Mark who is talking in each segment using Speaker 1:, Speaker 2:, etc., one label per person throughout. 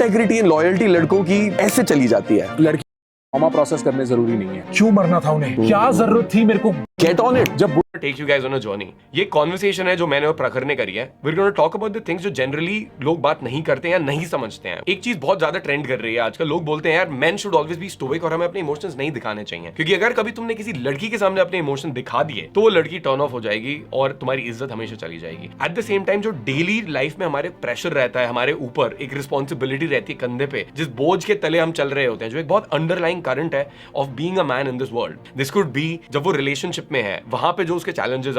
Speaker 1: Integrity and loyalty लड़कों की ऐसे चली जाती है।
Speaker 2: लड़की ट्रॉमा प्रोसेस करने जरूरी नहीं है। क्यों मरना था उन्हें, क्या जरूरत थी मेरे को।
Speaker 1: Get on it.
Speaker 2: जब
Speaker 3: take you guys on a journey, ये कॉन्वर्सेशन है जो मैंने और प्रखर ने करी है। We are gonna talk about the things जो जनरली लोग बात नहीं करते हैं या नहीं समझते हैं। एक चीज बहुत ज्यादा ट्रेंड कर रही है आजकल, लोग बोलते हैं यार main should always be stoic और हमें अपने इमोशंस नहीं दिखाने चाहिए, क्योंकि अगर कभी तुमने किसी लड़की के सामने अपने इमोशन दिखा दिए तो वो लड़की टर्न ऑफ हो जाएगी और तुम्हारी इज्जत हमेशा चली जाएगी। एट द सेम टाइम जो डेली लाइफ में हमारे प्रेशर रहता है, हमारे ऊपर एक रिस्पॉन्सिबिलिटी रहती है कंधे पे, जिस बोझ के तले हम चल रहे होते हैं, जो एक बहुत अंडरलाइंग करंट है of being a man in this world. This could be जब वो रिलेशनशिप में है, वहां पे जो उसके चैलेंजेस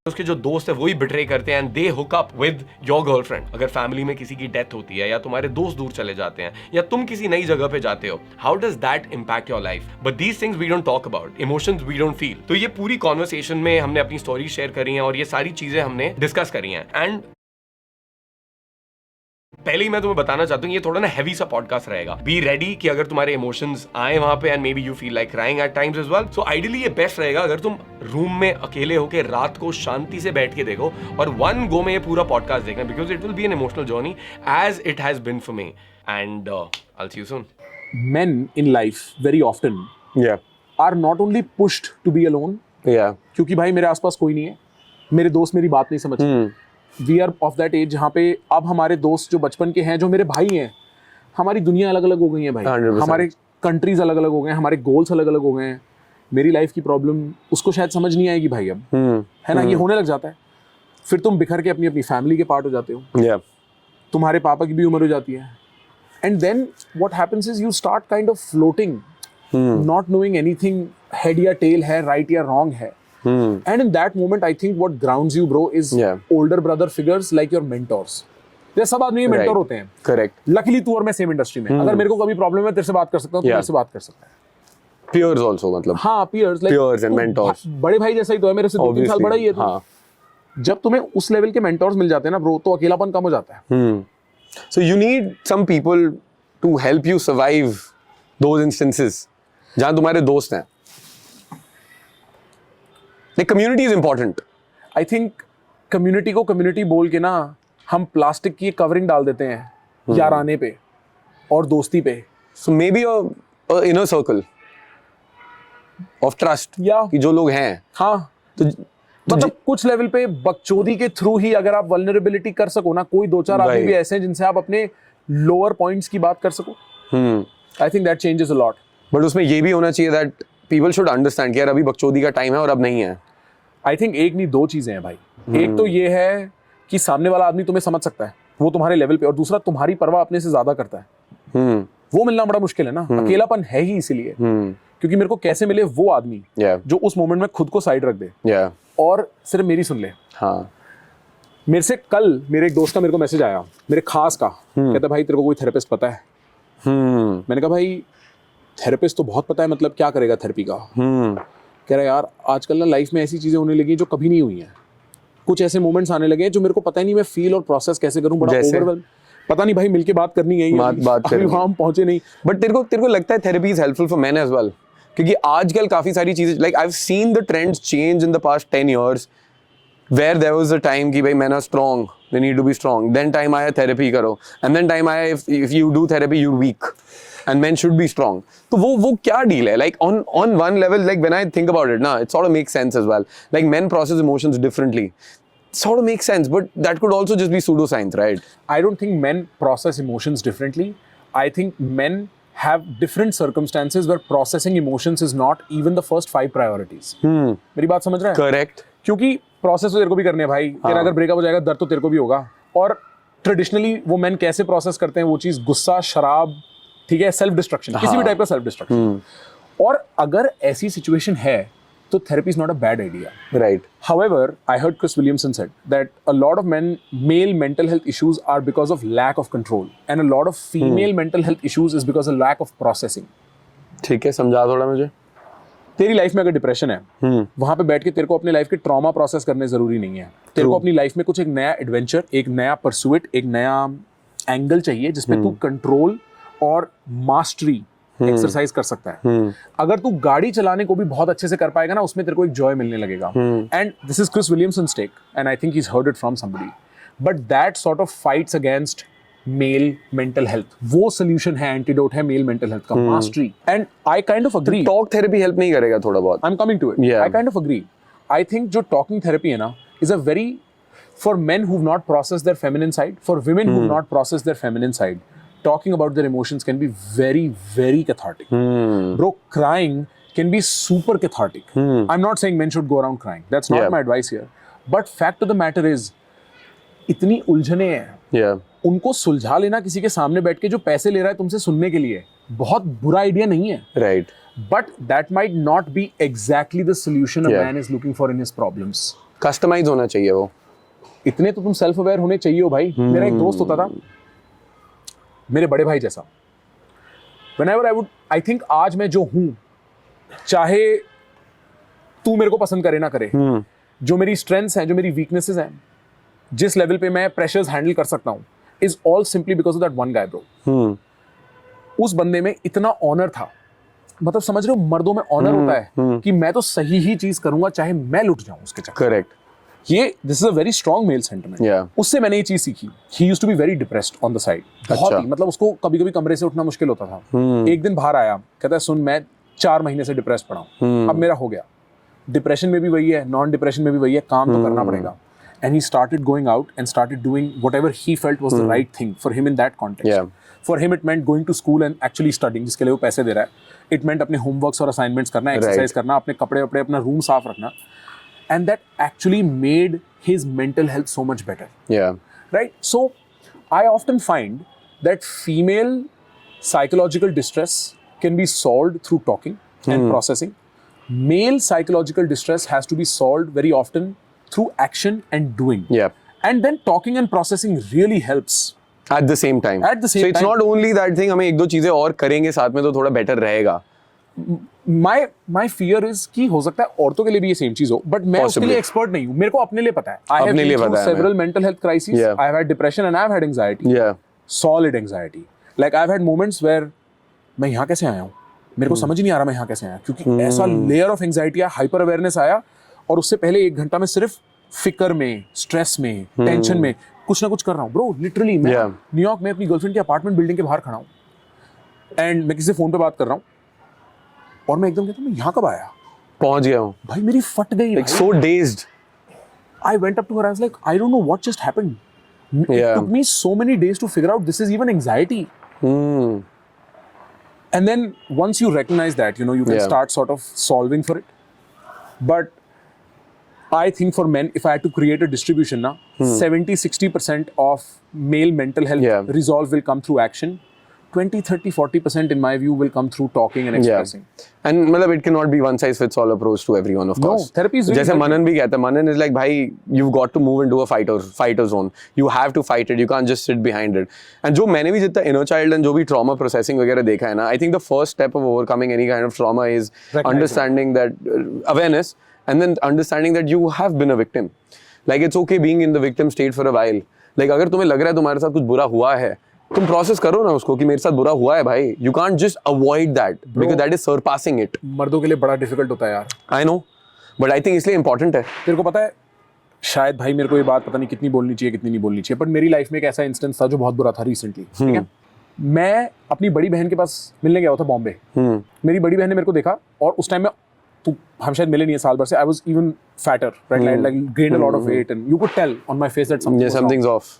Speaker 3: उसके जो दोस्त है वही बिट्रे करते हैं and they hook up with your girlfriend. अगर फैमिली में किसी की डेथ होती है या तुम्हारे दोस्त दूर चले जाते हैं या तुम किसी नई जगह पे जाते हो, how does that impact your life? But these things we don't talk about, emotions we don't feel. तो ये पूरी कॉन्वर्सेशन में हमने अपनी स्टोरी शेयर करी है और ये सारी चीजें हमने डिस्कस करी हैं। एंड पहले ही मैं तुम्हें बताना चाहता हूँ ये थोड़ा ना हैवी सा पॉडकास्ट रहेगा। बी रेडी कि अगर तुम्हारे इमोशंस आए वहां पे and may be you feel like crying at times as well. So ideally ये बेस्ट रहेगा अगर तुम रूम में अकेले होके रात को शांति से बैठ के देखो और वन गो में ये पूरा पॉडकास्ट देखना, because it will be an emotional journey as it has been for me. And I see you soon.
Speaker 2: men in life very often are not only pushed to be alone, क्योंकि भाई मेरे आसपास कोई नहीं है, मेरे दोस्त मेरी बात नहीं समझते। We are of that age जहाँ पे अब हमारे दोस्त जो बचपन के हैं, जो मेरे भाई हैं, हमारी दुनिया अलग अलग हो गई है भाई,
Speaker 1: 100%.
Speaker 2: हमारे कंट्रीज अलग अलग हो गए हैं, हमारे गोल्स अलग अलग हो गए हैं। मेरी लाइफ की प्रॉब्लम उसको शायद समझ नहीं आएगी भाई अब, है ना। ये होने लग जाता है, फिर तुम बिखर के अपनी अपनी फैमिली के पार्ट हो जाते हो, तुम्हारे पापा की भी उम्र हो जाती है, and then what happens is you start kind of floating, not knowing anything, head या टेल है, राइट या रॉन्ग है। And in that moment, I think what grounds you, bro, is older brother figures like your mentors. ये सब आदमी mentor होते हैं।
Speaker 1: Correct.
Speaker 2: Luckily तू और मैं सेम इंडस्ट्री में, अगर मेरे को कभी प्रॉब्लम है तेरे से बात कर सकता हूँ, तू मेरे से बात कर सकता है।
Speaker 1: Peers also, मतलब
Speaker 2: हाँ, peers like
Speaker 1: peers and mentors.
Speaker 2: बड़े भाई जैसा ही तो है, मेरे से 2-3 साल बड़ा ही है तू।
Speaker 1: हाँ.
Speaker 2: जब तुम्हें उस लेवल के मेंटोर्स मिल जाते हैं ना ब्रो, तो अकेलापन कम हो जाता है।
Speaker 1: So you need some people to help you survive those instances जहाँ तुम्हारे दोस्त हैं। Like community is important.
Speaker 2: I think community को community बोल के ना हम प्लास्टिक की कवरिंग डाल देते हैं याराने पे और दोस्ती पे।
Speaker 1: So maybe a inner circle of trust कि जो लोग हैं।
Speaker 2: हाँ, तो मतलब कुछ लेवल पे बकचोदी के थ्रू ही अगर आप वल्नरेबिलिटी कर सको ना, कोई 2-4 आदमी भी ऐसे हैं जिनसे आप अपने लोअर पॉइंट्स की बात कर सको। I think that changes a lot.
Speaker 1: But उसमें ये भी होना चाहिए that people should understand कि यार अभी बकचोदी का टाइम है और अब नहीं है।
Speaker 2: आई थिंक एक नहीं 2 चीजें हैं भाई। एक तो ये है कि सामने वाला आदमी तुम्हें समझ सकता है, वो तुम्हारे लेवल पे, और दूसरा तुम्हारी परवाह अपने से ज्यादा करता है। वो मिलना बड़ा मुश्किल है ना, अकेलापन है ही इसीलिए, क्योंकि मेरे को कैसे मिले वो आदमी जो उस मोमेंट में खुद को साइड रख दे और सिर्फ मेरी सुन ले।
Speaker 1: हाँ।
Speaker 2: मेरे से कल मेरे एक दोस्त का मेरे को मैसेज आया, मेरे खास का, कहता भाई तेरे को कोई थेरेपिस्ट पता है? मैंने कहा भाई थेरेपिस्ट तो बहुत पता है, मतलब क्या करेगा थेरेपी का? कह रहा यार आजकल ना लाइफ में ऐसी चीजें होने लगी जो कभी नहीं हुई हैं, कुछ ऐसे मोमेंट्स आने लगे हैं जो मेरे को पता ही नहीं मैं फील और प्रोसेस कैसे करूं, बड़ा ओवरवेल्म। पता नहीं भाई, मिलके बात करनी है, बात करनी, वहां हम पहुंचे नहीं।
Speaker 1: बट तेरे को लगता है therapy is helpful for men as well? क्योंकि आजकल काफी सारी चीजें, like I have seen the trends change in the past 10 years, where there was a time कि भाई men are strong, they need to be strong, then time आया therapy करो, and then time आया if you do therapy you weak and men should be strong. तो वो क्या deal है? Like on one level, like when I think about it, it sort of makes sense as well. Like men process emotions differently. Sort of makes sense, but that could also just be pseudoscience, right?
Speaker 2: I don't think men process emotions differently. I think men have different circumstances where processing emotions is not even the first 5 priorities. मेरी बात समझ रहा है?
Speaker 1: Correct.
Speaker 2: क्योंकि process तो तेरे को भी करने हैं भाई, तेरा अगर ब्रेकअप हो जाएगा दर्द तो तेरे को भी होगा। और ट्रेडिशनली वो men कैसे प्रोसेस करते हैं वो चीज़, गुस्सा, शराब, ठीक है, सेल्फ डिस्ट्रक्शन, किसी भी टाइप का सेल्फ डिस्ट्रक्शन। और अगर ऐसी सिचुएशन है तो therapy is not a bad idea,
Speaker 1: right?
Speaker 2: However I heard Chris Williamson said that a lot of male mental health issues are because of lack of control and a lot of female mental health issues is because of lack of processing.
Speaker 1: ठीक है, समझा थोड़ा मुझे।
Speaker 2: तेरी life में अगर depression है, वहां पे बैठ के तेरे को अपने लाइफ के ट्रॉमा प्रोसेस करने जरूरी नहीं है। तेरे को अपनी लाइफ में कुछ एक नया एडवेंचर, एक नया परसुइट, एक नया एंगल चाहिए जिसमें तू कंट्रोल और मास्टरी एक्सरसाइज कर सकता है। अगर तू गाड़ी चलाने को भी बहुत अच्छे से कर पाएगा ना, उसमें तेरे को एक जॉय मिलने लगेगा। And this is Chris Williamson's take and I think he has heard it from somebody, but that sort of fights against male mental health, वो सोल्यूशन है, एंटीडोट है मेल मेंटल हेल्थ का, mastery. And I kind of agree.
Speaker 1: Talk therapy help नहीं करेगा थोड़ा बहुत?
Speaker 2: I am coming to it.
Speaker 1: Yeah.
Speaker 2: I kind of agree. I think जो talking therapy है ना is a very, for main who've not processed their feminine side, for women who've not processed their feminine side, talking about their emotions can be very, very cathartic. Bro, crying can be super cathartic. I'm not saying men should go around crying. That's not
Speaker 1: Yeah.
Speaker 2: my advice here. But fact of the matter is, इतनी उलझने हैं,
Speaker 1: Yeah.
Speaker 2: उनको सुलझा लेना किसी के सामने बैठ के जो पैसे ले रहा है तुमसे सुनने के लिए, बहुत बुरा आइडिया नहीं है.
Speaker 1: Right.
Speaker 2: But that might not be exactly the solution a
Speaker 1: Yeah.
Speaker 2: man is looking for in his problems.
Speaker 1: Customize होना चाहिए वो.
Speaker 2: इतने तो तुम सेल्फ अवेयर होने चाहिए हो भाई. मेरा एक दोस्त होता था, मेरे बड़े भाई जैसा. Whenever I think आज मैं जो हूं, चाहे तू मेरे को पसंद करे ना करे, जो मेरी स्ट्रेंथ्स हैं, जो मेरी वीकनेसेस हैं, जिस लेवल पे मैं प्रेशर्स हैंडल कर सकता हूं, is all simply because of that one guy bro. उस बंदे में इतना ऑनर था, मतलब समझ रहे हो, मर्दों में ऑनर होता है कि मैं तो सही ही चीज करूंगा चाहे मैं लुट जाऊं उसके चक्कर.
Speaker 1: Correct.
Speaker 2: ये this is a very strong male sentiment.
Speaker 1: Yeah.
Speaker 2: उससे मैंने ये चीज सीखी. He used to be very depressed on the side. बहुत
Speaker 1: अच्छा.
Speaker 2: ही, मतलब उसको कभी कभी कमरे से उठना मुश्किल होता था. एक दिन बाहर आया, कहता है सुन मैं 4 महीने से डिप्रेस पड़ा हूं, अब मेरा हो गया. डिप्रेशन में भी वही है, नॉन डिप्रेशन में भी वही है, काम तो करना पड़ेगा. And he started going out and started doing whatever he felt was the right thing for him in that context.
Speaker 1: Yeah.
Speaker 2: For him it meant going to school and actually studying, जिसके लिए वो पैसे दे रहा है. It meant अपने homeworks और assignments करना, exercise करना, अपने कपड़े अपना room साफ रखना. And that actually made his mental health so much better.
Speaker 1: Yeah.
Speaker 2: Right? So I often find that female psychological distress can be solved through talking and processing. Male psychological distress has to be solved very often through action and doing.
Speaker 1: Yeah.
Speaker 2: And then talking and processing really helps.
Speaker 1: At the same time.
Speaker 2: At the same
Speaker 1: so it's
Speaker 2: time.
Speaker 1: not only that thing, हमें एक दो चीजें और करेंगे साथ में तो थोड़ा बेटर रहेगा.
Speaker 2: My fear is कि हो सकता है औरतों के लिए भी ये सेम चीज हो, बट मैं उसके लिए एक्सपर्ट नहीं हूँ. मेरे को अपने लिए पता है. I have
Speaker 1: अपने
Speaker 2: been
Speaker 1: लिए
Speaker 2: through
Speaker 1: पता है
Speaker 2: several
Speaker 1: हमें.
Speaker 2: mental health crises.
Speaker 1: Yeah.
Speaker 2: I have had depression and I have had anxiety.
Speaker 1: Yeah.
Speaker 2: Solid anxiety. Like I've had moments where मैं यहाँ कैसे आया हूँ, मेरे को समझ नहीं आ रहा मैं यहाँ कैसे आया, क्योंकि ऐसा लेयर ऑफ एंग्जाइटी आया, हाइपर अवेयरनेस आया, और उससे पहले 1 घंटा में सिर्फ फिक्र में, स्ट्रेस में, टेंशन में कुछ ना कुछ कर रहा हूँ. ब्रो लिटरली मैं
Speaker 1: Yeah.
Speaker 2: न्यूयॉर्क में अपनी गर्लफ्रेंड के अपार्टमेंट बिल्डिंग के बाहर खड़ा हूँ एंड मैं किसी से फोन पे बात कर रहा हूँ और मैं एकदम कहता हूँ मैं यहाँ कब आया,
Speaker 1: पहुंच गया हूँ.
Speaker 2: भाई मेरी फट गई.
Speaker 1: Like so dazed.
Speaker 2: I went up to her, I was like, I don't know what just happened. It
Speaker 1: Yeah.
Speaker 2: took me so many days to figure out this is even anxiety. And then once you recognize that, you can
Speaker 1: Yeah.
Speaker 2: start sort of solving for it. But I think for men, if I had to create a distribution now, 70-60% of male mental health
Speaker 1: Yeah.
Speaker 2: resolve will come through action. 20-30-40% in my view will come through talking and expressing.
Speaker 1: And मतलब it cannot be one size fits all approach to everyone, of
Speaker 2: No,
Speaker 1: course.
Speaker 2: therapy is really
Speaker 1: जैसे
Speaker 2: helpful.
Speaker 1: मनन भी कहता है, मनन is like भाई you've got to move into a fighter zone. You have to fight it. You can't just sit behind it. And जो मैंने भी जितना inner child and जो भी trauma processing वगैरह देखा है ना, I think the first step of overcoming any kind of trauma is
Speaker 2: Recognizing.
Speaker 1: understanding that awareness, and then understanding that you have been a victim. Like it's okay being in the victim state for a while. Like अगर तुम्हें लग रहा है तुम्हारे साथ कुछ बुरा हुआ है, तुम प्रोसेस करो ना उसको कि मेरे साथ बुरा हुआ है भाई. You can't just avoid that because that is surpassing it.
Speaker 2: मर्दों के लिए बड़ा डिफिकल्ट होता है यार.
Speaker 1: I know, but I think इसलिए important है.
Speaker 2: तेरे को पता है, शायद भाई मेरे को ये बात पता नहीं कितनी बोलनी चाहिए कितनी नहीं बोलनी चाहिए, बट मेरी लाइफ में एक ऐसा इंस्टेंस था जो बहुत बुरा था रिसेंटली. ठीक है, मैं अपनी बड़ी बहन के पास मिलने गया था बॉम्बे. मेरी बड़ी बहन ने मेरे को देखा और उस टाइम में हम शायद मिले नहीं है साल भर से. I was even fatter, right, like gained a lot of weight and you could tell on my face that
Speaker 1: Something's off.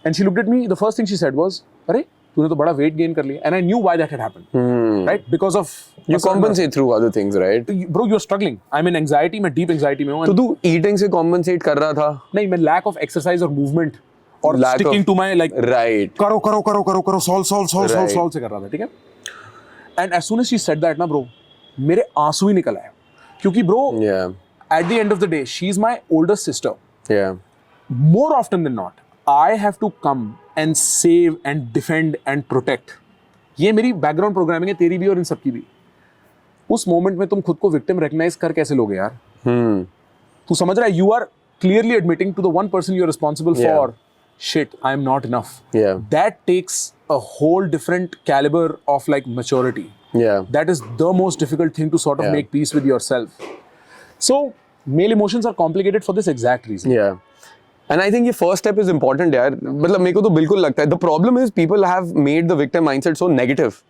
Speaker 2: And she looked at me. The first thing she said was, अरे तूने तो बड़ा weight gain कर लिया. And I knew why that had happened, right, because of
Speaker 1: You compensate through other things, right?
Speaker 2: Bro you are struggling. I am in anxiety, मैं deep anxiety में हूं.
Speaker 1: तो तू eating से compensate कर रहा था?
Speaker 2: नहीं, मैं लैक ऑफ एक्सरसाइज और मूवमेंट और
Speaker 1: Lack
Speaker 2: sticking
Speaker 1: of-
Speaker 2: to my like
Speaker 1: Right.
Speaker 2: करो सॉल्व
Speaker 1: Right.
Speaker 2: से कर रहा था. ठीक है, and as soon as she said that ना ब्रो, मेरे आंसू ही निकल आए, क्योंकि bro
Speaker 1: Yeah.
Speaker 2: At the end of the day she is my older sister.
Speaker 1: Yeah.
Speaker 2: More often than not, I have to come and save and defend and protect. ये मेरी background programming है, तेरी भी और इन सबकी भी. उस मोमेंट में तुम खुद को विक्टिम रिकग्नाइज कर कैसे लोगे यार? तू समझ रहा है, you are clearly admitting to the one person you are responsible
Speaker 1: Yeah.
Speaker 2: For, shit, I am not enough.
Speaker 1: Yeah.
Speaker 2: That takes a whole different caliber of like maturity.
Speaker 1: Yeah.
Speaker 2: That is the most difficult thing to sort of
Speaker 1: Yeah.
Speaker 2: make peace with yourself. So male emotions are complicated for this exact reason.
Speaker 1: Yeah. And I think ये first step is important यार. मतलब मेरे को तो बिल्कुल लगता है. The problem is people have made the victim mindset so negative,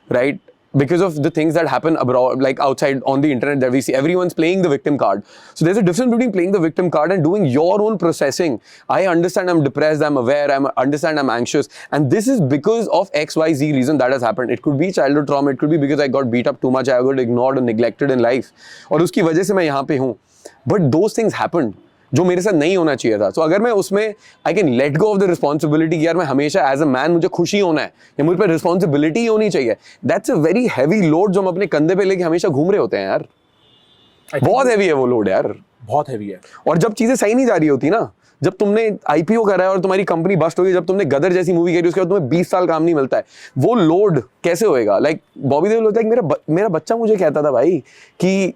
Speaker 1: right? Because of the things that happen abroad, like outside on the internet that we see, everyone's playing the victim card. So there's a difference between playing the victim card and doing your own processing. I understand I'm depressed, I'm aware, understand I'm anxious, and this is because of XYZ reason that has happened. It could be childhood trauma, it could be because I got beat up too much, I got ignored or neglected in life, और उसकी वजह से मैं यहाँ पे हूँ. But those things happened, जो मेरे साथ नहीं होना चाहिए था. तो अगर मैं उसमें I can let go of the responsibility कि यार मैं हमेशा एज अ मैन मुझे खुशी होना है या मुझे पे रिस्पॉन्सिबिलिटी होनी चाहिए, that's a very heavy load जो हम अपने कंधे पे लेके हमेशा घूम रहे होते हैं यार. बहुत हैवी है वो लोड यार,
Speaker 2: बहुत हैवी है.
Speaker 1: और जब चीजें सही नहीं जा रही होती ना, जब तुमने आईपीओ करा है और तुम्हारी कंपनी बस्ट होगी, जब तुमने गदर जैसी मूवी करी उसके बाद तुम्हें 20 साल काम नहीं मिलता है, वो लोड कैसे होएगा? लाइक बॉबी देओल होता है कि मेरा बच्चा मुझे कहता था भाई कि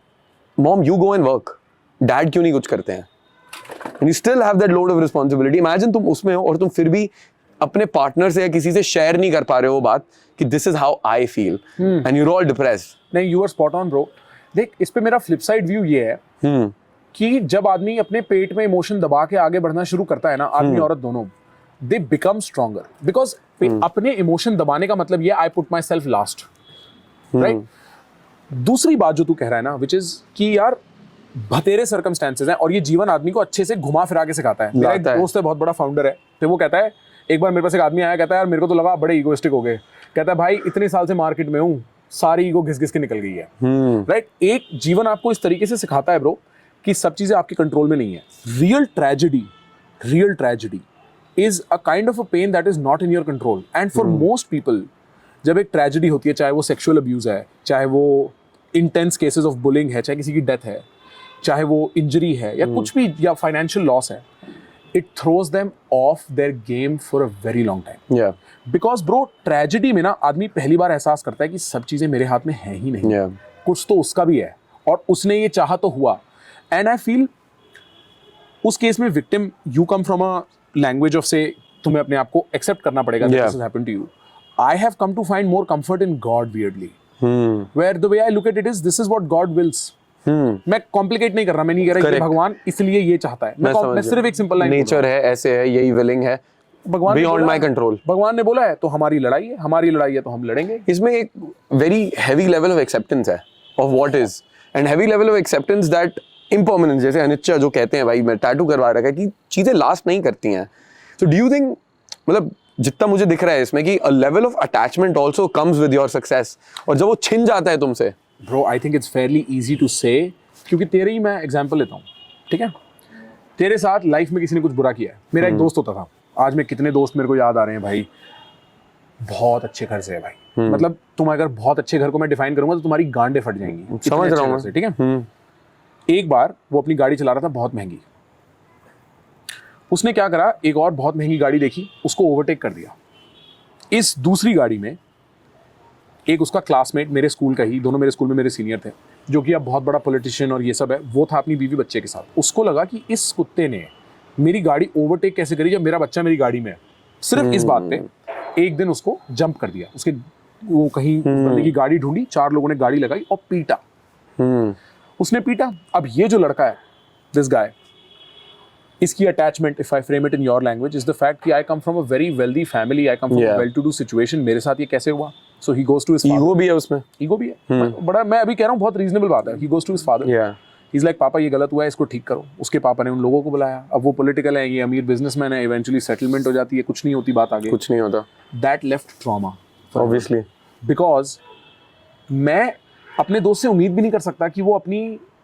Speaker 1: mom you go and work, dad क्यों नहीं कुछ करते हैं? And you still have that load of responsibility. Imagine तुम उसमें हो और तुम फिर भी अपने पार्टनर से या किसी से शेयर नहीं कर पा रहे हो बात कि this is how I feel and you're all depressed.
Speaker 2: नहीं, you are spot on bro. देख, इस पे मेरा फ्लिप साइड व्यू ये है कि जब आदमी अपने पेट में इमोशन दबा के आगे बढ़ना शुरू करता है ना, आदमी औरत दोनों, दे बिकम स्ट्रॉन्गर. बिकॉज अपने इमोशन दबाने का मतलब ये I put my self last, right. दूसरी बात जो तू कह रहा है ना, विच इज कि यार बतेरे सर्कमस्टेंसेस हैं और ये जीवन आदमी को अच्छे से घुमा फिरा के सिखाता है. मेरा एक दोस्त है, बहुत बड़ा फाउंडर है, तो वो कहता है, एक बार मेरे पास एक आदमी आया, कहता है यार मेरे को तो लगा बड़े ईगोइस्टिक हो गए. कहता है भाई इतने साल से मार्केट में हूँ, सारी ईगो घिस घिस के निकल गई है. राइट. एक जीवन आपको इस तरीके से सिखाता है ब्रो कि सब चीजें आपके कंट्रोल में नहीं है. Real tragedy is a kind of a pain that is not in your control. And for most people जब एक ट्रेजेडी होती है, चाहे वो सेक्सुअल अब्यूज है, चाहे वो इंटेंस केसेस ऑफ बुलिंग है, चाहे किसी की डेथ है, चाहे वो इंजरी है या कुछ भी, या फाइनेंशियल लॉस है, it throws them of their game for a very long time. Because bro tragedy में ना आदमी पहली बार एहसास करता है कि सब चीजें मेरे हाथ में है ही नहीं. कुछ तो उसका भी है और उसने ये चाहा तो हुआ. एंड आई फील उस केस में victim, you come from a language of से तुम्हें अपने आप को एक्सेप्ट करना पड़ेगा that this has happened to you. I have come to find more comfort in God weirdly. Where the way I look at it is, this is what God wills. मैं complicate नहीं कर रहा, मैं नहीं कह रहा कि भगवान इसलिए ये चाहता है. मैं सिर्फ एक सिंपल लाइन,
Speaker 1: नेचर है, ऐसे है, यही विलिंग है,
Speaker 2: भगवान
Speaker 1: बियॉन्ड माय कंट्रोल.
Speaker 2: भगवान ने बोला है तो हमारी लड़ाई है, हमारी लड़ाई है तो हम लड़ेंगे.
Speaker 1: इसमें एक very heavy level of acceptance है of what is, and heavy level of acceptance that impermanence, जैसे अनिच्छा जो कहते हैं भाई मैं टैटू करवा रखा है कि चीजें लास्ट नहीं करती हैं. सो डू यू थिंक, मतलब जितना मुझे दिख रहा है इसमें कि a level of attachment also comes with your success, और जब वो छिन जाता है तुमसे,
Speaker 2: bro I think it's fairly easy to say, क्योंकि तेरे ही मैं एग्जांपल लेता हूँ, ठीक है. तेरे साथ लाइफ में किसी ने कुछ बुरा किया है. मेरा एक दोस्त होता था, आज में कितने दोस्त मेरे को याद आ रहे हैं भाई, बहुत अच्छे घर से है भाई. मतलब तुम अगर बहुत अच्छे घर को मैं डिफाइन करूंगा तो तुम्हारी गांडें फट जाएंगी.
Speaker 1: समझ रहा हूँ,
Speaker 2: ठीक है. एक बार वो अपनी गाड़ी चला रहा था बहुत महंगी. उसने क्या करा, एक और बहुत महंगी गाड़ी देखी, उसको ओवरटेक कर दिया. इस दूसरी गाड़ी में एक उसका क्लासमेट, मेरे स्कूल का ही, दोनों मेरे स्कूल में मेरे सीनियर थे, जो कि अब बहुत बड़ा पॉलिटिशियन और ये सब है, वो था अपनी बीवी बच्चे के साथ. उसको लगा कि इस कुत्ते ने मेरी गाड़ी ओवरटेक कैसे करी जब मेरा बच्चा मेरी गाड़ी में है. सिर्फ इस बात पे एक दिन उसको जंप कर दिया. उसके वो कहीं बंदे की गाड़ी ढूंढी, 4 लोगों ने गाड़ी लगाई और पीटा. उसने पीटा. अब ये जो लड़का है, दिस गाय, इसकी attachment, if I frame it in your language, is the fact कि I come from a very wealthy family, I come from a well to do situation. मेरे साथ ये कैसे हुआ? So he goes to his father.
Speaker 1: Ego भी है उसमें,
Speaker 2: ego भी है बड़ा. मैं अभी कह रहा हूँ बहुत रीजनेबल बात है. He goes to his father, he is like पापा ये गलत हुआ है, इसको ठीक करो. उसके पापा ने उन लोगों को बुलाया. अब वो पॉलिटिकल है, ये अमीर बिजनेसमैन है, इवेंचुअली सेटलमेंट हो जाती है, कुछ नहीं होती बात आगे,
Speaker 1: कुछ नहीं होता.
Speaker 2: That left trauma
Speaker 1: obviously,
Speaker 2: because मैं अपने दोस्त से उम्मीद भी नहीं कर सकता कि वो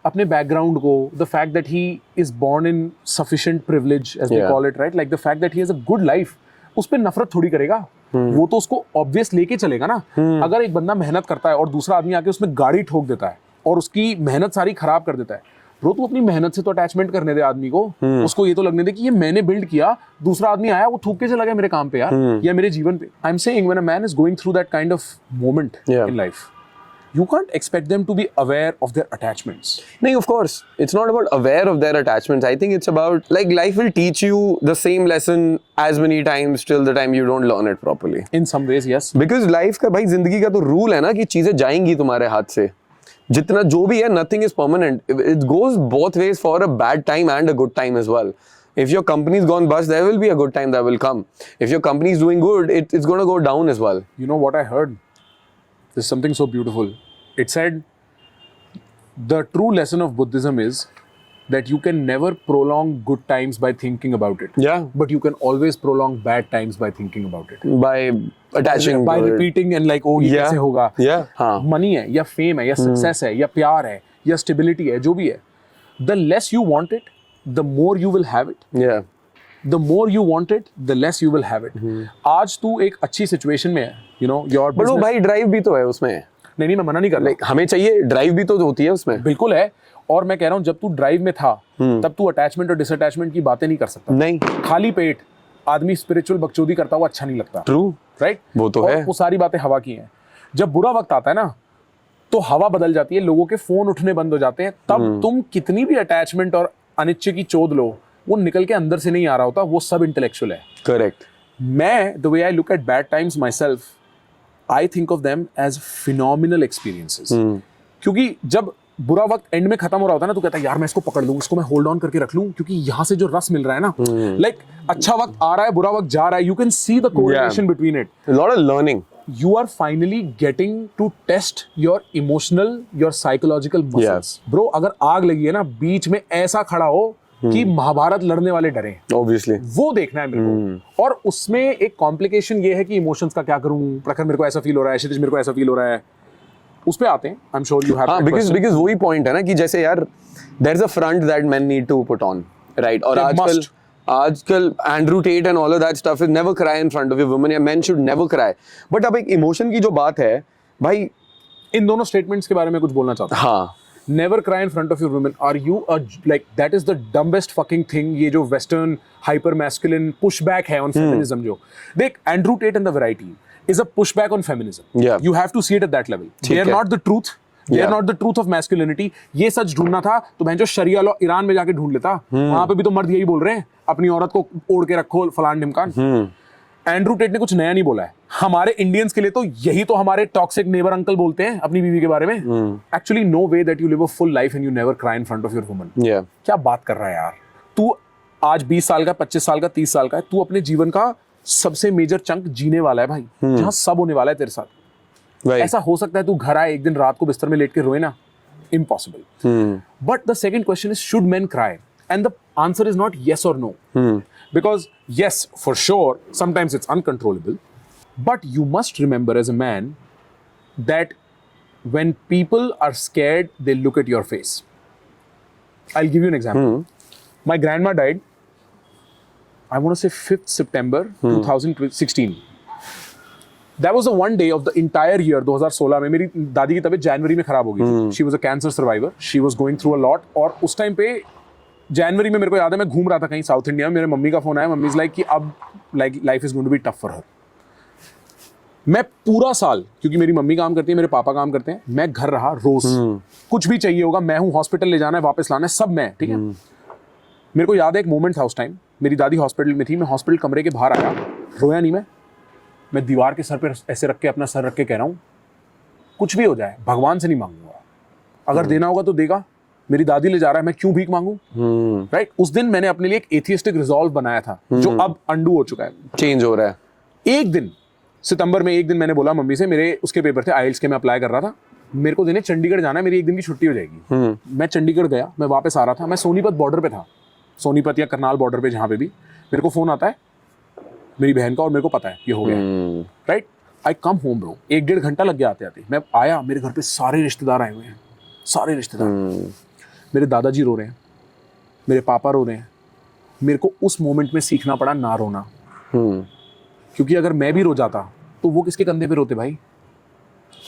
Speaker 2: अपने बैकग्राउंड को, the fact that he is born in sufficient privilege as they call it, right, like the fact that he has a good life, उस पर नफरत थोड़ी करेगा. वो तो उसको ऑब्वियस लेके चलेगा ना. अगर एक बंदा मेहनत करता है और दूसरा आदमी आके उसमें गाड़ी ठोक देता है और उसकी मेहनत सारी खराब कर देता है, ब्रो तू अपनी मेहनत से तो अटैचमेंट करने दे आदमी को. उसको ये तो लगने दे कि ये मैंने बिल्ड किया, दूसरा आदमी आया वो थूक के चला गया मेरे काम पे यार, या मेरे जीवन पे. I am saying when a man is going through that kind of moment in life, you can't expect them to be aware of their attachments.
Speaker 1: No, of course. It's not about aware of their attachments. I think it's about, like, life will teach you the same lesson as many times till the time you don't learn it properly.
Speaker 2: In some ways, yes.
Speaker 1: Because life का भाई जिंदगी का तो rule है ना कि चीजें जाएंगी तुम्हारे हाथ से. जितना जो भी है, nothing is permanent. It goes both ways for a bad time and a good time as well. If your company's gone bust, there will be a good time that will come. If your company is doing good, it's going to go down as well.
Speaker 2: You know what I heard? There's something so beautiful. It said, the true lesson of Buddhism is that you can never prolong good times by thinking about it.
Speaker 1: Yeah.
Speaker 2: But you can always prolong bad times by thinking about it.
Speaker 1: By attaching
Speaker 2: By
Speaker 1: to it.
Speaker 2: repeating and like, oh, ये
Speaker 1: Yeah.
Speaker 2: कैसे होगा?
Speaker 1: Yeah. हाँ.
Speaker 2: Money है, या fame है, या success है, या प्यार है, या stability है, जो भी है. The less you want it, the more you will have it.
Speaker 1: Yeah.
Speaker 2: The more you want it, the less you will have it. आज तू एक अच्छी situation में है, you know, your
Speaker 1: But वो
Speaker 2: business.
Speaker 1: भाई ड्राइव भी तो है उसमें.
Speaker 2: नहीं, मैं मना नहीं कर रहा.
Speaker 1: Like हमें चाहिए ड्राइव भी तो होती है उसमें.
Speaker 2: बिल्कुल है. और मैं कह रहा हूँ जब तू ड्राइव में था तब तू अटैचमेंट और डिसअटैचमेंट की बातें नहीं कर सकता.
Speaker 1: नहीं.
Speaker 2: खाली पेट आदमी स्पिरिचुअल बकचोदी करता हुआ अच्छा नहीं लगता.
Speaker 1: True.
Speaker 2: राइट.
Speaker 1: वो तो है.
Speaker 2: वो सारी बातें हवा की हैं. जब बुरा वक्त आता है ना तो हवा बदल जाती है, लोगों के फोन उठने बंद हो जाते हैं. तब तुम कितनी भी अटैचमेंट और अनिच्छे की चोद लो, वो निकल के अंदर से नहीं आ रहा होता. वो सब इंटेलेक्चुअल है.
Speaker 1: Correct.
Speaker 2: मैं the way I look at bad times myself, I think of them as phenomenal experiences. क्योंकि जब बुरा वक्त एंड में खत्म हो रहा होता है ना, तो कहता है यार मैं इसको पकड़ लूं, इसको मैं होल्ड ऑन करके रख लूं, क्योंकि यहाँ से जो रस मिल रहा है ना, लाइक अच्छा वक्त आ रहा है, बुरा वक्त जा रहा है, you can see the correlation between it.
Speaker 1: A lot of learning.
Speaker 2: You are finally getting to test your emotional, your psychological muscles. Bro, अगर आग लगी है ना, बीच में ऐसा खड़ा हो कि महाभारत लड़ने वाले डरे.
Speaker 1: Obviously.
Speaker 2: वो देखना है मेरे को. और उसमें एक कॉम्प्लिकेशन ये है कि इमोशंस का क्या करूं. प्रखर मेरे को ऐसा फील हो रहा है, क्षितिज मेरे को ऐसा फील हो रहा है. उस पे आते हैं. I am sure you have.
Speaker 1: हाँ, because वही पॉइंट है ना कि जैसे यार there's a front that men need to put on, right? और
Speaker 2: They
Speaker 1: आजकल Andrew Tate and all of that stuff is never cry in front of your woman, या men should never cry. But अब एक emotion की जो बात है भाई,
Speaker 2: इन दोनों स्टेटमेंट्स के बारे में कुछ बोलना चाहता हूँ.
Speaker 1: हाँ.
Speaker 2: Never cry in front of your women. Are you like that is the dumbest fucking thing. ये जो western hyper masculine pushback है on feminism जो. देख, Andrew Tate and the Variety is a pushback on feminism.
Speaker 1: Yeah.
Speaker 2: You have to see it at that level. They are
Speaker 1: है.
Speaker 2: not the truth. They are
Speaker 1: Yeah.
Speaker 2: not the truth of masculinity. ये सच ढूंढना था तो बहन जो शरिया law Iran में जाके ढूंढ लेता. वहां पे भी तो मर्द यही बोल रहे हैं, अपनी औरत को ओढ़ के रखो फलान ढिमकान. एंड्रू टेट ने कुछ नया नहीं बोला है. हमारे इंडियंस के लिए तो यही तो हमारे टॉक्सिक नेबर अंकल बोलते हैं अपनी बीवी के बारे में. Actually no way that you live a full life and you never cry in front of your woman.
Speaker 1: Yeah.
Speaker 2: क्या बात कर रहा है यार तू. आज 20 साल का, 25 साल का, 30 साल का है. तू अपने जीवन का सबसे मेजर चंक जीने वाला है भाई, जहां सब होने वाला है तेरे साथ.
Speaker 1: Right.
Speaker 2: ऐसा हो सकता है तू घर आए एक दिन रात को बिस्तर में लेट के रोए ना. Impossible. But the second question is, should men cry? And the answer is not yes or no. Because yes, for sure, sometimes it's uncontrollable. But you must remember as a man that when people are scared, they look at your face. I'll give you an example. My grandma died, I want to say 5th September 2016. That was the one day of the entire year 2016 में. मेरी दादी की तबीयत जनवरी में खराब हो गई थी. She was a cancer survivor. She was going through a lot. और उस टाइम पे जनवरी में मेरे को याद है मैं घूम रहा था कहीं साउथ इंडिया में. मेरे मम्मी का फोन आया. मम्मी इज लाइक कि अब like life is going to be tough for her. मैं पूरा साल, क्योंकि मेरी मम्मी काम करती है, मेरे पापा काम करते हैं, मैं घर रहा रोज. कुछ भी चाहिए होगा मैं हूँ, हॉस्पिटल ले जाना है, वापस लाना है, सब मैं. ठीक है. मेरे को याद है एक मोमेंट था उस टाइम. मेरी दादी हॉस्पिटल में थी. मैं हॉस्पिटल कमरे के बाहर आया. रोया नहीं मैं दीवार के सर पे ऐसे रख के, अपना सर रख के कह रहा हूँ कुछ भी हो जाए भगवान से नहीं मांगूंगा. अगर देना होगा तो देगा. मेरी दादी ले जा रहा है, मैं क्यों भीख मांगू. राइट. उस दिन मैंने अपने लिए एक एथियस्टिक रिजॉल्व बनाया था जो अब अंडू हो चुका है.
Speaker 1: चेंज हो रहा है.
Speaker 2: एक दिन सितंबर में एक दिन मैंने बोला मम्मी से, मेरे उसके पेपर थे आइल्स के, मैं अप्लाई कर रहा था, मेरे को देने चंडीगढ़ जाना है, मेरी एक दिन की छुट्टी हो जाएगी. मैं चंडीगढ़ गया. मैं वापस आ रहा था. मैं सोनीपत बॉर्डर पे था, सोनीपत या करनाल बॉर्डर पे, जहाँ पे भी. मेरे को फोन आता है मेरी बहन का और मेरे को पता है ये हो गया. राइट. आई कम होम ब्रो. 1-1.5 घंटा लग गया आते आते. मैं आया, मेरे घर पे सारे रिश्तेदार आए हुए हैं, सारे रिश्तेदार. मेरे दादाजी रो रहे हैं, मेरे पापा रो रहे हैं. मेरे को उस मोमेंट में सीखना पड़ा ना रोना. क्योंकि अगर मैं भी रो जाता तो वो किसके कंधे पे रोते भाई.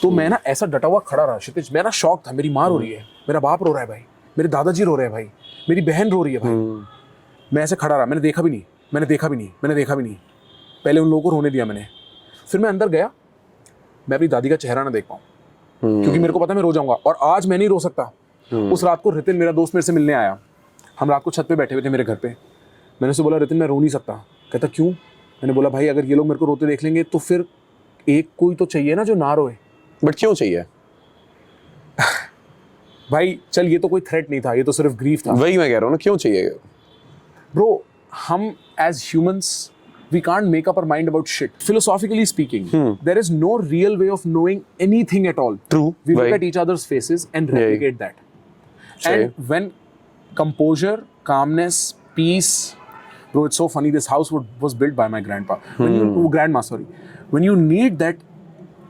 Speaker 2: तो मैं ना ऐसा डटा हुआ खड़ा रहा क्षितिज. मैं ना शौक था. मेरी माँ रो रही है, मेरा बाप रो रहा है भाई, मेरे दादाजी रो रहे हैं भाई, मेरी बहन रो रही है भाई. मैं ऐसे खड़ा रहा. मैंने देखा भी नहीं. पहले उन लोगों को रोने दिया मैंने. फिर मैं अंदर गया. मैं अपनी दादी का चेहरा ना देख पाऊँ, क्योंकि मेरे को पता है मैं रो जाऊंगा. और आज मैं नहीं रो सकता. उस रात को रितिन मेरा दोस्त मेरे से मिलने आया. हम रात को छत पे बैठे हुए थे मेरे घर पे. मैंने उसे बोला रितिन मैं रो नहीं सकता. कहता क्यों. मैंने बोला भाई अगर ये लोग मेरे को रोते देख लेंगे तो फिर एक कोई तो चाहिए ना जो ना रोए.
Speaker 1: बट क्यों चाहिए
Speaker 2: भाई चल ये तो कोई थ्रेट नहीं था, ये तो सिर्फ ग्रीफ था.
Speaker 1: वही मैं कह रहा हूँ ना, क्यों चाहिए.
Speaker 2: ब्रो हम as humans we can't make up our mind about shit. Philosophically speaking, there is no real way of knowing anything at all.
Speaker 1: True.
Speaker 2: We look
Speaker 1: Right.
Speaker 2: at each other's faces and replicate that.
Speaker 1: Sure.
Speaker 2: And when composure, calmness, peace, bro, it's so funny. This house was built by my grandpa. When you grandma, sorry. When you need that,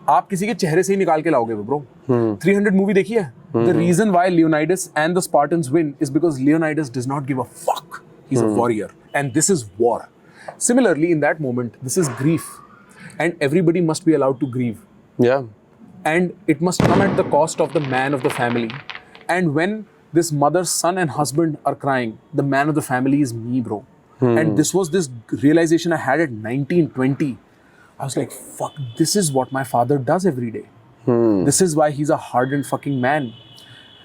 Speaker 2: आप किसी के चेहरे से ही निकाल के लाओगे bro. 300 movie देखी है? The reason why Leonidas and the Spartans win is because Leonidas does not give a fuck. He's a warrior, and this is war. Similarly, in that moment, this is grief, and everybody must be allowed to grieve,
Speaker 1: Yeah.
Speaker 2: and it must come at the cost of the man of the family. And when this mother, son, and husband are crying, the man of the family is me, bro. And this was this realization I had at 19, 20. I was like, fuck, this is what my father does every day. This is why he's a hardened fucking man.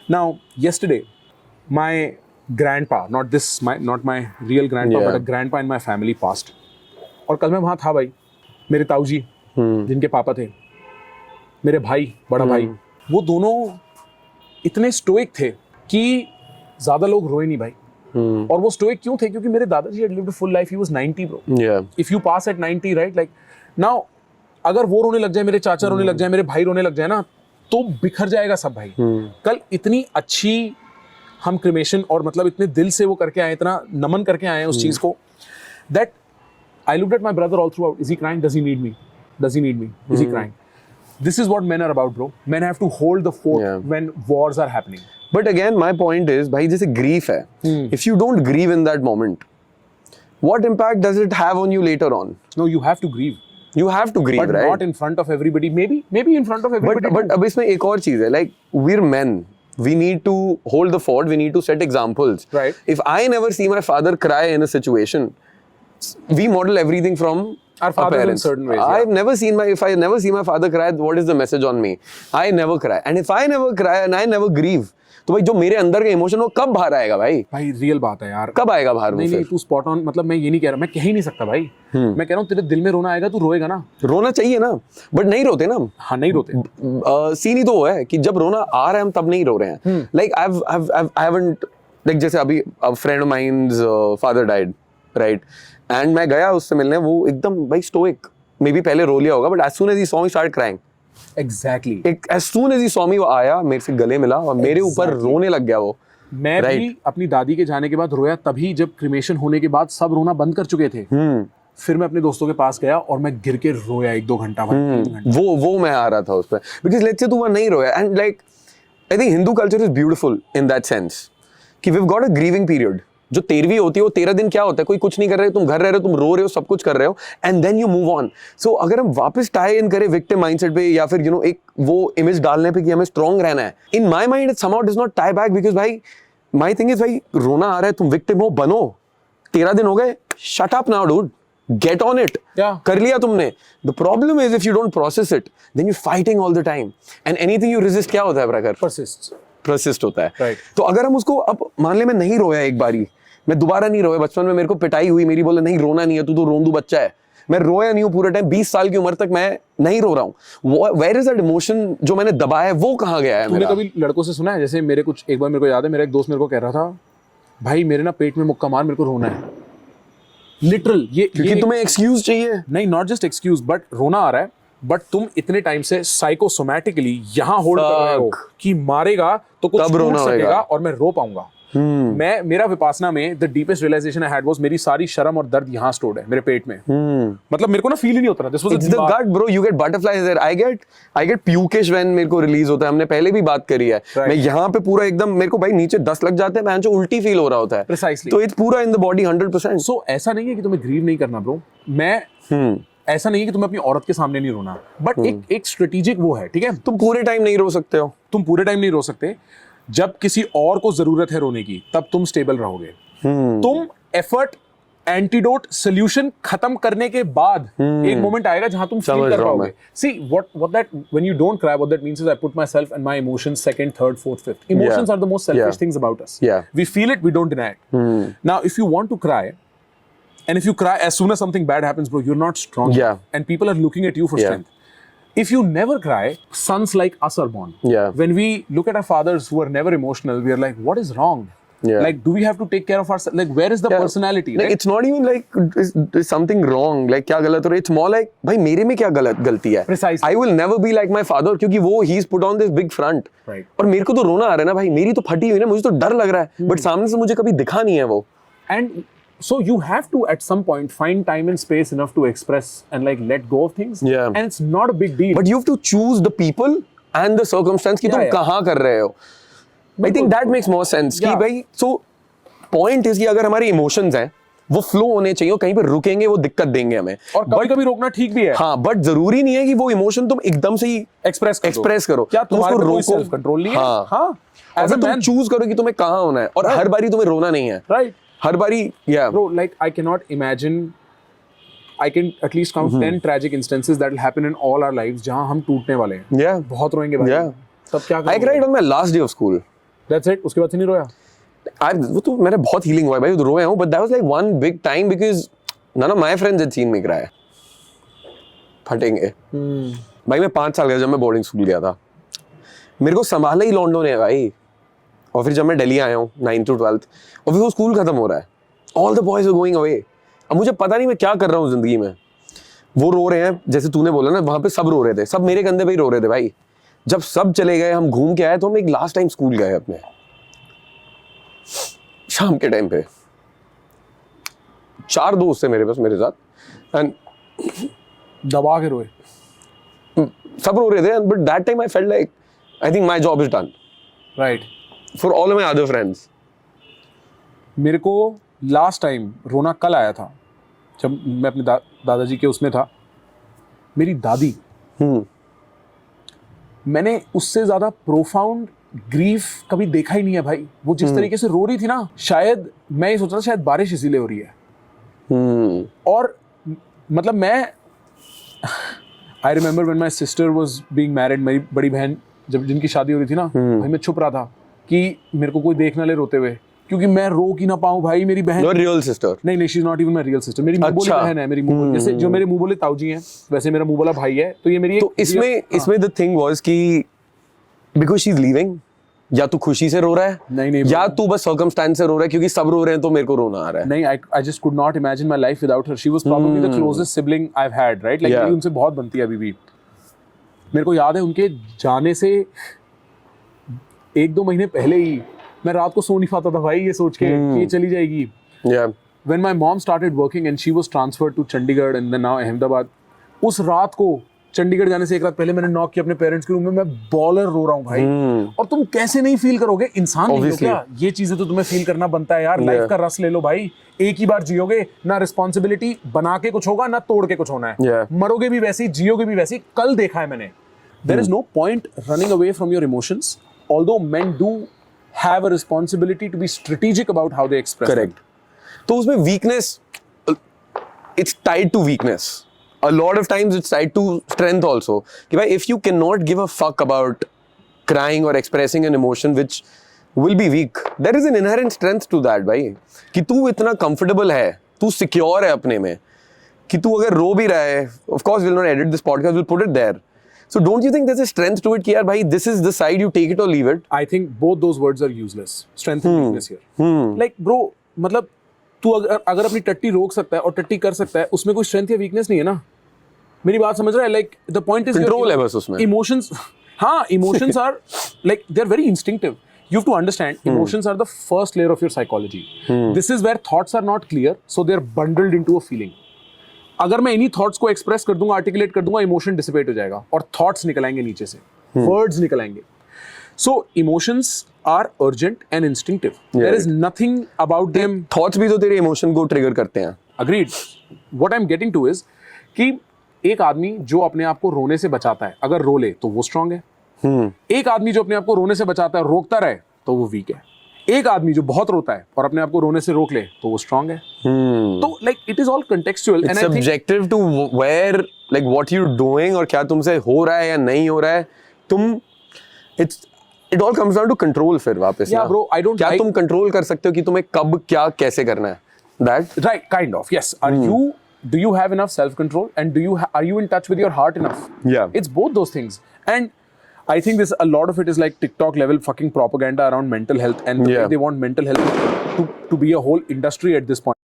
Speaker 2: Now, yesterday, my grandpa, not my real grandpa,
Speaker 1: Yeah.
Speaker 2: but a grandpa in my family passed. और कल मैं वहाँ था भाई, मेरे ताऊ जी, जिनके पापा थे, मेरे भाई, बड़ा भाई, वो दोनों इतने स्टोइक थे कि ज़्यादा लोग रोए नहीं भाई. और वो स्टोइक क्यों थे? क्योंकि मेरे दादाजी had lived a full life. He was 90, bro.
Speaker 1: Yeah.
Speaker 2: If you pass at 90, right? Like now, अगर वो रोने लग जाए, मेरे चाचा रोने लग जाए, मेरे भाई रोने लग जाए ना, तो बिखर जाएगा सब भाई. कल इतनी अच्छी हम क्रिमेशन और मतलब इतने दिल से वो करके आए, इतना नमन करके आए हैं उस चीज को, that I looked at my brother all throughout. Is he crying? Does he need me? Does he need me? Is he crying? This is what men are about, bro. Men have to hold the fort
Speaker 1: Yeah.
Speaker 2: when wars are happening.
Speaker 1: But again, my point is, भाई जैसे grief है, if you don't grieve in that moment, what impact does it have on you later on?
Speaker 2: No, you have to grieve,
Speaker 1: You have to grieve,
Speaker 2: but
Speaker 1: right?
Speaker 2: not in front of everybody. Maybe in front of everybody.
Speaker 1: But अब इसमें एक और चीज है, like we're men. We need to hold the fort. We need to set examples.
Speaker 2: Right.
Speaker 1: If I never see my father cry in a situation, we model everything from
Speaker 2: Our fathers in
Speaker 1: parents.
Speaker 2: certain ways,
Speaker 1: I've never seen if I never see my father cry, what is the message on me? I never cry. And if I never cry and I never grieve, तो भाई जो मेरे अंदर का emotion वो कब बाहर आएगा भाई?
Speaker 2: भाई रियल बात है यार.
Speaker 1: कब आएगा बाहर वो
Speaker 2: नहीं
Speaker 1: फिर?
Speaker 2: तू स्पॉट ऑन. मतलब मैं ये नहीं कह रहा, मैं कह ही नहीं सकता भाई. मैं कह रहा हूँ तेरे दिल में रोना आएगा, तू रोएगा ना.
Speaker 1: रोना चाहिए ना, बट नहीं रोते ना.
Speaker 2: हाँ, नहीं रोते.
Speaker 1: सीन ही तो वो है कि जब रोना आ रहा है हम तब नहीं रो रहे हैं. लाइक आई हैवंट, लाइक जैसे अभी friend of mines father died, right, एंड मैं गया उससे मिलने, वो एकदम भाई स्टोइक, मे बी पहले रो लिया होगा, but as soon as he saw me start crying.
Speaker 2: Exactly.
Speaker 1: As soon as he saw me, वो आया मेरे से गले मिला और मेरे ऊपर रोने लग गया वो.
Speaker 2: मैं भी अपनी दादी के जाने के बाद रोया तभी जब क्रिमेशन होने के बाद सब रोना बंद कर चुके थे. फिर मैं अपने दोस्तों के पास गया और मैं गिर के रोया 1-2 घंटा, 3 घंटा.
Speaker 1: वो मैं आ रहा था उस पर, बिकॉज लेट्स से तू वहाँ नहीं रोया. And like I think Hindu culture is beautiful in that sense कि we have got a grieving period. जो 13वीं होती है वो 13 दिन क्या होता है, कोई कुछ नहीं कर रहे, तुम घर रह रहे हो, तुम रो रहे हो, सब कुछ कर रहे हो, and then you move on. So अगर हम वापस टाई इन करें विक्टिम माइंडसेट पे या फिर एक वो इमेज डालने पे कि हमें स्ट्रॉन्ग रहना है, in my mind it somehow does not tie back. Because भाई माई थिंग इज, भाई रोना आ रहा है, तुम विक्टिम हो, बनो. 13 दिन हो गए, shut up now dude, get on it. कर लिया तुमने. The problem is if you don't process it, then you fighting all the time, and anything you resist क्या होता है प्रखर? परसिस्ट होता है.
Speaker 2: Right.
Speaker 1: तो अगर हम उसको, अब मान ले मैं नहीं रोया एक बारी, मैं दोबारा नहीं रोया. बचपन में मेरे को पिटाई हुई मेरी, बोले नहीं रोना नहीं है, तू तो रोंदू बच्चा है. मैं रोया नहीं हूँ पूरे टाइम, 20 साल की उम्र तक मैं नहीं रो रहा हूँ. वेयर इज दैट इमोशन जो मैंने दबाया है, वो कहाँ गया है?
Speaker 2: तूने कभी लड़कों से सुना है, जैसे एक बार मेरे को याद है, मेरा एक दोस्त मेरे को कह रहा था, भाई मेरे ना पेट में मुक्का मार, मेरे को रोना है. लिटरल
Speaker 1: क्योंकि तुम्हें एक्सक्यूज चाहिए.
Speaker 2: नहीं, नॉट जस्ट एक्सक्यूज, बट रोना आ रहा है, बट तुम इतने टाइम से साइकोसोमैटिकली यहाँ होल्ड कर रहे हो कि मारेगा तो कुछ
Speaker 1: तब रोना
Speaker 2: टूट सकेगा
Speaker 1: होएगा
Speaker 2: और मैं रो पाऊंगा. मेरा विपासना में the deepest realization I had was मेरी सारी शर्म और दर्द यहाँ स्टोर्ड है मेरे पेट में. मतलब मेरे को ना फील ही नहीं होता. This was
Speaker 1: the gut bro, you get butterflies there. I get pukish when मेरे को रिलीज होता है. हमने पहले भी बात करी है. मैं यहाँ पे पूरा एकदम, मेरे को भाई नीचे 10 लग जाते हैं, मैं जो उल्टी फील हो रहा होता है.
Speaker 2: Precisely.
Speaker 1: तो इट्स पूरा इन द बॉडी 100%.
Speaker 2: सो ऐसा नहीं है कि तुम्हें ग्रीव नहीं करना ब्रो. ऐसा नहीं है कि तुम्हें अपनी औरत के सामने नहीं रोना, बट एक स्ट्रेटेजिक वो है, ठीक है.
Speaker 1: तुम पूरे टाइम नहीं रो सकते हो.
Speaker 2: तुम पूरे टाइम नहीं रो सकते. जब किसी और को जरूरत है रोने की, तब तुम स्टेबल रहोगे. तुम एफर्ट, एंटीडोट, सोल्यूशन खत्म करने के बाद एक मोमेंट आएगा जहां तुम फील कर पाओगे. See what that when you don't cry, what that means is I put myself and my emotions second, third, fourth, fifth. Emotions are the most selfish things about us. We feel it, we don't deny it. Now if you want to cry, and if you cry as soon as something bad happens, bro, you're not strong.
Speaker 1: Yeah.
Speaker 2: And people are looking at you for strength. If you never cry, sons like us are born.
Speaker 1: Yeah.
Speaker 2: When we look at our fathers who are never emotional, we are like, what is wrong?
Speaker 1: Yeah.
Speaker 2: Like, do we have to take care of ourselves? Like, where is the personality?
Speaker 1: Like,
Speaker 2: right?
Speaker 1: it's not even like is something wrong. Like क्या गलत हो रहा है? It's more like भाई मेरे में क्या गलती है?
Speaker 2: Precisely.
Speaker 1: I will never be like my father क्योंकि वो he's put on this big front.
Speaker 2: Right.
Speaker 1: और मेरे को तो रोना आ रहा है ना भाई, मेरी तो फटी हुई ना, मुझे तो डर लग रहा है, बट सामने से मुझे कभी दिखा नहीं है वो.
Speaker 2: And so you have to at some point find time and space enough to express and like let go of things.
Speaker 1: Yeah.
Speaker 2: And it's not a big deal.
Speaker 1: But you have to choose the people and the circumstance कि
Speaker 2: Yeah,
Speaker 1: तुम
Speaker 2: yeah.
Speaker 1: कहाँ कर रहे हो. I think that makes more sense कि
Speaker 2: Yeah.
Speaker 1: भाई so point is कि अगर हमारे emotions हैं वो flow होने चाहिए, और कहीं पे रुकेंगे वो दिक्कत देंगे हमें.
Speaker 2: और कभी-कभी रोकना ठीक भी है.
Speaker 1: हाँ, बट जरूरी नहीं है कि वो इमोशन तुम एकदम से ही
Speaker 2: एक्सप्रेस
Speaker 1: करो.
Speaker 2: क्या
Speaker 1: तुम
Speaker 2: तुम्हारे
Speaker 1: उसको
Speaker 2: में कोई
Speaker 1: रोको.
Speaker 2: सेल्फ कंट्रोल नहीं है?
Speaker 1: हाँ.
Speaker 2: हाँ. As
Speaker 1: अगर
Speaker 2: a
Speaker 1: तुम
Speaker 2: man,
Speaker 1: चूज करो कि तुम्हें कहाँ होना है, और हर बारी तुम्हें रोना नहीं है.
Speaker 2: right?
Speaker 1: हर बारी yeah.
Speaker 2: Bro, like I cannot imagine. I can at least count 10 tragic instances that will happen in all our lives जहाँ हम टूटने वाले हैं.
Speaker 1: Yeah.
Speaker 2: बहुत रोएंगे भाई.
Speaker 1: Yeah.
Speaker 2: तब क्या
Speaker 1: I cried on my last day of school.
Speaker 2: That's it. उसके बाद से नहीं रोया.
Speaker 1: वो तो मेरा बहुत healing हुआ है भाई, तो रोया हूँ, but that was like one big time because none of my friends had seen me cry. फटेंगे. भाई मैं 5 साल का जब मैं बोर्डिंग स्कूल गया था, मेरे को संभाला ही लॉन्डो ने भाई. और फिर जब मैं दिल्ली आया हूँ 9th to 12th, और फिर वो स्कूल खत्म हो रहा है, all the boys are going away. अब मुझे पता नहीं मैं क्या कर रहा हूँ जिंदगी में. वो रो रहे हैं, जैसे तूने बोला ना, वहां पे सब रो रहे थे, सब मेरे कंधे पे ही रो रहे थे भाई. जब सब चले गए, हम घूम के आए, तो हम एक लास्ट टाइम स्कूल गए अपने शाम के टाइम पे. 4 दोस्त थे मेरे पास मेरे साथ, एंड
Speaker 2: दबा के रोए.
Speaker 1: सब रो रहे थे, but that time I felt like I think my job is done
Speaker 2: Right.
Speaker 1: For all of my other friends.
Speaker 2: मेरे को लास्ट टाइम रोना कल आया था जब मैं अपने दादाजी के उसमें था. मेरी दादी, मैंने उससे ज्यादा प्रोफाउंड ग्रीफ कभी देखा ही नहीं है भाई. वो जिस तरीके से रो रही थी ना, शायद मैं ये सोच रहा था शायद बारिश इसीलिए हो रही है. और मतलब मैं I remember when my sister was being married, मेरी बड़ी बहन जब जिनकी शादी हो रही थी ना, भाई मैं छुप रहा था कि मेरे को कोई देख ना ले रोते हुए, क्योंकि मैं रो की ना पाऊं भाई. मेरी बहन
Speaker 1: योर रियल सिस्टर?
Speaker 2: नहीं, she is not even my real sister. मेरी मुंह बोली बहन है. मेरी मुंह जैसे जो मेरे मुंह बोले ताऊजी हैं, वैसे मेरा मुंह बोला भाई है. तो ये मेरी
Speaker 1: तो इसमें द थिंग वाज कि बिकॉज़ शी इज लीविंग, या तू खुशी से रो रहा है,
Speaker 2: नहीं,
Speaker 1: या तू बस सर्कमस्टेंस से रो रहा है क्योंकि सब रो रहे हैं तो मेरे को रोना आ रहा है.
Speaker 2: नहीं, I just could not imagine my life without her. She was probably the closest sibling I've had, right? Like
Speaker 1: Yeah.
Speaker 2: मेरी उनसे बहुत बनती है अभी भी. मेरे को याद है उनके जाने से 1-2 महीने पहले ही मैं रात को सो नहीं पाता था भाई, ये सोच के कि ये चली जाएगी.
Speaker 1: Yeah.
Speaker 2: When my mom started working and she was transferred to Chandigarh and then now Ahmedabad, उस रात को चंडीगढ़ जाने से एक रात पहले मैंने नॉक किया अपने पेरेंट्स के रूम में. मैं बॉलर रो रहा हूँ भाई. और तुम कैसे नहीं फील करोगे? इंसान नहीं हो क्या? ये चीजें तो तुम्हें फील करना बनता है यार. लाइफ का रस ले लो भाई. एक ही बार जियोगे ना, रिस्पॉन्सिबिलिटी बना के कुछ होगा ना तोड़ के कुछ होना है.
Speaker 1: Yeah.
Speaker 2: मरोगे भी वैसे ही, जियोगे भी वैसे ही. कल देखा है मैंने. There is no point running away from your emotions, although men do have a responsibility to be strategic about how they express them.
Speaker 1: Correct. तो उसमें weakness, it's tied to weakness. A lot of times it's tied to strength also. कि भाई if you cannot give a fuck about crying or expressing an emotion which will be weak, there is an inherent strength to that भाई. कि तू इतना comfortable है, तू secure है अपने में, कि तू अगर रो भी रहा है, of course we'll not edit this podcast, we'll put it there. So don't you think there's a strength to it कि यार भाई this is the side, you take it or leave it?
Speaker 2: I think both those words are useless. Strength and weakness here. Like bro, मतलब तू अगर अपनी टट्टी रोक सकता है और टट्टी कर सकता है, उसमें कोई स्ट्रेंथ या वीकनेस नहीं है ना. मेरी बात समझ रहा है? Like the point is
Speaker 1: control है बस उसमें.
Speaker 2: इमोशंस, हाँ, emotions are like they are very instinctive. You have to understand, emotions are the first layer of your psychology. This is where thoughts are not clear, so they are bundled into a feeling. अगर मैं इन्हीं thoughts को express कर दूंगा, articulate कर दूंगा, emotion dissipate हो जाएगा और थॉट्स निकल आएंगे नीचे से, वर्ड्स निकल आएंगे. So emotions are urgent and instinctive. There is nothing about them.
Speaker 1: Thoughts भी तो तेरे इमोशन को ट्रिगर करते हैं.
Speaker 2: Agreed. What I am getting to is कि एक आदमी जो अपने आप को रोने से बचाता है, अगर रो ले तो वो स्ट्रांग है. एक आदमी जो अपने आप को रोने से बचाता है, रोकता रहे, तो वो वीक है. एक आदमी जो बहुत रोता है और अपने आप को रोने से रोक ले, तो वो स्ट्रांग है. तो like it is all contextual and
Speaker 1: subjective to where like what you doing, और क्या तुमसे हो रहा है या नहीं हो रहा है. तुम it all comes down to control. फिर वापस
Speaker 2: या ब्रो, आई डोंट,
Speaker 1: क्या तुम कंट्रोल कर सकते हो कि तुम्हें कब क्या कैसे करना है. That
Speaker 2: right, kind of, yes. Are you, do you have enough self control and are you in touch with your heart enough?
Speaker 1: Yeah.
Speaker 2: It's both those things. And I think this a lot of it is like TikTok level fucking propaganda around mental health, and the way
Speaker 1: Yeah.
Speaker 2: they want mental health to be a whole industry at this point.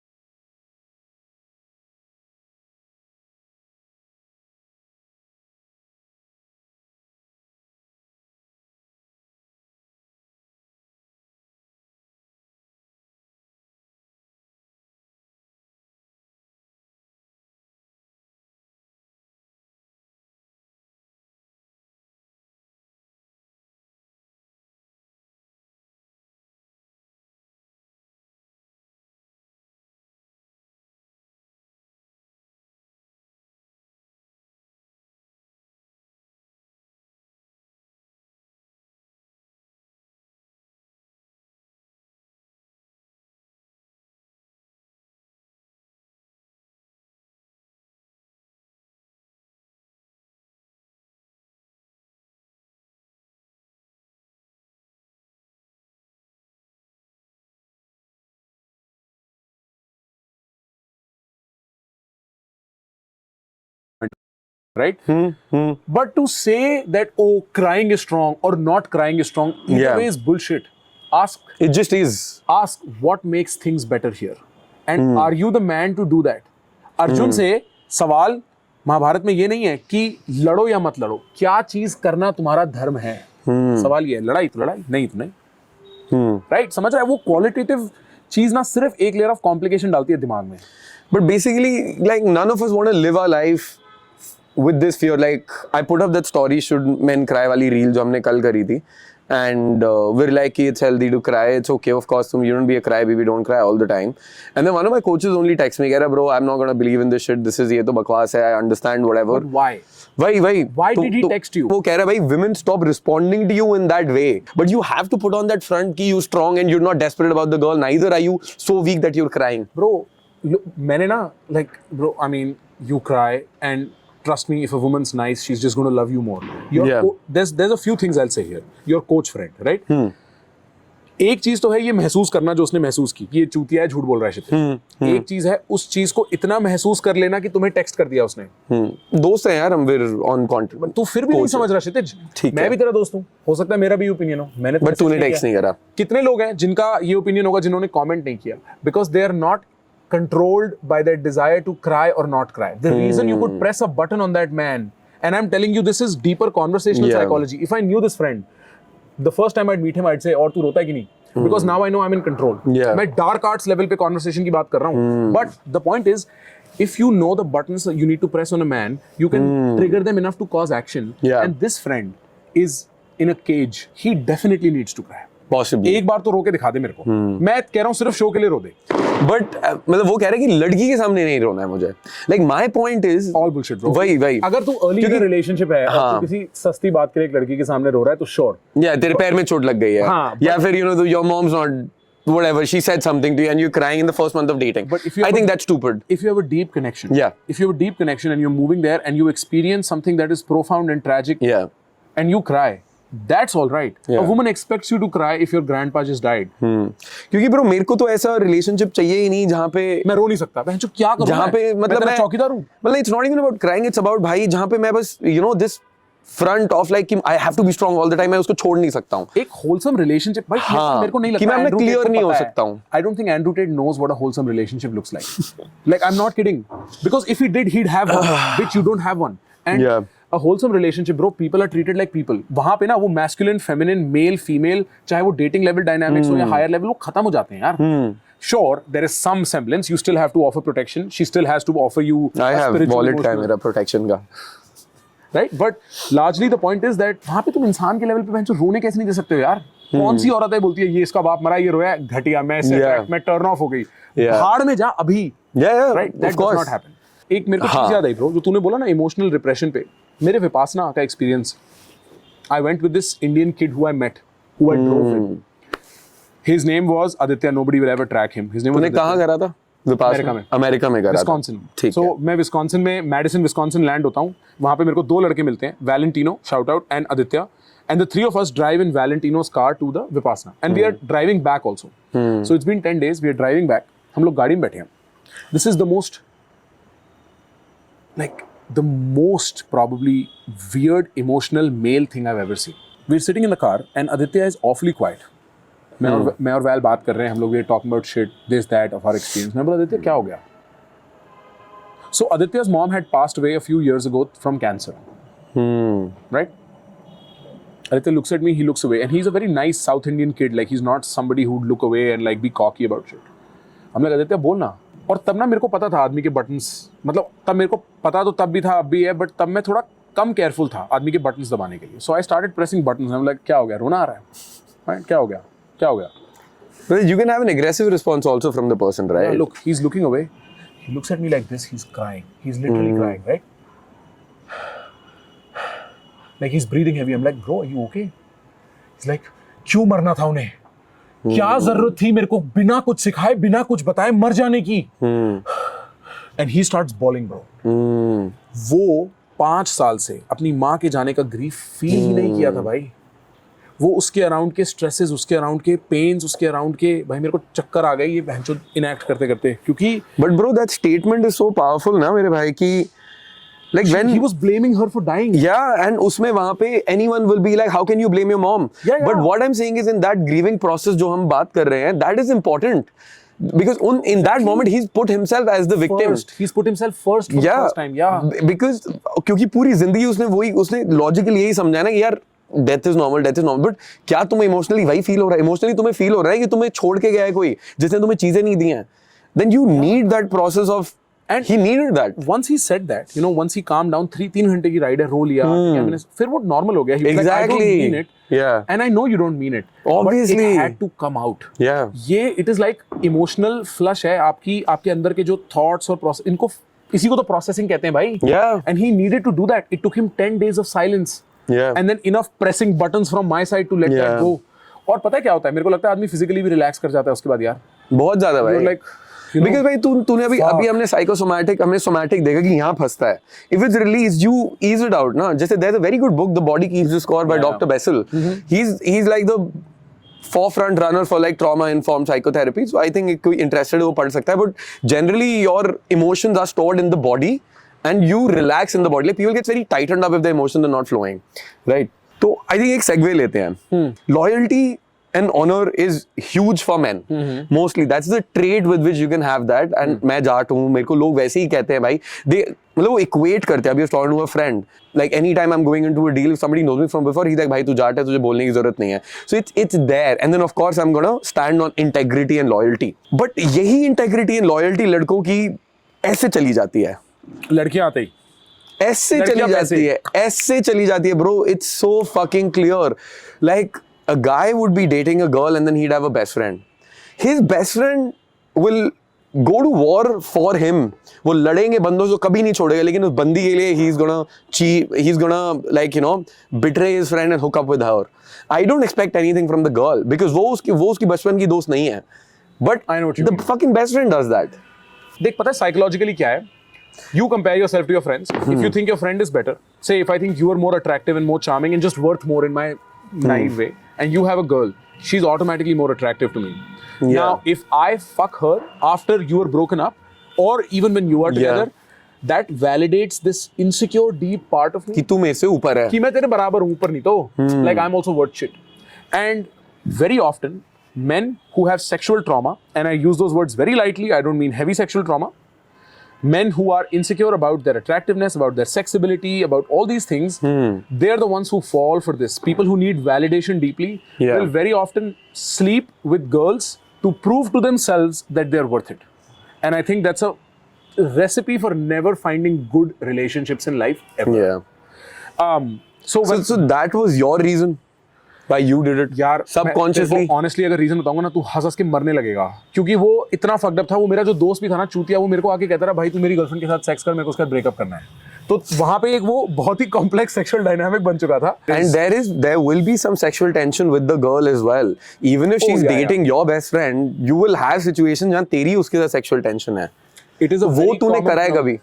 Speaker 2: Right? But to say that, oh, crying is strong or not crying is strong, either
Speaker 1: Yeah.
Speaker 2: way is bullshit. Ask
Speaker 1: It just is.
Speaker 2: what makes things better here, and are you the man to do that? Arjun से सवाल महाभारत में ये नहीं है कि लड़ो या मत लड़ो, क्या चीज करना तुम्हारा धर्म है. सवाल ये है, लड़ाई तो लड़ाई, नहीं तो नहीं. राइट? समझ रहा है? वो क्वालिटेटिव चीज ना सिर्फ एक लेयर ऑफ कॉम्प्लिकेशन डालती है दिमाग में.
Speaker 1: But basically, like, none of us want to live our life with this fear. Like, I put up that story, should men cry वाली reel जो हमने कल करी थी. And we're like, it's healthy to cry. It's okay, of course. You don't be a crybaby. Don't cry all the time. And then one of my coaches only texts me, bro, I'm not gonna believe in this shit. This is ये तो बकवास है. I understand whatever.
Speaker 2: But why?
Speaker 1: Why
Speaker 2: did he text you?
Speaker 1: वो कह रहा है भाई, women stop responding to you in that way. But you have to put on that front कि you strong and you're not desperate about the girl. Neither are you so weak that you're crying.
Speaker 2: Bro, look, मैंने ना, like, bro, I mean, you cry, and trust me, if a woman's nice, she's just going to love you more.
Speaker 1: Yeah.
Speaker 2: There's a few things I'll say here. Your coach friend, right? एक चीज तो है ये महसूस करना जो उसने महसूस की कि ये चूतिया है, झूठ बोल रहा है क्षितिज. एक चीज है उस चीज को इतना महसूस कर लेना कि तुम्हें टेक्स्ट कर दिया उसने.
Speaker 1: दोस्त हैं यार हम, we're on content.
Speaker 2: तू फिर भी नहीं समझ रहा क्षितिज.
Speaker 1: ठीक
Speaker 2: मैं
Speaker 1: है.
Speaker 2: भी तेरा दोस्त हूँ, हो सकता है मेरा भी ओपिनियन हो. मैंने
Speaker 1: But तूने text नहीं करा.
Speaker 2: कितने लोग हैं जिनका ये ओपिनियन होगा जिन्होंने कमेंट नहीं किया, because they are not controlled by that desire to cry or not cry. The reason you could press a button on that man, and I'm telling you, this is deeper conversational
Speaker 1: Yeah.
Speaker 2: psychology. If I knew this friend, the first time I'd meet him, I'd say, और तू रोता है कि नहीं? Because now I know I'm in control.
Speaker 1: Yeah.
Speaker 2: मैं dark arts level पे conversation की बात कर रहा हूँ. But the point is, if you know the buttons you need to press on a man, you can trigger them enough to cause action.
Speaker 1: Yeah.
Speaker 2: And this friend is in a cage. He definitely needs to cry.
Speaker 1: Possibly.
Speaker 2: एक बार तो रो के दिखा दे मेरे को. मैं कह रहा हूँ सिर्फ शो के लिए रो दे.
Speaker 1: But मतलब वो कह रहे हैं कि लड़की के सामने नहीं रोना है मुझे. Like my point is
Speaker 2: All bullshit, bro.
Speaker 1: वही
Speaker 2: अगर तू अर्ली इन रिलेशनशिप है और
Speaker 1: हाँ.
Speaker 2: तू किसी सस्ती बात के लिए एक लड़की के सामने रो रहा है तो श्योर.
Speaker 1: या तेरे पैर में चोट लग गई है.
Speaker 2: हाँ,
Speaker 1: या फिर you know your mom's not whatever, she said something to you and you're crying in the first month of dating.
Speaker 2: But if you
Speaker 1: I
Speaker 2: have
Speaker 1: think
Speaker 2: a-
Speaker 1: that's stupid.
Speaker 2: If you have a deep connection,
Speaker 1: Yeah.
Speaker 2: if you have a deep connection and you're moving there and you experience something that is profound and tragic,
Speaker 1: Yeah.
Speaker 2: and you cry, that's all right.
Speaker 1: Yeah.
Speaker 2: A woman expects you to cry if your grandpa just died.
Speaker 1: क्योंकि bro मेरे को तो ऐसा relationship चाहिए ही नहीं जहाँ पे
Speaker 2: मैं रो नहीं सकता. बहन चो क्या करूं?
Speaker 1: जहाँ पे मतलब
Speaker 2: मैं चौकीदार हूँ.
Speaker 1: मतलब it's not even about crying, it's about भाई जहाँ पे मैं बस you know this front of like कि I have to be strong all the time, मैं उसको छोड़ नहीं सकता हूँ.
Speaker 2: एक wholesome relationship भाई
Speaker 1: हाँ,
Speaker 2: मेरे को नहीं लगता
Speaker 1: कि मैं अपना
Speaker 2: Andrew Tate
Speaker 1: clear
Speaker 2: को
Speaker 1: नहीं हो
Speaker 2: पता है.
Speaker 1: सकता हूँ.
Speaker 2: I don't think Andrew Tate knows what a wholesome relationship looks like. Like I'm not kidding, because if he did, he'd have one, which you don't have one. And
Speaker 1: Yeah.
Speaker 2: a wholesome relationship, bro, people are treated like people. वहाँ पे ना वो masculine, feminine, male, female, चाहे वो dating level dynamics हो या higher level, वो खत्म हो जाते हैं यार. Sure, there is some semblance. You still have to offer protection. She still has to offer you
Speaker 1: I
Speaker 2: a
Speaker 1: have
Speaker 2: spiritual,
Speaker 1: wallet का है
Speaker 2: emotional-
Speaker 1: मेरा protection का.
Speaker 2: right? But largely the point is that वहाँ पे तुम इंसान के level पे बहन रोने कैसे नहीं दे सकते हो यार? कौन सी औरत है बोलती है ये इसका बाप मरा, ये रोया, घटिया, मैं इससे
Speaker 1: Yeah.
Speaker 2: attract, मैं टर्न ऑफ हो गई.
Speaker 1: Yeah.
Speaker 2: भाड़ में जा अभी.
Speaker 1: Yeah,
Speaker 2: Right? That
Speaker 1: of
Speaker 2: does
Speaker 1: course.
Speaker 2: not happen. एक मेरे को
Speaker 1: हाँ.
Speaker 2: चीज याद आई ब्रो, जो तूने बोला ना इमोशनल रिप्रेशन पे, मेरे विपासना का experience. I went with this Indian kid who I met, who I drove with. His name was Aditya. Nobody will ever track him. His name was
Speaker 1: तूने
Speaker 2: Aditya.
Speaker 1: कहाँ करा था?
Speaker 2: अमेरिका में.
Speaker 1: अमेरिका में करा था.
Speaker 2: विस्कॉन्सिन.
Speaker 1: ठीक
Speaker 2: सो
Speaker 1: है.
Speaker 2: मैं विस्कॉन्सिन में मैडिसन विस्कॉन्सिन लैंड होता हूँ. वहाँ पे मेरे को दो लड़के मिलते हैं, Valentino, shout out, and Aditya. And the three of us drive in Valentino's car to the Vipassana. And we are driving back also. So it's been 10 days. We are driving back. हम लोग गाड़ी में बैठे हैं. This is the most like the most probably weird emotional male thing I've ever seen. We're sitting in the car and Aditya is awfully quiet. मैं और well बात कर रहे हैं, हम लोग we're talking about shit, this that of our experience. मैं बोला Aditya क्या हो गया? So Aditya's mom had passed away a few years ago from cancer. Right? Aditya looks at me, he looks away, and he's a very nice South Indian kid. Like he's not somebody who'd look away and like be cocky about shit. I'm like Aditya बोल ना. और तब ना मेरे को पता था आदमी के buttons, मतलब तब मेरे को पता तो तब भी था, अब भी है, but तब मैं थोड़ा कम careful था आदमी के buttons दबाने के लिए. So I started pressing buttons. I'm like क्या हो गया? रोना आ रहा है? Right? क्या हो गया? क्या हो गया?
Speaker 1: Well, you can have an aggressive response also from the person, right?
Speaker 2: Yeah, look, he's looking away. He looks at me like this. He's crying. He's literally crying, right? Like he's breathing heavy. I'm like, bro, are you okay? He's like, क्यों मरना था उन्हें? क्या जरूरत थी मेरे को बिना कुछ सिखाए, बिना कुछ बताए मर जाने की? And he starts bawling, bro. वो 5 साल से अपनी माँ के जाने का ग्रीफ फील ही नहीं किया था भाई. वो उसके अराउंड के स्ट्रेसेस, उसके अराउंड के पेन्स, उसके अराउंड के भाई मेरे को चक्कर आ गए ये बहनचोद इनएक्ट करते करते, क्योंकि
Speaker 1: But bro, that statement is so powerful ना मेरे भाई कि like when
Speaker 2: he was blaming her for dying.
Speaker 1: Yeah, and उसमें वहाँ पे anyone will be like, how can you blame your mom?
Speaker 2: Yeah.
Speaker 1: But what I'm saying is in that grieving process जो हम बात कर रहे हैं, that is important. Because in that moment he's put himself as the victim.
Speaker 2: He's put himself first for the first time. Yeah.
Speaker 1: Because क्योंकि पूरी जिंदगी उसने लॉजिकली यही समझा ना कि यार डेथ इज नॉर्मल, बट क्या तुम्हें इमोशनली वही फील हो रहा है? इमोशनली तुम्हें फील हो रहा है कि तुम्हें छोड़ के गया है कोई जिसने तुम्हें चीजें नहीं दी हैं. Then you need that process of, and he needed that.
Speaker 2: Once he said that, you know, once he calmed down, 3 घंटे की राइड है, रो लिया, फिर वो नॉर्मल हो गया. He was like, I don't mean it.
Speaker 1: Yeah.
Speaker 2: And I know you don't mean it.
Speaker 1: Obviously.
Speaker 2: But it had to come out.
Speaker 1: Yeah.
Speaker 2: ये it is like emotional flush है आपके अंदर के जो thoughts और process, इनको इसी को तो processing कहते हैं भाई.
Speaker 1: Yeah.
Speaker 2: And he needed to do that. It took him 10 days of silence.
Speaker 1: Yeah.
Speaker 2: And then enough pressing buttons from my side to let that go. और पता है क्या होता है? मेरे को लगता है आदमी physically भी relax कर जाता है उसके बाद यार.
Speaker 1: बहुत ज्यादा भाई.
Speaker 2: Like, you know,
Speaker 1: Because भाई तूने अभी हमने साइकोसोमैटिक, हमने सोमैटिक देखा कि यहाँ फंसता है. If it's released, you ease it out ना. जैसे there's a very good book, The Body Keeps the Score by Dr. Bessel. He's like the forefront runner for like trauma informed psychotherapy. So I think कोई interested है वो पढ़ सकता है. But generally your emotions are stored in the body and you relax in the body. Like people get very tightened up if the emotions are not flowing, right? तो I think एक segue लेते हैं. Loyalty and honor is huge for men. Mostly that's the trait with which you can have that. And मैं जाट हूँ, मेरे को लोग वैसे ही कहते हैं भाई. मतलब वो equate करते हैं. अभी I was talking to a friend. Like anytime I'm going into a deal, if somebody knows me from before, he's like भाई तू जाट है, तुझे बोलने की जरूरत नहीं है. So it's there. And then of course I'm gonna stand on integrity and loyalty. But यही integrity and loyalty लड़कों की ऐसे चली जाती है.
Speaker 2: लड़कियां आते ही
Speaker 1: ऐसे चली जाती है bro. It's so fucking clear. Like a guy would be dating a girl and then he'd have a best friend. His best friend will go to war for him. वो लड़ेंगे बंदों से, कभी नहीं छोड़ेगा, लेकिन उस बंदी के लिए he's gonna like you know betray his friend and hook up with her. I don't expect anything from the girl because वो उसकी best friend की दोस्त नहीं है. But
Speaker 2: I know what you
Speaker 1: the
Speaker 2: mean.
Speaker 1: fucking best friend does that.
Speaker 2: देख पता है psychologically क्या है? You compare yourself to your friends. If you think your friend is better, say if I think you are more attractive and more charming and just worth more in my naive way, and you have a girl, she's automatically more attractive to me.
Speaker 1: Yeah.
Speaker 2: Now, if I fuck her after you are broken up, or even when you are together, that validates this insecure, deep part of me.
Speaker 1: कि तू मेरे से ऊपर है.
Speaker 2: कि मैं तेरे बराबर हूँ, ऊपर नहीं तो. Like I'm also worth shit. And very often, men who have sexual trauma, and I use those words very lightly, I don't mean heavy sexual trauma. Men who are insecure about their attractiveness, about their sexability, about all these things, they're the ones who fall for this. People who need validation deeply will very often sleep with girls to prove to themselves that they're worth it. And I think that's a recipe for never finding good relationships in life ever.
Speaker 1: Yeah.
Speaker 2: So
Speaker 1: that was your reason why you did it.
Speaker 2: यार
Speaker 1: subconsciously.
Speaker 2: Honestly अगर reason बताऊंगा ना, तू हंस के मरने लगेगा, क्योंकि वो इतना फक्ड अप था. वो मेरा जो दोस्त भी था ना, चूतिया, वो मेरे को आके कहता रहा भाई तू मेरी गर्लफ्रेंड के साथ सेक्स कर, मेरे को उसका ब्रेकअप करना है. तो वहां पे एक वो बहुत ही कॉम्प्लेक्स सेक्सुअल डायनामिक बन चुका था.
Speaker 1: And there will be some sexual tension with the girl as well. Even if she's dating your best friend, you will have situations जहाँ तेरी उसके साथ sexual tension है.
Speaker 2: It is a
Speaker 1: वो तूने करा है कभी?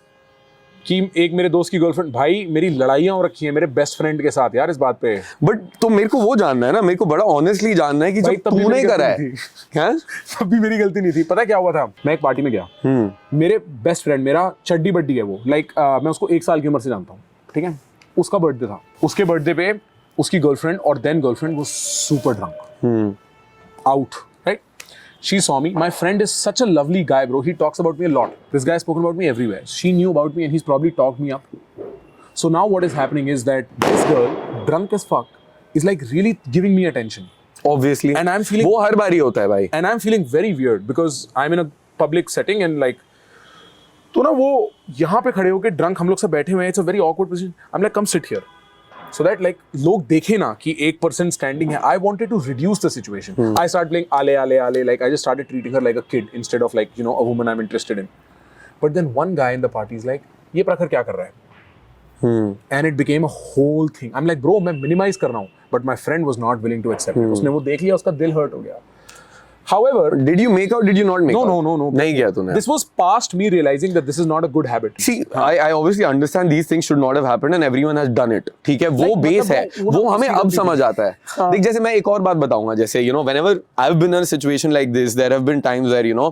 Speaker 2: कि एक मेरे दोस्त की गर्लफ्रेंड, भाई मेरी लड़ाइयाँ हो रखी हैं मेरे बेस्ट फ्रेंड के साथ यार इस बात पे।
Speaker 1: बट तो मेरे को वो जानना है ना, मेरे को बड़ा ऑनेस्टली जानना है कि जो
Speaker 2: भाई, तब भी
Speaker 1: तूने
Speaker 2: मेरी
Speaker 1: करा
Speaker 2: गलती
Speaker 1: है
Speaker 2: नहीं
Speaker 1: हैं?
Speaker 2: तब भी मेरी गलती नहीं थी। पता है क्या हुआ था, मैं एक पार्टी में गया, मेरे बेस्ट फ्रेंड, मेरा चड्डी बड्डी है वो, लाइक मैं उसको 1 साल की उम्र से जानता हूँ, ठीक है। उसका बर्थडे था, उसके बर्थडे पे उसकी गर्लफ्रेंड और then girlfriend was super drunk, out, right? She saw me. My friend is such a lovely guy, bro. He talks about me a lot. This guy has spoken about me everywhere. She knew about me and he's probably talked me up. So now what is happening is that this girl, drunk as fuck, is like really giving me attention.
Speaker 1: Obviously.
Speaker 2: And I'm feeling-
Speaker 1: वो हर बारी होता है भाई।
Speaker 2: And I'm feeling very weird because I'm in a public setting and like, तो ना वो यहाँ पे खड़े होके drunk हम लोग सब बैठे हुए हैं. It's a very awkward position. I'm like, come sit here. So that like लोग देखे ना कि एक person standing है. I wanted to reduce the situation. I started playing ale ale ale, like I just started treating her like a kid instead of like, you know, a woman I'm interested in. But then one guy in the party is like, ये प्रखर क्या कर रहा है? And it became a whole thing. I'm like, bro, मैं minimize कर रहा हूँ. But my friend was not willing to accept it. उसने वो देख लिया, उसका दिल hurt हो गया. However,
Speaker 1: Did you make out? Did you not make out?
Speaker 2: No.
Speaker 1: नहीं किया तूने।
Speaker 2: This was past me realizing that this is not a good habit.
Speaker 1: See, I obviously understand these things should not have happened and everyone has done it. ठीक है, वो
Speaker 2: Like,
Speaker 1: base है,
Speaker 2: वो
Speaker 1: वो हमें अब
Speaker 2: गलती
Speaker 1: समझ
Speaker 2: थी।
Speaker 1: आता है। देख, जैसे मैं एक और बात बताऊंगा, जैसे you know, whenever I've been in a situation like this, there have been times where you know,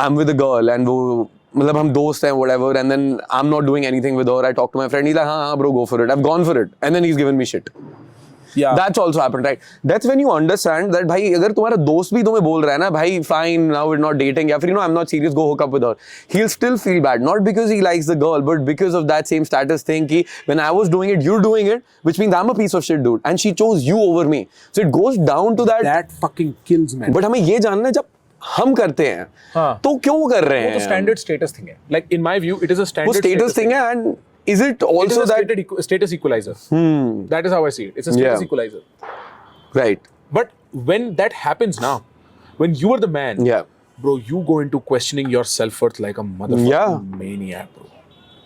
Speaker 1: I'm with a girl and वो मतलब हम दोस्त हैं whatever, and then I'm not doing anything with her. I talk to my friend, he's like, हाँ bro, go for it. I've gone for it, and then he's given me shit.
Speaker 2: Yeah.
Speaker 1: That's also happened, right? That's when you understand that भाई अगर तुम्हारा दोस्त भी तुम्हें बोल रहा है ना भाई fine, now we're not dating, या फिर you know I'm not serious, go hook up with her, he'll still feel bad, not because he likes the girl but because of that same status thing कि when I was doing it you're doing it, which means I'm a piece of shit dude and she chose you over me. So it goes down to that.
Speaker 2: That fucking kills, man.
Speaker 1: But हमें ये जानना है जब हम करते हैं
Speaker 2: हाँ.
Speaker 1: तो क्यों कर रहे
Speaker 2: वो
Speaker 1: हैं?
Speaker 2: तो standard status thing है. Like in my view, it is a
Speaker 1: वो
Speaker 2: standard
Speaker 1: status thing है, and is it
Speaker 2: It is
Speaker 1: also
Speaker 2: a
Speaker 1: that
Speaker 2: status equalizer. That is how I see it. It's a status
Speaker 1: Yeah.
Speaker 2: equalizer.
Speaker 1: right?
Speaker 2: But when that happens now, when you are the man,
Speaker 1: Yeah.
Speaker 2: bro, you go into questioning your self-worth like a motherfucking
Speaker 1: Yeah.
Speaker 2: maniac, bro.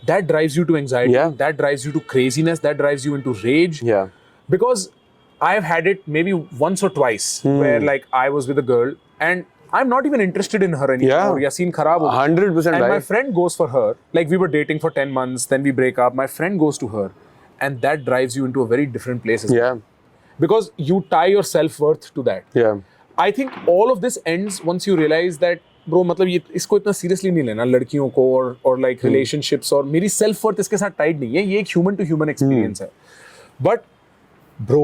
Speaker 2: That drives you to anxiety.
Speaker 1: Yeah.
Speaker 2: That drives you to craziness. That drives you into rage.
Speaker 1: Yeah.
Speaker 2: Because I've had it maybe once or twice where like I was with a girl and I'm not even interested in her anymore.
Speaker 1: Yeah.
Speaker 2: Yasin kharab ho gaya.
Speaker 1: 100%
Speaker 2: And my
Speaker 1: right.
Speaker 2: friend goes for her. Like we were dating for 10 months, then we break up. My friend goes to her. And that drives you into a very different place as well.
Speaker 1: Yeah.
Speaker 2: Because you tie your self-worth to that.
Speaker 1: Yeah.
Speaker 2: I think all of this ends once you realize that, bro, मतलब ये इसको इतना seriously नहीं लेना लड़कियों को और like relationships और मेरी self-worth इसके साथ tied नहीं है, ये एक human to human experience है. But bro,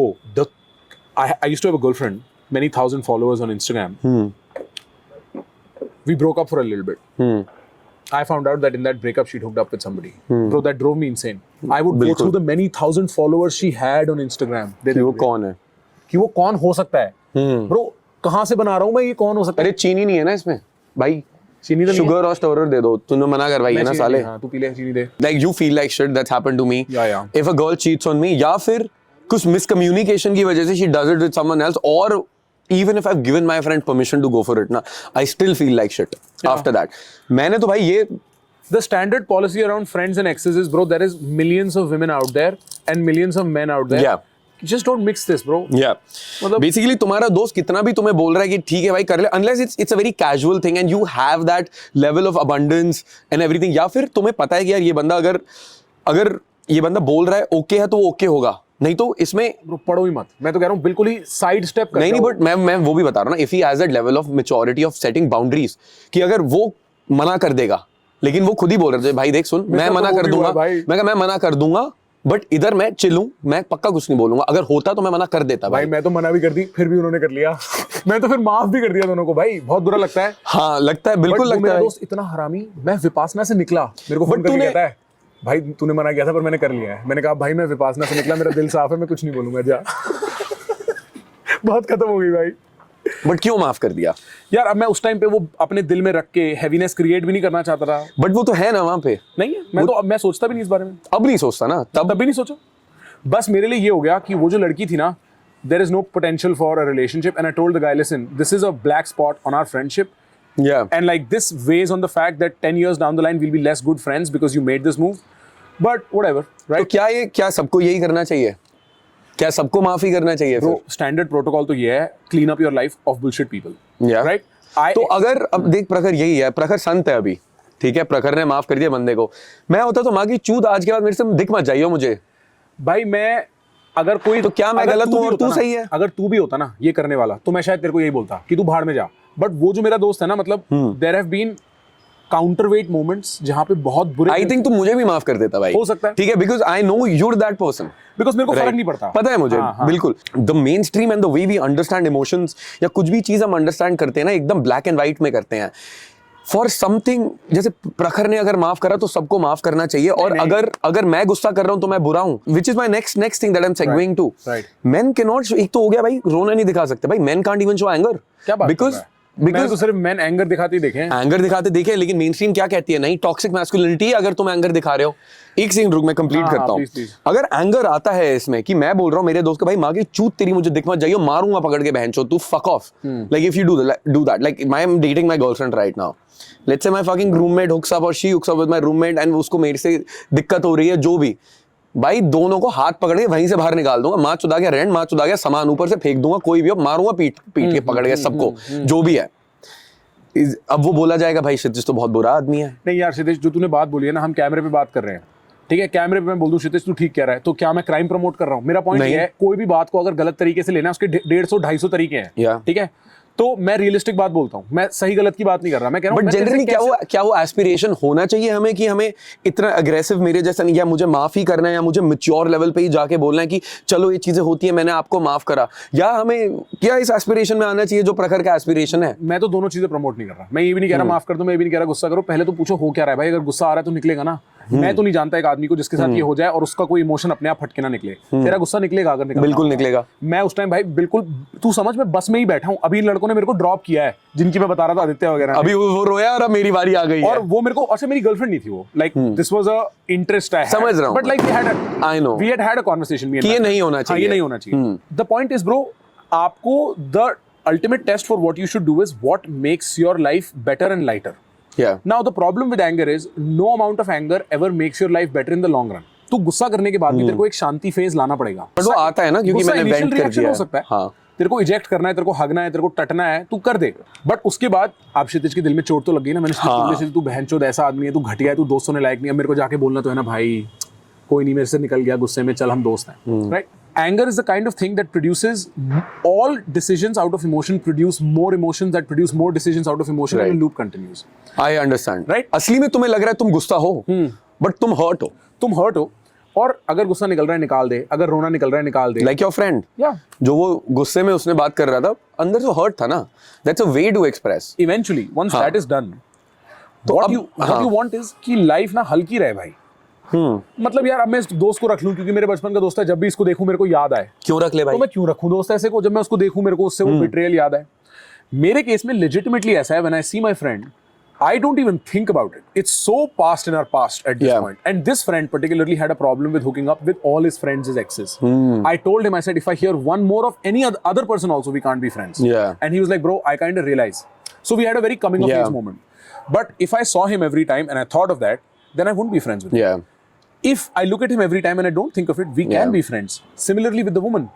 Speaker 2: I used to have a girlfriend, many thousand followers on Instagram. We broke up for a little bit. I found out that in that breakup she'd hooked up with somebody. Bro, that drove me insane. I would go through the many thousand followers she had on Instagram.
Speaker 1: कि वो कौन है?
Speaker 2: कि वो कौन हो सकता है? Bro, कहाँ से बना रहा हूँ मैं, ये कौन हो सकता है?
Speaker 1: अरे चीनी नहीं है ना इसमें भाई,
Speaker 2: चीनी तो नहीं है?
Speaker 1: शुगर और स्टोरर दे दो, तूने मना करवाई है ना
Speaker 2: चीनी
Speaker 1: साले.
Speaker 2: नहीं, हाँ, तू पी ले चीनी दे.
Speaker 1: Like you feel like shit, that's happened to me.
Speaker 2: Yeah.
Speaker 1: If a girl cheats on me, या फिर कुछ miscommunication की वजह से she does it with someone else, or even if I've given my friend permission to go for it ना, I still feel like shit after that. मैंने तो भाई ये
Speaker 2: The standard policy around friends and exes is, bro, there is millions of women out there and millions of men out there.
Speaker 1: Yeah.
Speaker 2: Just don't mix this, bro.
Speaker 1: Yeah.
Speaker 2: मतलब-
Speaker 1: Basically तुम्हारा दोस्त कितना भी तुम्हें बोल रहा है कि ठीक है भाई कर ले, unless it's a very casual thing and you have that level of abundance and everything, या फिर तुम्हें पता है कि यार ये बंदा अगर ये बंदा बोल रहा है ओके है तो वो ओके होगा, नहीं तो इसमें
Speaker 2: Bro, पढ़ो ही मत. मैं तो कह रहा हूँ बिल्कुल ही साइड स्टेप कर
Speaker 1: नहीं
Speaker 2: जाओ.
Speaker 1: बट मैं वो भी बता रहा हूँ ना, if he has that level of maturity of setting boundaries, कि अगर वो मना कर देगा लेकिन वो खुद ही बोल रहे थे भाई देख सुन, मैं
Speaker 2: तो
Speaker 1: मना
Speaker 2: वो
Speaker 1: कर
Speaker 2: भी
Speaker 1: दूंगा,
Speaker 2: हुआ भाई.
Speaker 1: मैं कहा मैं मना कर दूंगा बट इधर मैं चिल्लूं, मैं पक्का कुछ नहीं बोलूंगा, अगर होता तो मैं मना कर देता
Speaker 2: भाई
Speaker 1: भाई.
Speaker 2: मैं तो मना भी कर दी, फिर भी उन्होंने कर लिया. मैं तो फिर माफ भी कर दिया दोनों को. भाई बहुत बुरा लगता है.
Speaker 1: हाँ लगता है,
Speaker 2: But
Speaker 1: बिल्कुल
Speaker 2: वो
Speaker 1: लगता
Speaker 2: मेरा
Speaker 1: है.
Speaker 2: दोस्त इतना हरामी, मैं विपासना से निकला, मेरे को फोन
Speaker 1: But
Speaker 2: करके
Speaker 1: तूने-
Speaker 2: कहता है भाई तूने मना किया था पर मैंने कर लिया है. मैंने कहा भाई मैं विपासना से निकला, मेरा दिल साफ है, मैं कुछ नहीं बोलूंगा, जा. बहुत खत्म हो गई भाई.
Speaker 1: बट क्यों माफ कर दिया?
Speaker 2: यार अब मैं उस टाइम पे वो अपने दिल में रख के हैवीनेस क्रिएट भी नहीं करना चाहता था.
Speaker 1: बट वो तो है ना वहां पे.
Speaker 2: नहीं है, मैं तो अब मैं सोचता भी नहीं इस बारे में.
Speaker 1: अब नहीं सोचता ना, तब
Speaker 2: तब भी नहीं सोचा. बस मेरे लिए ये हो गया कि वो जो लड़की थी ना, there is no potential for a relationship, and I told the guy, listen, this is a black spot on our friendship,
Speaker 1: yeah.
Speaker 2: and like this weighs on the fact that 10 years down the line we'll be less good friends because you made this move. But whatever,
Speaker 1: तो
Speaker 2: right?
Speaker 1: क्या सबको यही करना चाहिए? क्या सबको माफी करना चाहिए
Speaker 2: Bro,
Speaker 1: फिर?
Speaker 2: standard protocol तो ये है, clean up your life of bullshit people.
Speaker 1: Yeah.
Speaker 2: Right?
Speaker 1: तो अगर अब देख प्रखर यही है, प्रखर संत है अभी, ठीक है, प्रखर ने माफ कर दिया बंदे को। मैं होता तो माँ की चूत आज के बाद मेरे से दिख मत जाइयो मुझे
Speaker 2: भाई। मैं अगर कोई
Speaker 1: तो क्या मैं
Speaker 2: अगर
Speaker 1: गलत
Speaker 2: तू
Speaker 1: हूँ
Speaker 2: भी
Speaker 1: और
Speaker 2: होता
Speaker 1: तू
Speaker 2: ना,
Speaker 1: सही है?
Speaker 2: अगर तू भी होता ना ये करने वाला, तो मैं शायद तेरे को यही बोलता कि तू भाड़ में जा। बट वो जो मेरा दोस्त है ना, मतलब there have been counterweight moments जहां पे बहुत बुरे,
Speaker 1: आई थिंक तू मुझे भी माफ कर देता भाई।
Speaker 2: हो सकता है।
Speaker 1: ठीक है, because I know your that person.
Speaker 2: Because मेरे को फर्क नहीं पड़ता।
Speaker 1: पता है मुझे।
Speaker 2: हाँ।
Speaker 1: बिल्कुल। The mainstream and the way we understand emotions, या कुछ भी चीज हम अंडरस्टैंड करते हैं ना, एकदम ब्लैक एंड व्हाइट में करते हैं। फॉर समथिंग, जैसे प्रखर ने अगर माफ करा तो सबको माफ करना चाहिए। और अगर मैं गुस्सा कर रहा हूं तो मैं बुरा हूं, which is my next thing that I am segueing to. Men can not, एक तो हो गया भाई रोना नहीं दिखा सकते भाई, main can't even show anger.
Speaker 2: क्या बात
Speaker 1: बिकॉज
Speaker 2: मैंने तो सिर्फ मैन एंगर दिखाते ही देखे हैं।
Speaker 1: एंगर दिखाते देखे, लेकिन मेन स्ट्रीम क्या कहती है? नहीं, टॉक्सिक मैस्कुलिनिटी अगर तुम एंगर दिखा रहे हो। एक सेकंड रुक, मैं कंप्लीट करता हूँ। अगर एंगर आता है इसमें कि मैं बोल रहा हूँ मेरे दोस्त को, भाई माँ की चूत तेरी मुझे दिख मत जाइयो, मारूंगा पकड़ के बहन चो, तू fuck off. Like if you do that, like I am dating my girlfriend right now, let's say my fucking roommate hooks up और she hooks up with my roommate, and उसको मेरे से दिक्कत हो रही है, जो भी, भाई दोनों को हाथ पकड़ के वहीं से बाहर निकाल दूंगा। माँ चुदा गया रेंट, माँ चुदा गया सामान ऊपर से फेंक दूंगा, कोई भी हो, मारूंगा पीट के पकड़ के सबको, जो भी है। अब वो बोला जाएगा भाई क्षितिज तो बहुत बुरा आदमी है।
Speaker 2: नहीं यार क्षितिज, जो तूने बात बोली है ना, हम कैमरे पे बात कर रहे हैं, ठीक है, कैमरे पे मैं बोल दूं क्षितिज तू ठीक कह रहा है, तो क्या मैं क्राइम प्रमोट कर रहा हूँ? मेरा पॉइंट ये है, कोई भी बात को अगर गलत तरीके से लेना, उसके 150-250 तरीके हैं, ठीक है, तो मैं रियलिस्टिक बात बोलता हूँ, मैं सही गलत की बात नहीं कर रहा। मैं कह रहा हूँ
Speaker 1: बट जनरली क्या वो एस्पिरेशन होना चाहिए हमें कि हमें इतना अग्रेसिव मेरे जैसा नहीं, या मुझे माफ ही करना है, या मुझे मैच्योर लेवल पे ही जाके बोलना है कि चलो ये चीजें होती है, मैंने आपको माफ करा, या हमें क्या इस एस्पिरेशन में आना चाहिए जो प्रखर का एस्पिरेशन है?
Speaker 2: मैं तो दोनों चीजें प्रमोट नहीं कर रहा। मैं ये भी नहीं कह रहा माफ कर दो, मैं ये भी नहीं कह रहा गुस्सा करो। पहले तो पूछो हो क्या रहा है भाई। अगर गुस्सा आ रहा है तो निकलेगा ना। मैं तो नहीं जानता एक आदमी को जिसके साथ ये हो जाए और उसका कोई इमोशन अपने आप फटके ना निकले। तेरा गुस्सा निकलेगा अगर निकलता,
Speaker 1: बिल्कुल निकलेगा।
Speaker 2: मैं उस टाइम भाई बिल्कुल, तू समझ, मैं बस में ही बैठा हूँ, अभी इन लड़कों ने मेरे को ड्रॉप किया है, जिनकी मैं बता रहा था, आदित्य वगैरह,
Speaker 1: अभी वो रोया और अब मेरी बारी आ गई
Speaker 2: और वो मेरे को, और मेरी गर्लफ्रेंड नहीं थी वो, like this was a interest आई
Speaker 1: समझ रहा हूं,
Speaker 2: but like we had a conversation,
Speaker 1: ये नहीं होना चाहिए,
Speaker 2: ये नहीं होना चाहिए। द पॉइंट इज ब्रो, आपको the ultimate test for what you should do is what makes your life better and lighter.
Speaker 1: Yeah.
Speaker 2: Now the problem with anger is no amount of anger ever makes your life better in the long run. तू गुस्सा करने के बाद भी तेरे को एक शांति phase लाना पड़ेगा।
Speaker 1: बट वो आता है ना, क्योंकि मैंने वेंट कर दिया
Speaker 2: हो सकता है।
Speaker 1: हाँ।
Speaker 2: तेरे को इजेक्ट करना है, तेरे को हगना है, तेरे को टटना है, तू कर दे। बट उसके बाद आप क्षितिज के दिल में चोट तो लग गई ना। मैंने हाँ। तू बहनचोद ऐसा आदमी है, तू घटिया है, तू दोस्तों ने लायक नहीं है, मेरे को जाके बोलना तो है ना भाई, कोई नहीं, मेरे से निकल गया गुस्से में, चल हम दोस्त हैं, right? Anger is the kind of thing that produces all decisions out of emotion, produce more emotions that produce more decisions out of emotion, and the loop continues.
Speaker 1: I understand.
Speaker 2: Right?
Speaker 1: असली में तुम्हें लग रहा है तुम गुस्सा हो, but तुम हर्ट हो।
Speaker 2: तुम हर्ट हो, और अगर गुस्सा निकल रहा है निकाल दे, अगर रोना निकल रहा है निकाल दे।
Speaker 1: Like your friend.
Speaker 2: Yeah.
Speaker 1: जो वो गुस्से में उसने बात कर रहा था, अंदर से हर्ट था ना। That's a way to express.
Speaker 2: Eventually, once that is done,
Speaker 1: तो
Speaker 2: what you want is कि लाइफ ना हल्की रहे भाई। मतलब यार अब मैं इस दोस्त को रख लूं क्योंकि मेरे बचपन का दोस्त है, जब भी इसको देखूं मेरे को याद आए।
Speaker 1: क्यों रख ले भाई?
Speaker 2: तो मैं क्यों रखूं दोस्त ऐसे को, जब मैं उसको देखूं मेरे को उससे वो बिट्रेयल याद आए। मेरे केस में लेजिटिमेटली ऐसा है, when I see my friend, I don't even think about it. It's so past in our past at this point. And this friend particularly had a problem with hooking up with all his friends, his exes. I told him, I said, if I hear one more of any other person also, we can't be friends.
Speaker 1: Yeah.
Speaker 2: And he was like, bro, I kind of realize. So we had a very coming of age moment. But if I saw him every time and I thought of that, then I wouldn't be friends with him.
Speaker 1: Yeah.
Speaker 2: If I look at him every time and I don't think of it, we can be friends. Similarly with the woman.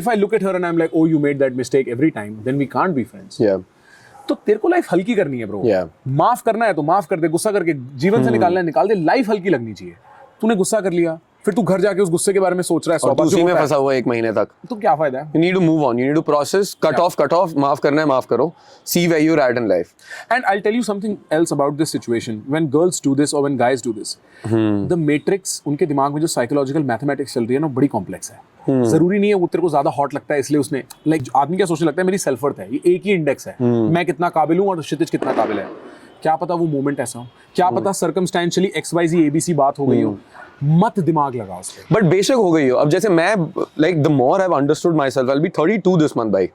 Speaker 2: If I look at her and I'm like, oh, you made that mistake every time, then we can't be friends.
Speaker 1: Yeah.
Speaker 2: तो तेरे को life हल्की करनी है bro.
Speaker 1: Yeah.
Speaker 2: माफ करना है तो माफ कर दे, गुस्सा करके जीवन से निकालना है निकाल दे, लाइफ हल्की लगनी चाहिए। तूने गुस्सा कर लिया, फिर तू घर जाके उस गुस्से के बारे में सोच रहा है,
Speaker 1: और तू उसी में फंसा हुआ 1 महीने तक,
Speaker 2: तो क्या फायदा है?
Speaker 1: You need to move on, you need to process, cut off, माफ करना है माफ करो, see where you're at in life.
Speaker 2: And I'll tell you something else about this situation. When girls do this or when guys do this, the matrix उनके दिमाग में जो psychological mathematics चल रही है ना, बड़ी कॉम्प्लेक्स है। जरूरी नहीं है वो तेरे को ज्यादा हॉट लगता है इसलिए उसने, लाइक आदमी क्या सोचने लगता है, मेरी सेल्फ वर्थ है, ये एक ही इंडेक्स है, मैं कितना काबिल हूँ और क्षितिज कितना काबिल है। क्या पता वो मोमेंट ऐसा हो, क्या पता सर्कमस्टेंशियली XYZ ABC बात हो गई हो, मत दिमाग लगा उस पे।
Speaker 1: बट बेशक हो गई हो। अब जैसे मैं, like the more I have understood my self, I will be 32 this month भाई,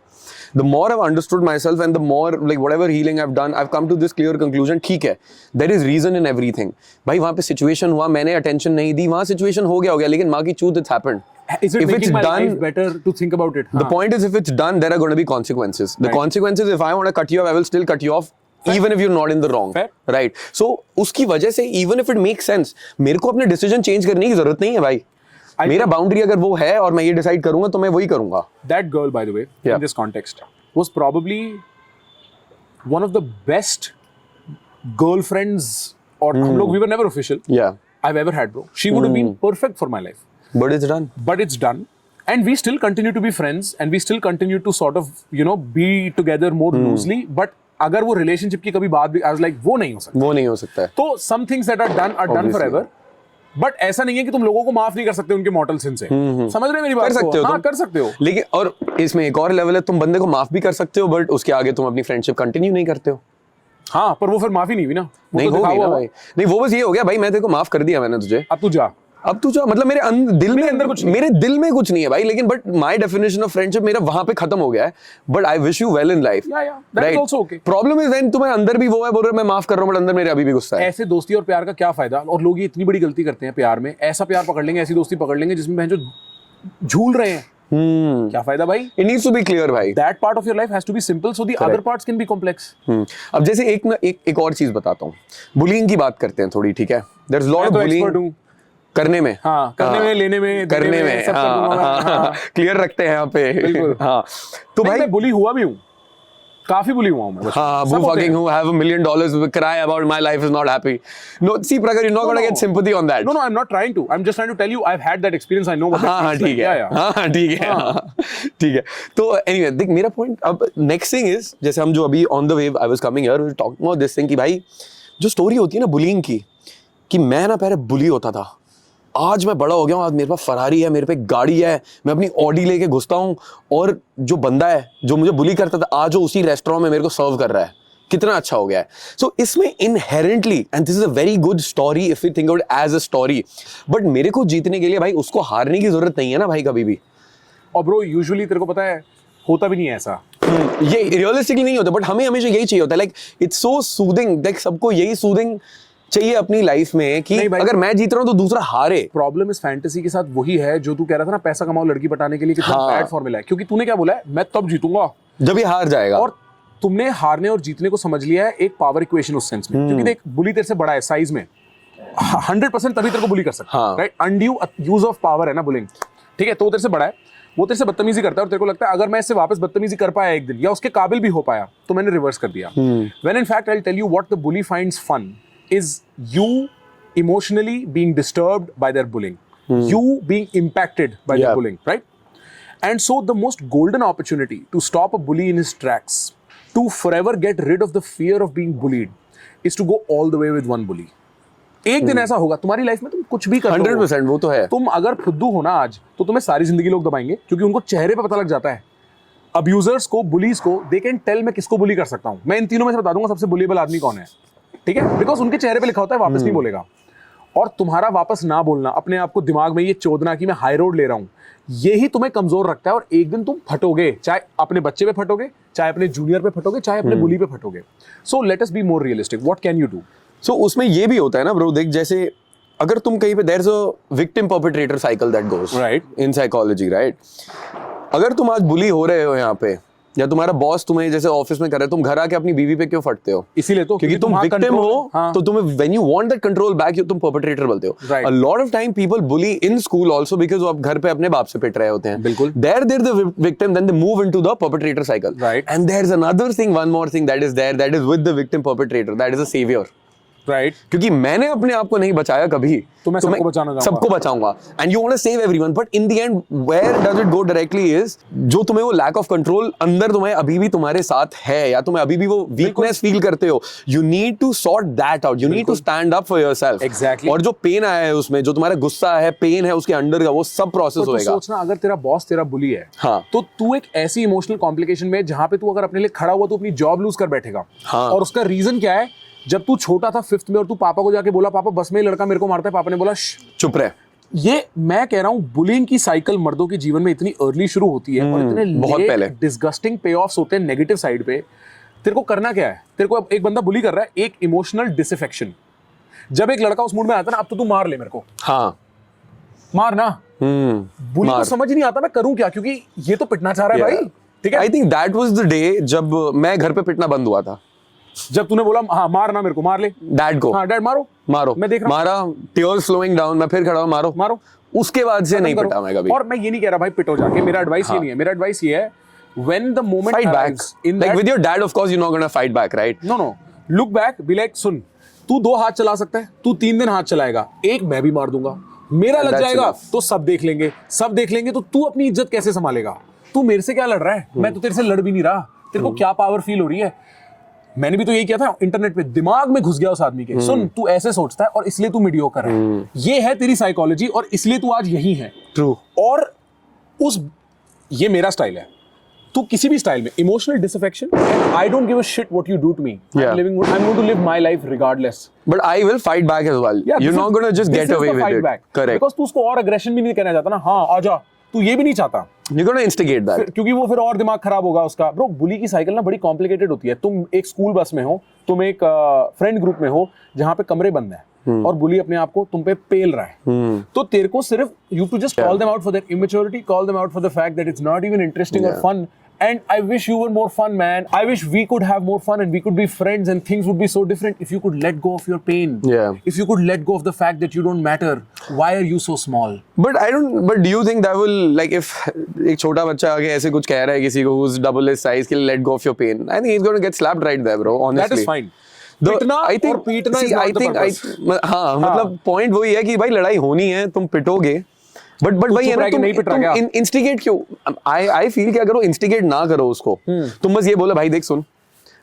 Speaker 1: the more I've understood myself and the more like whatever healing I've done, I've come to this clear conclusion, ठीक है, there is reason in everything. भाई वहाँ पे situation हुआ, मैंने attention नहीं दी, वहाँ situation हो गया, लेकिन माँ की चूत it's happened.
Speaker 2: Is it making my life better to think about it?
Speaker 1: The point is, if it's done, there are going to be consequences. The consequences, if I want to cut you off, I will still cut you off. Fair. Even if you're not in the wrong.
Speaker 2: Fair.
Speaker 1: Right. So उसकी वजह से even if it makes sense, मेरे को अपने decision change करने की जरूरत नहीं है भाई। मेरा boundary अगर वो है और मैं ये decide करूंगा तो मैं वही करूंगा।
Speaker 2: That girl, by the way, in this context, was probably one of the best girlfriends और हम लोग we were never official
Speaker 1: Yeah.
Speaker 2: I've ever had, bro. She would have been perfect for my life.
Speaker 1: But it's done.
Speaker 2: But it's done. And we still continue to be friends and we still continue to sort of, you know, be together more loosely. But अगर वो relationship की कभी बात भी, I was like, वो नहीं हो सकता.
Speaker 1: वो नहीं हो सकता है.
Speaker 2: तो some things that are done
Speaker 1: Obviously.
Speaker 2: forever. But ऐसा नहीं है कि तुम लोगों को माफ नहीं कर सकते उनके मॉर्टल सिन से. समझ रहे हैं मेरी बात
Speaker 1: कर सकते हो
Speaker 2: हाँ,
Speaker 1: तुम.
Speaker 2: कर सकते हो.
Speaker 1: लेकिन और इसमें एक और लेवल है, तुम बंदे को माफ भी कर सकते हो बट उसके आगे तुम अपनी फ्रेंडशिप कंटिन्यू नहीं करते हो.
Speaker 2: हाँ, पर वो फिर माफी नहीं हुई ना. वो
Speaker 1: नहीं
Speaker 2: तो
Speaker 1: होगी
Speaker 2: दिखा
Speaker 1: ना
Speaker 2: हुआ
Speaker 1: भाई. नहीं वो बस ये हो गया भाई, मैं तेरे को माफ कर दिया मैंने तुझे,
Speaker 2: अब तू जा.
Speaker 1: अब तू जो मतलब मेरे दिल में
Speaker 2: अंदर कुछ नहीं.
Speaker 1: मेरे दिल में कुछ नहीं है भाई, लेकिन but my definition of friendship मेरा वहां पे खत्म हो गया है. But I wish you well in life.
Speaker 2: that is also okay.
Speaker 1: Problem is when तुम्हें अंदर भी वो है, बोल रहे मैं माफ कर रहा हूं बट अंदर मेरे अभी भी गुस्सा है.
Speaker 2: ऐसे दोस्ती और प्यार का क्या फायदा. और लोग ये इतनी बड़ी गलती करते हैं प्यार में. ऐसा प्यार पकड़ लेंगे, ऐसी दोस्ती पकड़ लेंगे जिसमें बहन जो झूल रहे हैं. क्या फायदा भाई.
Speaker 1: It needs to be clear भाई.
Speaker 2: That part of your life has to be simple so the other parts can be complex.
Speaker 1: अब जैसे एक और चीज बताता हूँ, बुलिंग की बात करते हैं थोड़ी, ठीक है. There is lot of bullying करने में.
Speaker 2: हाँ, करने में, लेने में,
Speaker 1: करने में,
Speaker 2: सब कर दूंगा मैं. हाँ.
Speaker 1: क्लियर रखते हैं यहाँ पे.
Speaker 2: बिल्कुल.
Speaker 1: हाँ तो भाई
Speaker 2: मैं बुली हुआ भी हूँ, काफी बुली हुआ हूँ मैं.
Speaker 1: हाँ,
Speaker 2: सब
Speaker 1: boo
Speaker 2: होते
Speaker 1: fucking
Speaker 2: हैं.
Speaker 1: who have $1 million cry about my life is not happy. No, see Prakhar, you're not gonna get sympathy on that.
Speaker 2: No, I'm not trying to. I'm just trying to tell you I've had that experience. I know what that
Speaker 1: हाँ
Speaker 2: feels
Speaker 1: ठीक
Speaker 2: like.
Speaker 1: है.
Speaker 2: Yeah, yeah.
Speaker 1: हाँ ठीक है. हाँ, ठीक है. तो anyway, देख मेरा point अब next thing is, जैसे हम जो अभी on the wave I was coming here, we were talking about this thing कि भाई जो story होती है ना bullying की, कि मैं ना पहले bully होता था, आज मैं बड़ा हो गया हूँ, आज मेरे पास फरारी है, मेरे पे गाड़ी है, मैं अपनी ऑडी लेके घुसता हूँ और जो बंदा है जो मुझे बुली करता था आज वो उसी रेस्टोरेंट में मेरे को सर्व कर रहा है. कितना अच्छा हो गया है. सो इसमें inherently, and this is a very good story if you think of it as a story, but मेरे को जीतने के लिए भाई उसको हारने की जरूरत नहीं है ना भाई कभी भी.
Speaker 2: और ब्रो यूजुअली तेरे को पता है होता भी नहीं है ऐसा.
Speaker 1: ये रियलिस्टिकली नहीं होता, बट हमें हमेशा यही चाहिए होता है. Like it's so soothing, like सबको यही सूदिंग चाहिए अपनी लाइफ में कि अगर मैं जीत रहा हूं तो दूसरा हारे.
Speaker 2: प्रॉब्लम इस फैंटेसी के साथ वही है जो तू कह रहा था ना, पैसा कमाओ लड़की पटाने के लिए. कितना बैड फॉर्मूला है. क्योंकि तूने क्या बोला है, मैं तब जीतूंगा
Speaker 1: जब ये हार जाएगा.
Speaker 2: और तुमने हारने और जीतने को समझ लिया है एक पावर इक्वेशन उस सेंस में. क्योंकि देख बुली तेरे से बड़ा है साइज में, 100% तभी तेरे को बुली कर सकता है. Right, undue use of power है ना बुलिंग. ठीक है, तो वो तेरे से बड़ा है, वो तेरे से बदतमीजी करता है और तेरे को लगता है अगर मैं इससे वापस बदतमीजी कर पाया एक दिन या उसके काबिल भी हो पाया तो मैंने रिवर्स कर दिया. When in fact I will tell you what the bully finds fun is you emotionally being disturbed by their bullying, you being impacted by their bullying, right? And so the most golden opportunity to stop a bully in his tracks, to forever get rid of the fear of being bullied, is to go all the way with one bully. एक दिन ऐसा होगा तुम्हारी life में, तुम कुछ भी कर
Speaker 1: 100% वो तो है.
Speaker 2: तुम अगर फुद्दू हो ना आज तो तुम्हें सारी जिंदगी लोग दबाएंगे क्योंकि उनको चेहरे पे पता लग जाता है. अब्यूजर्स को, बुलीज को, दे कैन टेल मैं किसको बुली कर सकता हूं. मैं इन तीनों में से बता दूंगा सबसे बुलीबल आदमी कौन है. ठीक है, बिकॉज उनके चेहरे पे लिखा होता है वापस नहीं बोलेगा. और तुम्हारा वापस ना बोलना, अपने आप को दिमाग में ये चोदना कि मैं हाई रोड ले रहा हूं, यही तुम्हें कमजोर रखता है. और एक दिन तुम फटोगे, चाहे अपने बच्चे पे फटोगे, चाहे अपने जूनियर पे फटोगे, चाहे अपने बुली पे फटोगे. So let us be more realistic. What can you do?
Speaker 1: So उसमें ये भी होता है ना ब्रो, देख जैसे अगर तुम कहीं पे there is a victim perpetrator cycle that goes
Speaker 2: right
Speaker 1: in psychology, right. अगर तुम आज बुली हो रहे हो यहाँ पे, या तुम्हारा बॉस तुम्हें जैसे ऑफिस में कर रहा है, तुम घर आके अपनी बीवी पे क्यों फटते हो?
Speaker 2: इसीलिए तो
Speaker 1: क्योंकि तुम विक्टिम हो. तो तुम्हें when you want that control back तुम परपेट्रेटर बोलते हो. अ lot of time people bully in school also because वो अब घर पे अपने बाप से पिट रहे होते हैं.
Speaker 2: बिल्कुल.
Speaker 1: There the victim, then they move into the perpetrator cycle. And there is another thing, one more thing that is there, that is with the victim perpetrator, that is a saviour.
Speaker 2: Right,
Speaker 1: क्योंकि मैंने अपने आप को नहीं बचाया कभी,
Speaker 2: तो मैं सबको
Speaker 1: बचाऊंगा. And you want to save everyone, but in the end where does it go directly is जो तुम्हें वो लैक ऑफ कंट्रोल अंदर तुम्हें अभी भी तुम्हारे साथ है, या तुम्हें अभी भी वो वीकनेस फील करते हो, you need to sort that out. You need to stand up for yourself.
Speaker 2: Exactly.
Speaker 1: और जो पेन आया है उसमें, जो तुम्हारा गुस्सा है, पेन है उसके अंडर का, वो सब प्रोसेस होएगा.
Speaker 2: सोचना अगर तेरा बॉस तेरा बुली है,
Speaker 1: हाँ,
Speaker 2: तो तू एक ऐसी इमोशनल कॉम्प्लिकेशन में जहां पे तू अगर अपने लिए खड़ा हुआ तो अपनी जॉब लूज कर बैठेगा.
Speaker 1: हाँ.
Speaker 2: और उसका रीजन क्या है? जब तू छोटा था 5th में और तू पापा को जाके बोला पापा बस में लड़का मेरे को मारता है, पापा ने बोला
Speaker 1: चुप रहे.
Speaker 2: ये मैं कह रहा हूं बुलिंग की साइकिल मर्दों के जीवन में इतनी अर्ली शुरू होती है और इतने
Speaker 1: बहुत पहले
Speaker 2: डिस्गस्टिंग पे ऑफ्स होते हैं नेगेटिव साइड पे. तेरे को करना क्या है? तेरे को एक बंदा बुली कर रहा है, एक इमोशनल डिसअफेक्शन. जब एक लड़का उस मूड में आता है ना, अब तो तू मार ले मेरे को.
Speaker 1: हाँ,
Speaker 2: मार ना. बुली को समझ नहीं आता मैं करूं क्या, क्योंकि ये तो पिटना चाह रहा है भाई. ठीक है,
Speaker 1: आई think that was the day जब मैं घर पे पिटना बंद हुआ था.
Speaker 2: जब तूने बोला हाँ मार ना मेरे को, मार ले
Speaker 1: डैड को.
Speaker 2: हाँ डैड मारो
Speaker 1: मारो,
Speaker 2: मैं देख रहा हूं.
Speaker 1: मारा, टीयर्स फ्लोइंग डाउन, मैं फिर खड़ा हूं, मारो
Speaker 2: मारो.
Speaker 1: उसके बाद से नहीं पिटा मैं कभी.
Speaker 2: और मैं ये नहीं कह रहा भाई पिटो जाके, मेरा एडवाइस ये नहीं है. मेरा एडवाइस ये है when the moment
Speaker 1: fight back,
Speaker 2: in
Speaker 1: like
Speaker 2: that,
Speaker 1: with your dad of course you're not going to fight back, right?
Speaker 2: no look back, be like सुन तू 2 हाथ चला सकता है, तू 3 दिन हाथ चलाएगा, एक मैं भी मार दूंगा, मेरा लग
Speaker 1: That's
Speaker 2: जाएगा
Speaker 1: enough.
Speaker 2: तो सब देख लेंगे तो तू अपनी इज्जत कैसे संभालेगा? तू मेरे से क्या लड़ रहा है? मैं तो तेरे से लड़ भी नहीं रहा, तेरे को क्या पावर फील हो रही है? मैंने भी तो यही किया था, इंटरनेट पे दिमाग में घुस गया उस आदमी के। सुन, तू ऐसे सोचता है और इसलिए तू मीडियोकर है, ये है तेरी साइकोलॉजी और इसलिए तू आज यही है।
Speaker 1: ट्रू।
Speaker 2: और ये मेरा स्टाइल है, तू किसी भी स्टाइल में emotional disaffection, I don't give a shit what you do to me, I am going to live my life regardless,
Speaker 1: but I will fight back as well, you not gonna just get away with it, correct,
Speaker 2: because तू उसको और aggression भी नहीं करना चाहता ना, हाँ आजा, तू ये भी नहीं चाहता,
Speaker 1: यू गोना इंस्टिगेट दैट,
Speaker 2: क्योंकि वो फिर और दिमाग खराब होगा उसका। ब्रो, बुली की साइकिल ना बड़ी कॉम्प्लिकेटेड होती है। तुम एक स्कूल बस में हो, तुम एक फ्रेंड ग्रुप में हो जहां पे कमरे बंद हैं और बुली अपने आप को तुम पे पेल रहा है, तो तेरे को सिर्फ you to just call them out for their immaturity, call them out for the fact that it's not even interesting और fun, and I wish you were more fun, man. I wish we could have more fun and we could be friends and things would be so different if you could let go of your pain.
Speaker 1: Yeah.
Speaker 2: If you could let go of the fact that you don't matter. Why are you so small?
Speaker 1: But do you think that will, like, if एक छोटा बच्चा आके ऐसे कुछ कह रहा है किसी को who's double his size, कि let go of your pain, I think he's going to get slapped right there, bro, honestly.
Speaker 2: That is fine. पिटना और पीटना is not the purpose.
Speaker 1: हाँ, मतलब point वही है कि भाई लड़ाई होनी है, तुम पिटोगे, बट भाई है ना, तुम इंस्टिगेट क्यों? आई फील कि अगर वो इंस्टिगेट ना करो उसको, तुम बस ये बोलो भाई देख सुन,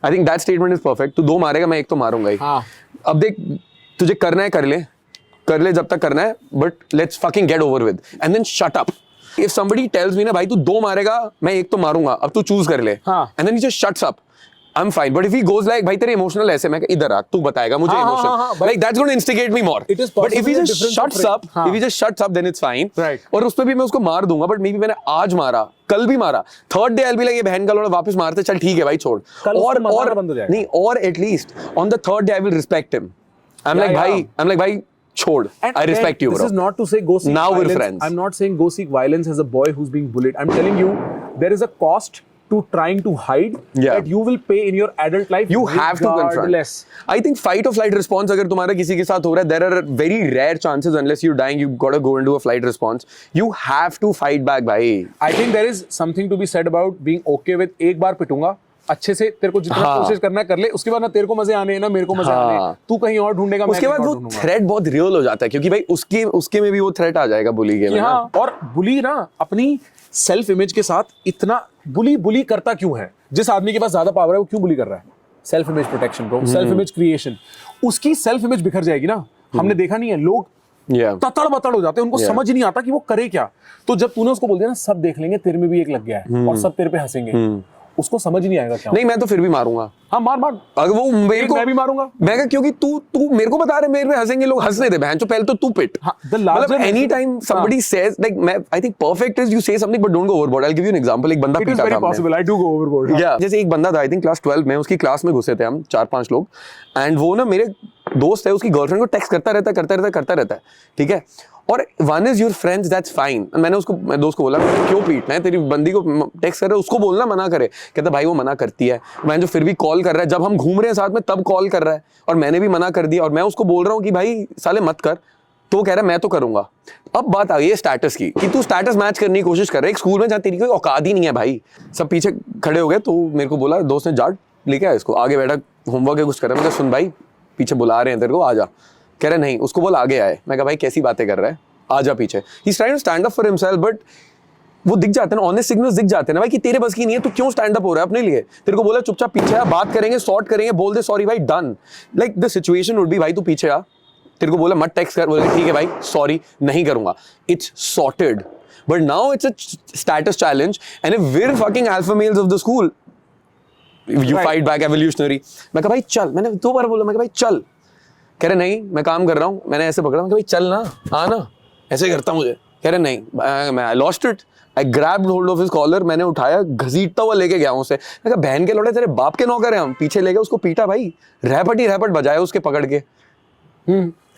Speaker 1: I think that statement is perfect, तू 2 मारेगा, मैं 1 तो मारूंगा ही। अब देख, तुझे करना है कर ले जब तक करना है, but let's fucking get over with and then shut up. If somebody tells me ना भाई तू 2 मारेगा, मैं 1 तो मारूंगा, अब तू चूज कर ले, and then he just shuts up, I'm fine, but if he goes like, भाई तेरे इमोशनल ऐसे, मैं इधर आ, तू बताएगा मुझे emotional, like that's going to instigate me more.
Speaker 2: It is
Speaker 1: but if he just shuts up, then it's fine.
Speaker 2: Right.
Speaker 1: और उस पे भी मैं उसको मार दूंगा, but maybe मैंने आज मारा, कल भी मारा, third day I'll be like, ये बहन का लोड़ा वापस मारते, चल ठीक है भाई छोड़, और नहीं, और at least on the third day I will respect him. I'm like भाई छोड़, I respect you, bro.
Speaker 2: This is not to say go seek
Speaker 1: now
Speaker 2: violence.
Speaker 1: We're friends.
Speaker 2: I'm not saying go seek violence as a boy who's being bullied. I'm telling you there is a cost to trying to hide that you will pay in your adult life.
Speaker 1: You have to confront. I think fight or flight response अगर तुम्हारा किसी के साथ हो रहा है, there are very rare chances unless you're dying, you gotta go into a flight response. You have to fight back, भाई. I
Speaker 2: think there is something to be said about being okay with एक बार पिटूंगा, अच्छे से तेरे को जितना कोशिश करना है कर ले, उसके बाद ना तेरे को मजे आने हैं ना मेरे को मजे आने हैं, तू कहीं और ढूंढेगा,
Speaker 1: उसके बाद वो थ्रेट बहुत रियल हो जाता है, क्योंकि भाई उसके में भी वो थ्रेट आ जाएगा बुली के में ना।
Speaker 2: और बुली ना अपनी सेल्फ इमेज के साथ इतना बुली करता क्यों है? जिस आदमी के पास ज्यादा पावर है वो क्यों बुली कर रहा है? Self image protection bro, self image creation. उसकी सेल्फ इमेज बिखर जाएगी ना, हमने देखा नहीं है, लोग ततड़ बतड़ हो जाते हैं, उनको समझ नहीं आता कि वो करे क्या। तो जब तूने उसको बोल दिया ना सब देख लेंगे, तेरे में भी एक लग गया है और सब तेरे पे हंसेंगे, उसको समझ नहीं आएगा क्या।
Speaker 1: नहीं, मैं तो फिर भी मारूंगा।
Speaker 2: हाँ मार
Speaker 1: अगर वो मेरे को,
Speaker 2: मैं भी मारूंगा।
Speaker 1: मैं क्योंकि तू मेरे को बता रहे मेरे पे हंसेंगे लोग, हंसने दे बहन, तो पहले तो तू पिट। मतलब any time somebody says like, मैं I think perfect is you say something but don't go overboard. I'll give you an example. एक बंदा पीटा था,
Speaker 2: it is very possible I do go overboard.
Speaker 1: जैसे एक बंदा था, I think क्लास 12 में, उसकी क्लास में घुसे थे हम 4-5 लोग, एंड वो ना मेरे दोस्त है, उसकी गर्लफ्रेंड को टेक्स्ट करता रहता है, ठीक है, और one is your friends, that's fine. मैंने उसको, मैं दोस्त को बोला क्यों पीटना है, तेरी बंदी को टेक्स्ट कर रहे, उसको बोलना मना करे। कहता भाई वो मना करती है, मैं जो फिर भी कॉल कर रहा है, जब हम घूम रहे हैं साथ में तब कॉल कर रहा है, और मैंने भी मना कर दिया, और मैं उसको बोल रहा हूँ कि भाई साले मत कर, तो वो कह रहा है मैं तो करूंगा। अब बात आ गई है स्टेटस की, कि तू स्टेटस मैच करने की कोशिश कर रहा है एक स्कूल में जहाँ तेरी कोई औकात ही नहीं है भाई। सब पीछे खड़े हो गए, तो मेरे को बोला दोस्त ने, जाट लेके आया इसको, आगे बैठा होमवर्क कुछ कर रहा है। मैं कहा सुन भाई पीछे बुला रहे हैं तेरे को, आ जा। कह रहा नहीं, उसको बोला आगे आए। मैं कहा भाई कैसी बातें कर रहा है, आजा पीछे। He is trying to stand up for himself, but वो दिख जाते हैं ना, ऑनेस्ट सिग्नल्स दिख जाते हैं ना भाई कि तेरे बस की नहीं है, तू क्यों स्टैंड अप हो रहा है अपने लिए। तेरे को बोला चुपचाप पीछे आ, बात करेंगे, सॉर्ट करेंगे, बोल दे सॉरी भाई, done. Like the situation would be भाई तू पीछे आ, तेरे को बोला मत टेक्स्ट कर, बोले ठीक है भाई सॉरी नहीं करूंगा, it's sorted. But now it's a status challenge, and if we're fucking alpha males of the school, you fight back evolutionary. मैं कहा भाई चल, मैंने 2 बार बोला, मैं कहा भाई चल। कह रहे नहीं मैं काम कर रहा हूँ, मैंने ऐसे पकड़ा, मैं कहा भाई चल ना, आ ना, ऐसे करता मुझे। कह रहे नहीं, मैं lost it, I grabbed hold of his collar, मैंने उठाया, घसीटता हुआ लेके गया उसे। मैं कहा बहन के लौटे तेरे बाप के नौकर हैं हम, पीछे ले गए उसको, पीटा भाई, रैपट बजाया उसके पकड़ के,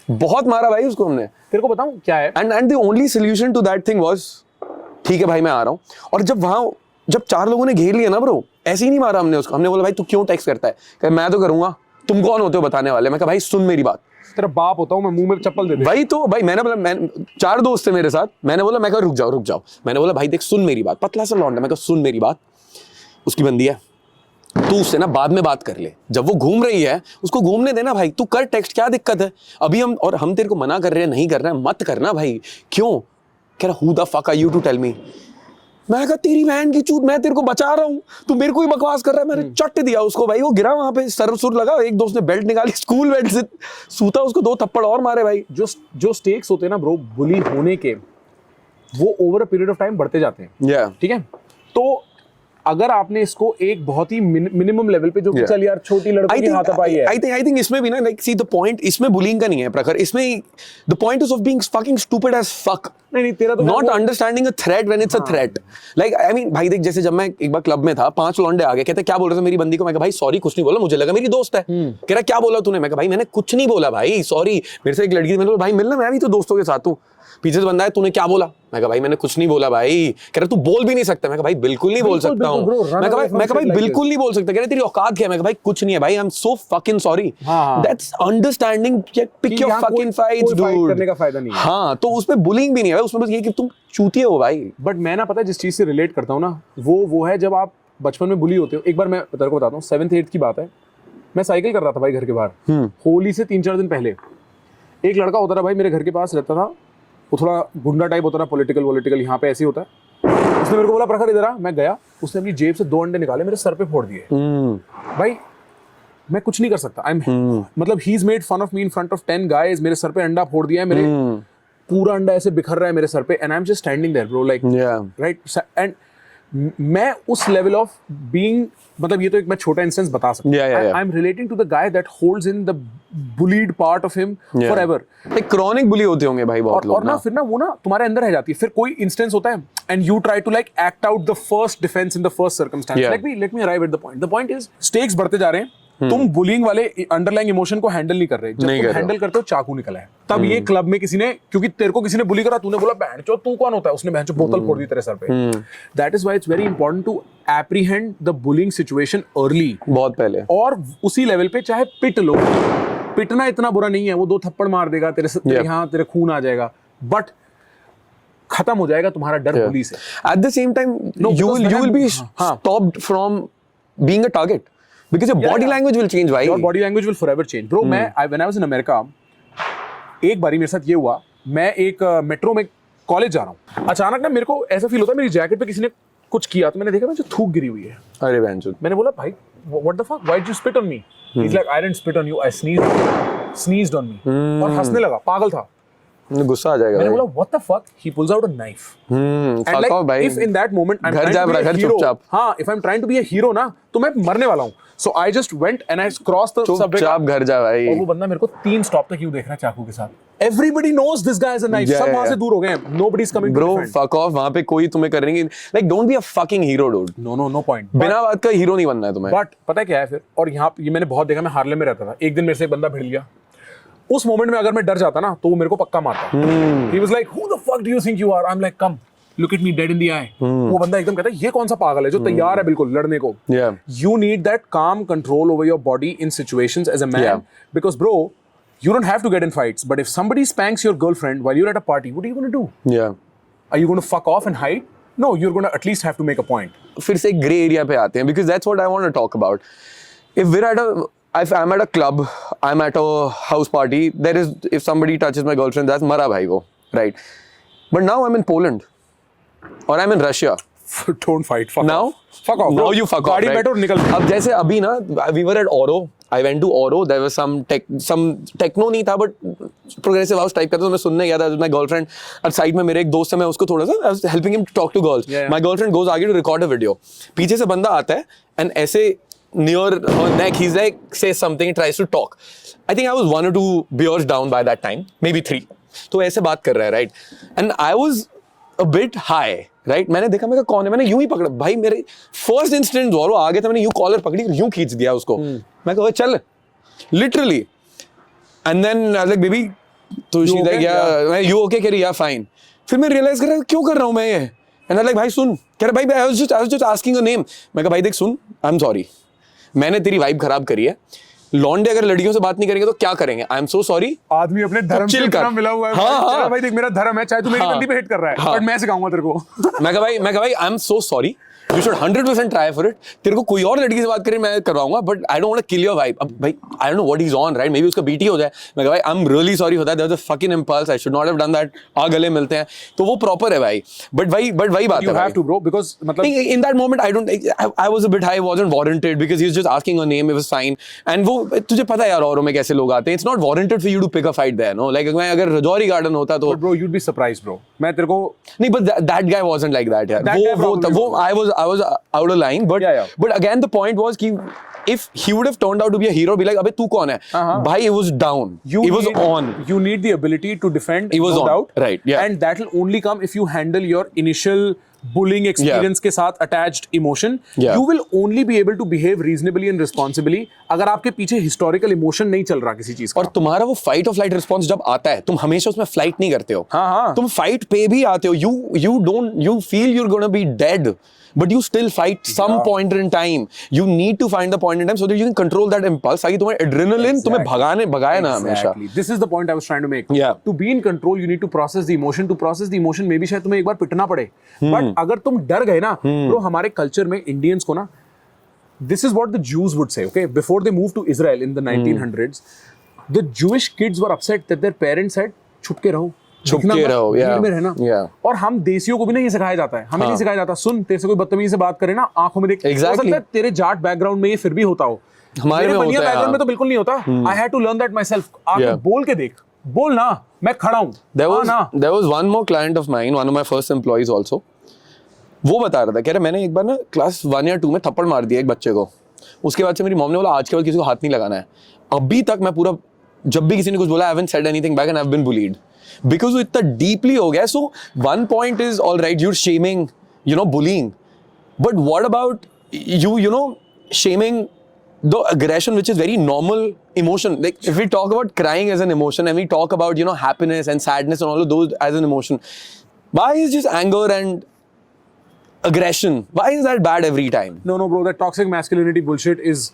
Speaker 1: बहुत मारा भाई उसको हमने।
Speaker 2: तेरे को बताऊं क्या है,
Speaker 1: and the only solution to that thing was ठीक है भाई मैं आ रहा हूँ। और जब 4 लोगों ने घेर लिया ना ब्रो, ऐसे ही नहीं मारा हमने उसको, हमने बोला भाई तू क्यों टेक्स्ट करता है, कहा मैं तो करूंगा, तुम कौन होते हो बताने वाले। मैं कहा भाई सुन मेरी बात,
Speaker 2: तेरा बाप होता हूं मैं, मुंह में चप्पल दे दे
Speaker 1: भाई। तो भाई मैंने बोला, 4 दोस्त थे मेरे साथ, मैंने बोला मैं कहा रुक जाओ। मैंने बोला भाई देख सुन मेरी बात, पतला सा लौंडा, मैं कहा सुन मेरी बात, उसकी बंदी है, तू उससे ना बाद में बात कर ले, जब वो घूम रही है उसको घूमने देना भाई, तू कर टेक्स्ट, क्या दिक्कत है? अभी हम तेरे को मना कर रहे हैं, नहीं करना है मत करना भाई। क्यों? कह रहा हु the fuck are you to tell me. मैं कहा तेरी बहन की चूत, मैं तेरे को बचा रहा हूँ, तू मेरे को ही बकवास कर रहा है। मैंने चट दिया उसको भाई, वो गिरा वहां पे, सर सुर लगा, एक दोस्त ने बेल्ट निकाली, स्कूल बेल्ट से सूता उसको, 2 थप्पड़ और मारे भाई।
Speaker 2: जो स्टेक्स होते हैं ना ब्रो बुली होने के, वो over a period of time बढ़ते जाते हैं। ठीक है, तो अगर आपने इसको एक बहुत ही मिनिमम लेवल पे, जो कि चल यार छोटी लड़की की हाथापाई है,
Speaker 1: आई थिंक इसमें भी ना, लाइक सी द पॉइंट इसमें बुलिंग का नहीं है प्रखर, इसमें the point is of being fucking stupid as fuck.
Speaker 2: नहीं तेरा तो
Speaker 1: not understanding a threat when it's a threat. Like I mean भाई देख, जैसे जब मैं एक बार क्लब में था, 5 लौंडे आ गए, कहते क्या बोल रहे थे मेरी बंदी को। मैं कहा भाई सॉरी, कुछ नहीं बोला, मुझे लगा मेरी दोस्त है। कह रहा क्या बोला तूने? मैं कहा भाई मैंने कुछ नहीं बोला भाई, सॉरी। मेरे से एक लड़की, मैंने बोला भाई मिलना, मैं भी तो दोस्तों के साथ हूँ। पीछे से बंदा है, तूने क्या बोला? मैं कहा भाई मैंने कुछ नहीं बोला भाई। कह रहा तू बोल भी नहीं सकता। मैं कहा भाई बिल्कुल नहीं बोल सकता हूँ। मैं कहा भाई बिल्कुल नहीं बोल सकता। कह रहे तेरी औकात क्या है? मैं कहा भाई कुछ नहीं है भाई, I am so fucking sorry. That's understanding, pick your fucking fights dude.
Speaker 2: करने का फायदा नहीं है।
Speaker 1: हाँ, तो उसमें बुलिंग भी नहीं है, उसमें बस ये कि तुम चूतिए हो भाई।
Speaker 2: बट मैं ना, पता है जिस चीज से रिलेट करता हूँ ना, वो है जब आप बचपन में बुली होते हो। एक बार मैं तेरे को बताता हूँ, 7th 8th की बात है, मैं साइकिल कर रहा था भाई घर के बाहर, होली से 3-4 दिन पहले। एक लड़का होता था भाई मेरे घर के पास रहता था, वो थोड़ा गुंडा टाइप होता था, पॉलिटिकल यहाँ पे ऐसे ही होता है। उसने मेरे को बोला प्रखर इधर आ। मैं गया, उसने अपनी जेब से 2 अंडे निकाले, मेरे सर पे फोड़ दिए। भाई मैं कुछ नहीं कर सकता, मतलब he is made fun of me in front of 10 guys. मेरे सर पे अंडा फोड़ दिया है, मेरे पूरा अंडा ऐसे बिखर रहा है मेरे सर पे, and I am just standing there bro, like right. एंड मैं उस लेवल ऑफ बीइंग, मतलब ये तो एक मैं छोटा इंस्टेंस बता सकता हूँ। I am relating to the guy that holds in the bullied part of him forever.
Speaker 1: एक क्रॉनिक बुली होते होंगे भाई बहुत लोग,
Speaker 2: और ना फिर ना वो ना तुम्हारे अंदर रह जाती है। फिर कोई इंस्टेंस होता है and you try to like act out the first defence in the first circumstance. Let me arrive at the point. The point is stakes बढ़ते जा रहे हैं, तुम बुलिंग वाले अंडरलाइंग इमोशन को हैंडल नहीं कर रहे। जब तुम हैंडल करते हो, चाकू निकला है। तब ये क्लब में किसी ने, क्योंकि तेरे को किसी ने बुली करा, तूने बोला बहनचोद तू कौन होता है, उसने बहनचोद बोतल फोड़ दी तेरे सर पे। That is why it's very important to apprehend the bullying situation early, बहुत पहले। और उसी लेवल पे चाहे पिट लो, पिटना इतना बुरा नहीं है, वो 2 थप्पड़ मार देगा तेरे यहाँ, तेरे खून आ जाएगा, बट खत्म हो जाएगा तुम्हारा डर बुली से।
Speaker 1: At the same time you will be stopped from being a target. Because your body language will change, भाई.
Speaker 2: Your body language will forever change, bro. when I was in America, एक बारी मेरे साथ ये हुआ, मैं एक मेट्रो में कॉलेज जा रहा हूँ, अचानक ना मेरे को ऐसा फील होता है मेरी जैकेट पे किसी ने कुछ किया, तो मैंने देखा मुझे थूक गिरी हुई है।
Speaker 1: अरे बहनचोद।
Speaker 2: मैंने बोला भाई what the fuck, why did you spit on me? He's like, I didn't spit on you, I sneezed on me. और हंसने लगा, पागल था।
Speaker 1: गुस्सा आ जाएगा।
Speaker 2: मैंने बोला what the fuck, he pulls out a knife. And like if in that moment I'm trying to be a hero, हाँ, if I'm trying to be a hero ना, तो मैं मरने वाला हूँ। So I just went and I crossed the subway. चुपचाप घर जा भाई। और वो बंदा मेरे को 3 स्टॉप तक क्यों देख रहा है चाकू के साथ। Everybody knows this guy is a knife. सब वहाँ से दूर हो गए हैं। Nobody's coming to defend. Bro, fuck off. वहाँ पे कोई तुम्हें करेंगे। Like don't be a fucking hero, dude. No point. बिना बात का हीरो नहीं बनना है तुम्हें। But पता है क्या है फिर? और यहाँ ये मैंने बहुत देखा, मैं हार्लेम में रहता था। एक दिन मेरे से एक बंदा भिड़ गया। उस मोमेंट में अगर मैं डर जाता ना, तो वो मेरे को पक्का मारता। He was like, who the fuck do you think you are? I'm like, come. Look at me dead in the eye. वो बंदा एकदम कहता है ये कौन सा पागल है जो तैयार है बिल्कुल लड़ने को। You need that calm control over your body in situations as a man, because bro, you don't have to get in fights, but if somebody spanks your girlfriend while you're at a party, what are you going to do? Are you going to fuck off and hide? No, you're going to at least have to make a point. फिर से gray area पे आते हैं, because that's what I want to talk about. If I'm at a club, I'm at a house party, if somebody touches my girlfriend, that's mara bhai wo, right? But now I'm in Poland. Or I'm in Russia. Don't fight. Fuck
Speaker 1: now,
Speaker 2: off. Fuck off.
Speaker 1: Now you fuck off.
Speaker 2: गाड़ी बैठो और निकल।
Speaker 1: अब जैसे अभी ना, we were at Oro. I went to Oro. There was some techno नहीं था, but progressive house type का, तो मैं सुनने गया था। My girlfriend at side में मेरे एक दोस्त है, मैं उसको थोड़ा सा I was helping him to talk to girls. My girlfriend goes आगे to record a video. पीछे से बंदा आता है and ऐसे near her neck, he's like says something, tries to talk. I think I was 1 or 2 beers down by that time, maybe 3. तो ऐसे बात कर रहा है, right? And I was a bit high, right? मैंने देखा, मैं कौन है, मैंने यूं ही पकड़ा भाई। मेरे फर्स्ट इंस्टेंट वो आ गया था, मैंने यूं कॉलर पकड़ी, यूं खींच दिया उसको। मैं कहा चल, literally. And then I was like baby, तो she like yeah you okay, कह रही या फाइन। फिर मैं रियलाइज कर रहा क्यों कर रहा हूं मैं ये। एंड आई लाइक भाई सुन, कह रहा भाई I was just asking a name. मैं कहा भाई देख सुन, आई एम सॉरी, मैंने तेरी वाइब खराब करी है, लौंडे अगर लड़कियों से बात नहीं करेंगे तो क्या करेंगे? आई एम सो सॉरी।
Speaker 2: आदमी अपने धर्म से इतना मिला हुआ है। हाँ, भाई देख मेरा धर्म है, चाहे तू मेरी गंदी पे हिट कर रहा है, बट मैं सिखाऊंगा तेरे को।
Speaker 1: मैं कहा भाई I am so sorry, you should 100% try for it. तेरे को कोई और लड़की से बात करे मैं करवाऊंगा, but I don't want to kill your vibe. अब भाई I don't know what he is on, right? Maybe उसका बीटी हो जाए। मैं कहा भाई I am really sorry for that, there was a fucking impulse, I should not have done that. आ गले मिलते हैं तो वो प्रॉपर है भाई। बट वही बात है,
Speaker 2: you have to bro, because मतलब
Speaker 1: in that moment I was a bit high, wasn't warranted, because he was just asking her name, it was fine. And वो तुझे पता है यार औरों में कैसे लोग आते हैं, it's not warranted for you to pick a fight there, no? Like मैं अगर रजौरी गार्डन होता तो
Speaker 2: bro you'd be surprised bro, मैं तेरे को
Speaker 1: नहीं, but that guy wasn't like that यार। वो I was out of line, but
Speaker 2: Yeah.
Speaker 1: but again the point was कि if he would have turned out to be a hero, be like अबे तू कौन है भाई, it was down, it was on,
Speaker 2: you need the ability to defend,
Speaker 1: it was
Speaker 2: no
Speaker 1: on,
Speaker 2: doubt,
Speaker 1: right? Yeah,
Speaker 2: and that will only come if you handle your initial bullying experience के साथ attached emotion. You will only be able to behave reasonably and responsibly अगर आपके पीछे historical emotion नहीं चल रहा किसी चीज का।
Speaker 1: और तुम्हारा वो फाइट और फ्लाइट रिस्पॉन्स जब आता है, तुम हमेशा उसमें फ्लाइट नहीं करते हो।
Speaker 2: हाँ।
Speaker 1: तुम फाइट पे भी आते हो, you feel you're gonna be dead, but you still fight some point in time. You need to find the point in time so that you can control that impulse, ताकि तुम्हारे adrenaline तुम्हें भगाए ना हमेशा।
Speaker 2: This is the point I was trying to make.
Speaker 1: Yeah.
Speaker 2: To be in control, you need to process the emotion. To process the emotion, maybe शायद तुम्हें एक बार पिटना पड़े। But अगर तुम डर गए ना, bro, हमारे culture में Indians को ना, this is what the Jews would say, okay? Before they moved to Israel in the 1900s, the Jewish kids were upset that their parents said, छुप के रहो। भीड़ में रहना। और हम देसियों को भी नहीं सिखाया जाता है, हमें नहीं सिखाया जाता, सुन तेरे से कोई बदतमीजी से बात करे ना, आंखों में देख। हो सकता है तेरे जाट बैकग्राउंड में ये फिर भी होता हो,
Speaker 1: हमारे में होता है,
Speaker 2: बैकग्राउंड में तो बिल्कुल नहीं होता। I had to learn that myself. आके बोल के देख, बोल ना, मैं खड़ा हूं।
Speaker 1: There was one more client of mine, one of my first employees also. वो बता रहा था, कह रहा मैंने एक बार ना क्लास 1 या 2 में थप्पड़ मार दिया एक बच्चे को। उसके बाद से मेरी मॉम ने बोला आज के बाद किसी को हाथ नहीं लगाना है। अभी तक मैं पूरा, जब भी किसी ने कुछ बोला, I haven't said anything back and I've been bullied. Because वो इतना deeply हो गया। So one point is all right, you're shaming, bullying. But what about you know, shaming the aggression, which is very normal emotion. Like if we talk about crying as an emotion and we talk about, happiness and sadness and all of those as an emotion, why is just anger and aggression, why is that bad every time?
Speaker 2: No, bro, that toxic masculinity bullshit is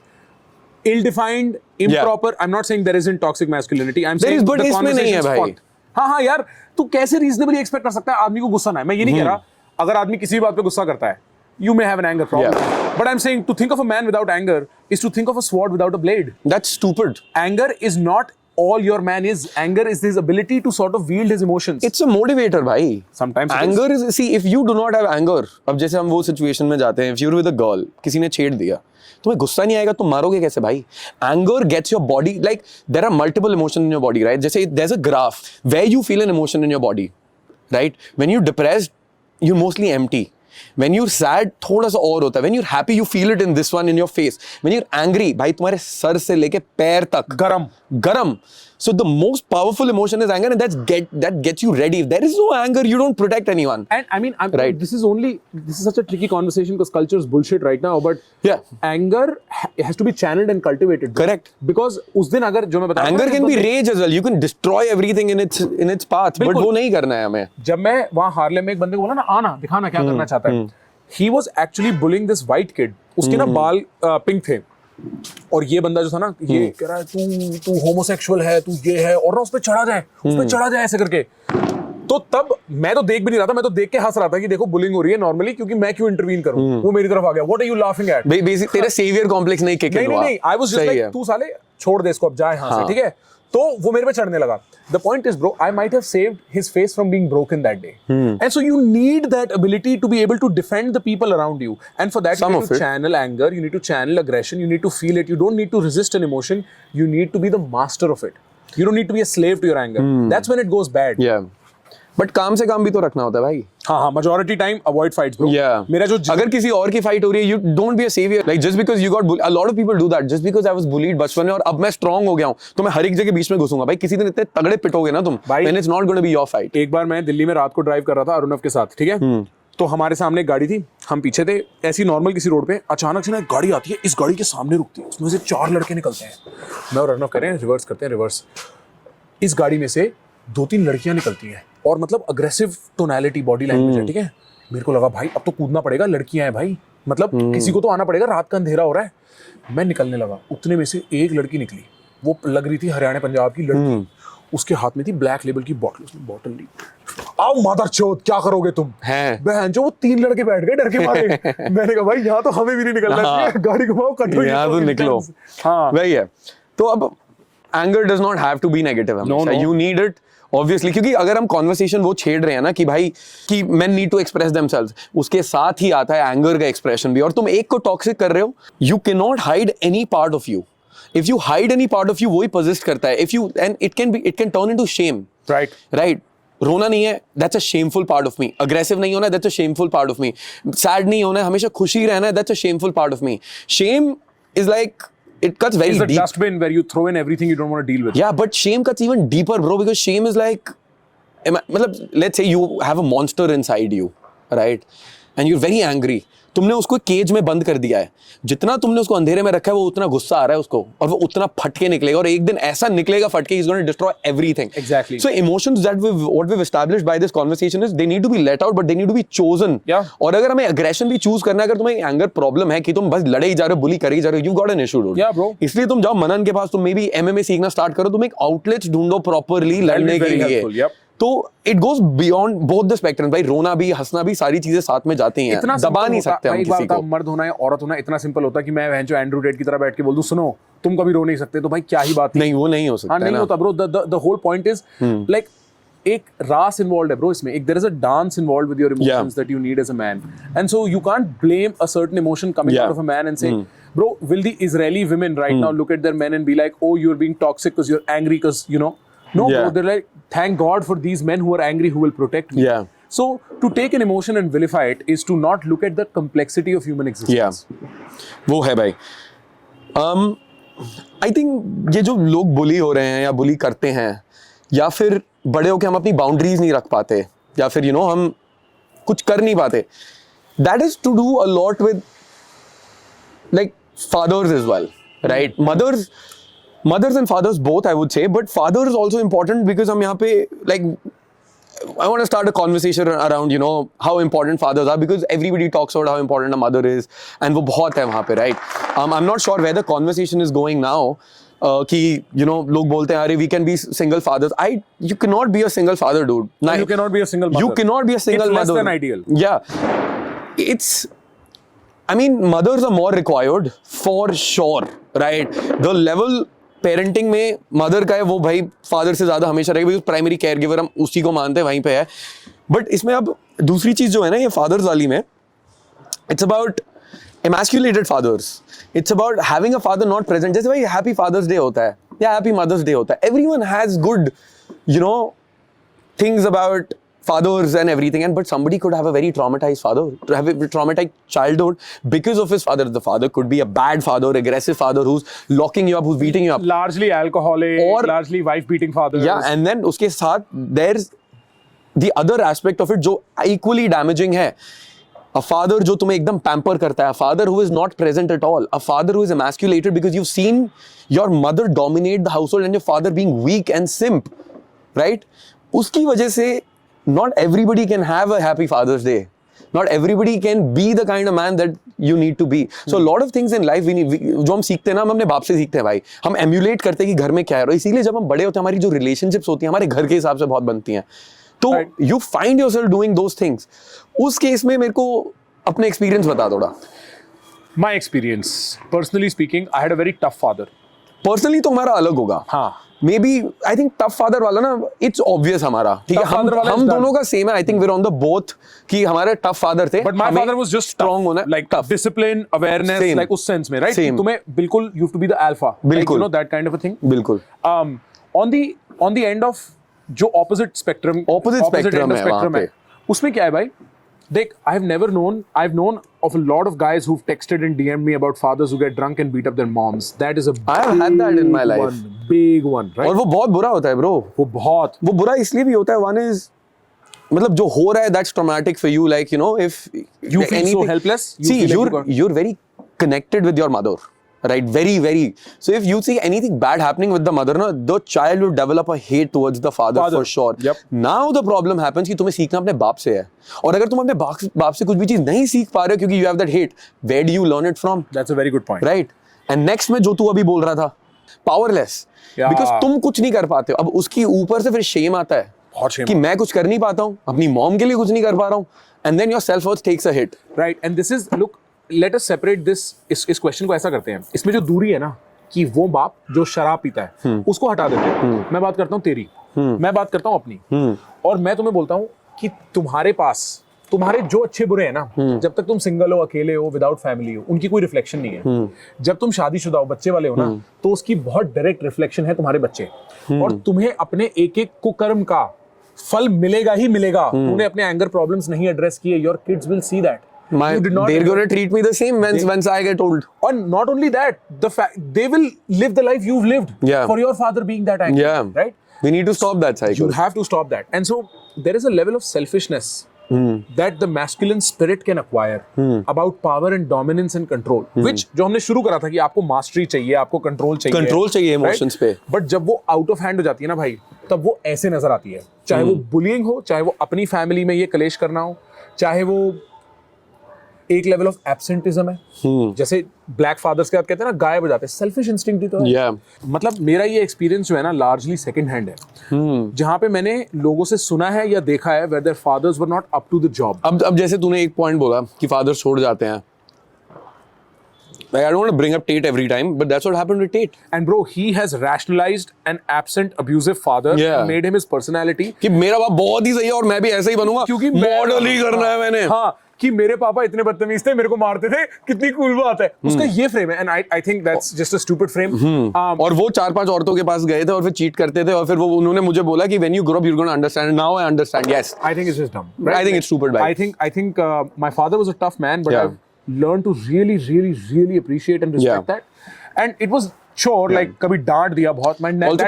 Speaker 2: ill-defined, improper. I'm not saying there isn't toxic masculinity. I'm saying
Speaker 1: but
Speaker 2: the
Speaker 1: इसमें नहीं है
Speaker 2: conversation is
Speaker 1: भाई।
Speaker 2: fucked. हाँ यार, तू कैसे reasonably expect कर सकता है आदमी को गुस्सा ना है? मैं ये नहीं कह रहा अगर आदमी किसी भी बात पे गुस्सा करता है, you may have an anger problem. But I'm saying to think of a man without anger is to think of a sword without a blade.
Speaker 1: That's stupid.
Speaker 2: Anger is not all your man is. Anger is his ability to sort of wield his emotions.
Speaker 1: It's a motivator भाई।
Speaker 2: Sometimes
Speaker 1: anger is, see, if you do not have anger, अब जैसे हम वो situation में जाते हैं, if you're with a girl, किसी ने छेड़ दिया, तुम्हें गुस्सा नहीं आएगा, तुम मारोगे कैसे भाई? Anger gets your body, like there are multiple emotions in your body, right? जैसे there's a graph where you feel an emotion in your body, right? When you're depressed, you're mostly empty. When you're sad, थोड़ा सा और होता है. When you're happy, you feel it in this one in your face. When you're angry, भाई तुम्हारे sir से लेके पैर तक गरम. So the most powerful emotion is anger, and that gets you ready. If there is no anger, you don't protect anyone.
Speaker 2: And I mean,
Speaker 1: right.
Speaker 2: This is such a tricky conversation because culture is bullshit right now. But
Speaker 1: yeah,
Speaker 2: anger has to be channeled and cultivated.
Speaker 1: Correct.
Speaker 2: Because उस दिन अगर जो मैं बता
Speaker 1: anger can be rage as well. You can destroy everything in its path. But वो नहीं करना है हमें.
Speaker 2: जब मैं वहाँ हार्लेम में एक बंदे को बोला ना, आना दिखाना क्या करना चाहता है. He was actually bullying this white kid. उसके ना बाल पिंक थे. और ये बंदा जो था ना, ये कह रहा है तू होमोसेक्सुअल है, तू ये है, और ना उस पे चढ़ा जाए ऐसे करके। तो तब मैं तो देख भी नहीं रहा था, मैं तो देख के हंस रहा था कि देखो बुलिंग हो रही है नॉर्मली, क्योंकि मैं क्यों इंटरवीन करूं। वो मेरी तरफ आ गया, what are you laughing at?
Speaker 1: Basic तेरा सेवियर कॉम्प्लेक्स नहीं किक इन हुआ। नहीं,
Speaker 2: आई वाज जस्ट लाइक तू साले छोड़ दे इसको, अब जा यहां से, ठीक है। तो वो मेरे पे चढ़ने लगा. The point is, bro, I might have saved his face from being broken that day. And so you need that ability to be able to defend the people around you. And for that, you need to channel anger, you need to channel aggression, you need to feel it. You don't need to resist an emotion. You need to be the master of it. You don't need to be a slave to your anger. That's when it goes bad.
Speaker 1: Yeah. But काम से काम भी तो रखना होता है भाई.
Speaker 2: हाँ, majority time avoid fights, bro.
Speaker 1: Yeah.
Speaker 2: मेरा जो
Speaker 1: अगर किसी और की फाइट हो रही है, you don't be a savior. Like just because you got bullied, a lot of people do that. Just because I was bullied बचपन में और अब मैं strong हो गया हूँ, तो मैं हर एक जगह बीच में घुसूंगा. भाई किसी दिन इतने तगड़े पिटोगे ना तुम, then it's not going to be your fight.
Speaker 2: एक बार मैं दिल्ली में रात को ड्राइव कर रहा था अरुणव के साथ, ठीक है. तो हमारे सामने एक गाड़ी थी, हम पीछे थे, ऐसी नॉर्मल किसी रोड पे अचानक से ना एक गाड़ी आती है, इस गाड़ी के सामने रुकती है, उसमें से 4 लड़के निकलते हैं. मैं और अरुणव कह रहे हैं रिवर्स करते हैं, रिवर्स. इस गाड़ी में से 2-3 लड़कियां निकलती हैं और मतलब अग्रेसिव टोनैलिटी बॉडी लैंग्वेज है, ठीक है. मेरे को लगा भाई अब तो कूदना पड़ेगा, लड़कियां हैं भाई, मतलब किसी को तो आना पड़ेगा, रात का अंधेरा हो रहा है। मैं निकलने लगा, उतने में से एक लड़की निकली, वो लग रही थी हरियाणा पंजाब की लड़की, उसके हाथ में थी ब्लैक लेबल की बॉटल, उसने बॉटल ली, आओ मादर चोद क्या करोगे तुम, बहन जो वो 3 लड़के बैठ गए डर के मारे। मैंने कहा भाई यहाँ तो हमें भी नहीं निकलना चाहिए, गाड़ी घुमाओ कटो
Speaker 1: यहाँ तो निकलो।
Speaker 2: हाँ
Speaker 1: वही है। तो अब anger does not have to be negative, you need it obviously, क्योंकि अगर हम कॉन्वर्सेशन वो छेड़ रहे हैं ना कि भाई कि men need to express themselves, उसके साथ ही आता है एंगर का एक्सप्रेशन भी। और तुम एक को टॉक्सिक कर रहे हो, you can not hide any part of you. If you hide any part of you, वो ही परसिस्ट करता है। If you and it can turn into shame. Right रोना नहीं है, that's a shameful part of me. Aggressive नहीं होना, that's a shameful part of me. Sad नहीं होना, हमेशा खुशी रहना, that's a shameful part of me. Shame is like it cuts very
Speaker 2: it's the
Speaker 1: deep.
Speaker 2: dustbin where you throw in everything you don't want to deal with.
Speaker 1: Yeah, but shame cuts even deeper, bro, because shame is like, मतलब let's say you have a monster inside you, right? And you're very angry. तुमने उसको cage में बंद कर दिया है, जितना तुमने उसको अंधेरे में रखा है वो उतना गुस्सा आ रहा है उसको, और वो उतना फटके निकलेगा, और एक दिन ऐसा निकलेगा फटके, he's going to destroy everything.
Speaker 2: Exactly.
Speaker 1: So emotions that what we've established by this conversation is they need to be let out, but they need to be chosen.
Speaker 2: Yeah.
Speaker 1: और अगर हमें aggression भी choose करना है, अगर तुम्हें anger problem है कि तुम बस लड़े ही जा रहे हो, बुली कर ही जा रहे हो, you've got an issue, dude.
Speaker 2: Yeah, bro.
Speaker 1: इसलिए तुम जाओ मनन के पास, तुम मे बी MMA सीखना स्टार्ट करो, तुम एक आउटलेट ढूंढो प्रॉपरली लड़ने के लिए। तो it goes beyond both the spectrum भाई, रोना भी हंसना भी सारी चीजें साथ में जाती हैं, दबा नहीं सकते हम किसी को।
Speaker 2: मर्द होना या औरत होना इतना सिंपल होता है कि मैं जो एंड्रू टेट की तरह बैठ के बोल दूं सुनो तुम कभी रो नहीं सकते, तो भाई क्या ही बात
Speaker 1: नहीं, वो नहीं हो सकता।
Speaker 2: नहीं होता bro. The whole point is like एक रास इन्वॉल्व है ब्रो इसमें, एक there is a dance involve with your emotions that you need as a man, and so you can't blame a certain emotion coming out of a man and say bro, will the Israeli women right now look at their men and be like, oh, you're being toxic because you're angry because, you know? No, bro, they're like, thank God for these men who are angry who will protect me.
Speaker 1: Yeah.
Speaker 2: So, to take an emotion and vilify it is to not look at the complexity of human existence.
Speaker 1: Yeah. वो है भाई। I think ये जो लोग बुली हो रहे हैं या बुली करते हैं, या फिर बड़े होके हम अपनी बाउंड्रीज नहीं रख पाते, या फिर हम कुछ कर नहीं पाते, that is to do a lot with like fathers as well, right? Mothers and fathers both, I would say, but father is also important because हम यहाँ पे like I want to start a conversation around how important fathers are, because everybody talks about how important a mother is, and वो बहुत है वहाँ पे, right? I'm not sure where the conversation is going now. कि लोग बोलते हैं अरे we can be single fathers. You cannot be a single father, dude.
Speaker 2: You cannot be a single mother.
Speaker 1: You cannot be a single
Speaker 2: it's
Speaker 1: mother.
Speaker 2: Less than ideal.
Speaker 1: Yeah, mothers are more required for sure, right? The level parenting में mother का है वो भाई father से ज़्यादा हमेशा रहेगा, because primary caregiver हम उसी को मानते हैं, वहीं पे है। But इसमें अब दूसरी चीज़ जो है ना ये fathers वाली में, it's about emasculated fathers. It's about having a father not present. जैसे भाई happy Father's Day होता है या happy Mother's Day होता है, everyone has good things about fathers and everything, but somebody could have a very traumatized father, have a traumatized childhood because of his father. The father could be a bad father, aggressive father who's locking you up, who's beating you up,
Speaker 2: largely alcoholic, or largely wife beating father.
Speaker 1: Yeah, and then uske saath there's the other aspect of it जो equally damaging है, a father जो तुम्हें एकदम pamper करता है, a father who is not present at all, a father who is emasculated because you've seen your mother dominate the household and your father being weak and simp, right? उसकी वजह से not everybody can have a happy Father's Day. Not everybody can be the kind of man that you need to be. So a lot of things in life जो हम सीखते हैं ना, हम अपने बाप से सीखते हैं भाई, हम emulate करते हैं कि घर में क्या है, और इसीलिए जब हम बड़े होते हैं हमारी जो relationships होती हैं हमारे घर के हिसाब से बहुत बनती हैं, तो you find yourself doing those things. उस केस में मेरे को अपने experience बता थोड़ा।
Speaker 2: My experience, personally speaking, I had a very tough father.
Speaker 1: Personally तो हमारा अलग होगा।
Speaker 2: हाँ।
Speaker 1: Maybe I think tough father वाला ना it's obvious हमारा, ठीक है, हम दोनों का same है। I think we're on the both कि हमारे tough father थे,
Speaker 2: but my father was just
Speaker 1: strong होना,
Speaker 2: like tough, discipline, awareness, same. Like उस sense में, right?
Speaker 1: Same.
Speaker 2: तुम्हें बिल्कुल you have to be the alpha,
Speaker 1: बिल्कुल,
Speaker 2: like, that kind of a thing.
Speaker 1: बिल्कुल।
Speaker 2: On the end of जो opposite spectrum end of spectrum है, उसमें क्या है भाई? देख, I've known of a lot of guys who've texted and DM'd me about fathers who get drunk and beat up their moms. That is a
Speaker 1: I've had that in my life.
Speaker 2: Big one, right?
Speaker 1: और वो बहुत बुरा होता है, bro. वो बुरा इसलिए भी होता है, one is मतलब जो हो रहा है that's traumatic for you, like if
Speaker 2: you feel so helpless.
Speaker 1: See, you're very connected with your mother, right? Very, very. So if you see anything bad happening with the mother, na, the child will develop a hate towards the father for sure.
Speaker 2: Yep.
Speaker 1: Now the problem happens कि तुम्हें सीखना अपने बाप से है, और अगर तुम अपने बाप से कुछ भी चीज नहीं सीख पा रहे हो क्योंकि you have that hate, where do you learn it from?
Speaker 2: That's a very good point.
Speaker 1: Right? And next में जो तू अभी बोल रहा था, powerless.
Speaker 2: Yeah.
Speaker 1: Because तुम कुछ नहीं कर पाते हो, अब उसकी ऊपर से फिर shame आता है
Speaker 2: बहुत shame
Speaker 1: कि मैं कुछ कर नहीं पाता हूँ, अपनी मॉम के लिए कुछ नहीं कर पा रहा हूँ, and then your self-worth takes a hit.
Speaker 2: Right, and this is, look, let us separate this, इस क्वेश्चन को ऐसा करते हैं, इसमें जो दूरी है ना कि वो बाप जो शराब पीता है उसको हटा देते हैं, मैं बात करता हूँ तेरी, मैं बात करता हूँ अपनी, और मैं तुम्हें बोलता हूँ कि तुम्हारे पास तुम्हारे जो अच्छे बुरे हैं ना, जब तक तुम सिंगल हो, अकेले हो, विदाउट फैमिली हो, उनकी कोई रिफ्लेक्शन नहीं है। जब तुम शादीशुदा हो, बच्चे वाले हो ना, तो उसकी बहुत डायरेक्ट रिफ्लेक्शन है तुम्हारे बच्चे, और तुम्हें अपने एक एक कुकर्म का फल मिलेगा ही मिलेगा। तूने अपने एंगर प्रॉब्लम्स नहीं एड्रेस किए, your kids will see that.
Speaker 1: They're going to treat me the same once I get old.
Speaker 2: And not only that, the fact they will live the life you've lived.
Speaker 1: Yeah.
Speaker 2: For your father being that angry.
Speaker 1: Yeah.
Speaker 2: Right?
Speaker 1: We need to stop that cycle.
Speaker 2: You have to stop that. And so there is a level of selfishness that the masculine spirit can acquire about power and dominance and control. Which जो हमने शुरू करा था कि आपको mastery चाहिए, आपको control चाहिए.
Speaker 1: Control चाहिए emotions पे.
Speaker 2: But जब वो out of hand हो जाती है ना भाई, तब वो ऐसे नजर आती है. चाहे वो bullying हो, चाहे वो अपनी family में ये कलेश करना हो, चाहे वो एक लेवल ऑफ एब्सेंटिज्म है, जैसे ब्लैक फादर्स के आप कहते हैं ना, गायब हो जाते हैं, सेल्फिश इंस्टिंक्ट ही तो है।
Speaker 1: Yeah.
Speaker 2: मतलब मेरा ये एक्सपीरियंस जो है ना लार्जली सेकंड हैंड है, जहां पे मैंने लोगों से सुना है या देखा है where their fathers were not up to the job.
Speaker 1: अब जैसे तूने एक पॉइंट बोला कि फादर्स छोड़ जाते हैं, I don't want to bring up Tate every time, but that's what happened with Tate.
Speaker 2: And bro, he has rationalized an absent abusive father and made him his personality.
Speaker 1: कि मेरा बाप बहुत ही सही है और मैं भी ऐसा ही बनूंगा,
Speaker 2: क्योंकि
Speaker 1: मॉडल ही करना है मैंने।
Speaker 2: हाँ, कि मेरे पापा इतने बदतमीज थे, मेरे को मारते थे, कितनी कूल बात है। उसका ये फ्रेम है, and I think that's just a stupid frame.
Speaker 1: और वो 4-5 औरतों के पास गए थे और फिर चीट करते थे, और फिर वो उन्होंने मुझे बोला कि when you grow up you're going to understand. Now I understand. Yes.
Speaker 2: I think it's just dumb.
Speaker 1: Right? I think it's stupid.
Speaker 2: I think my father was a tough man, but I've learned to really appreciate and respect that. And it was sure like कभी डांट दिया बहुत, man.
Speaker 1: Also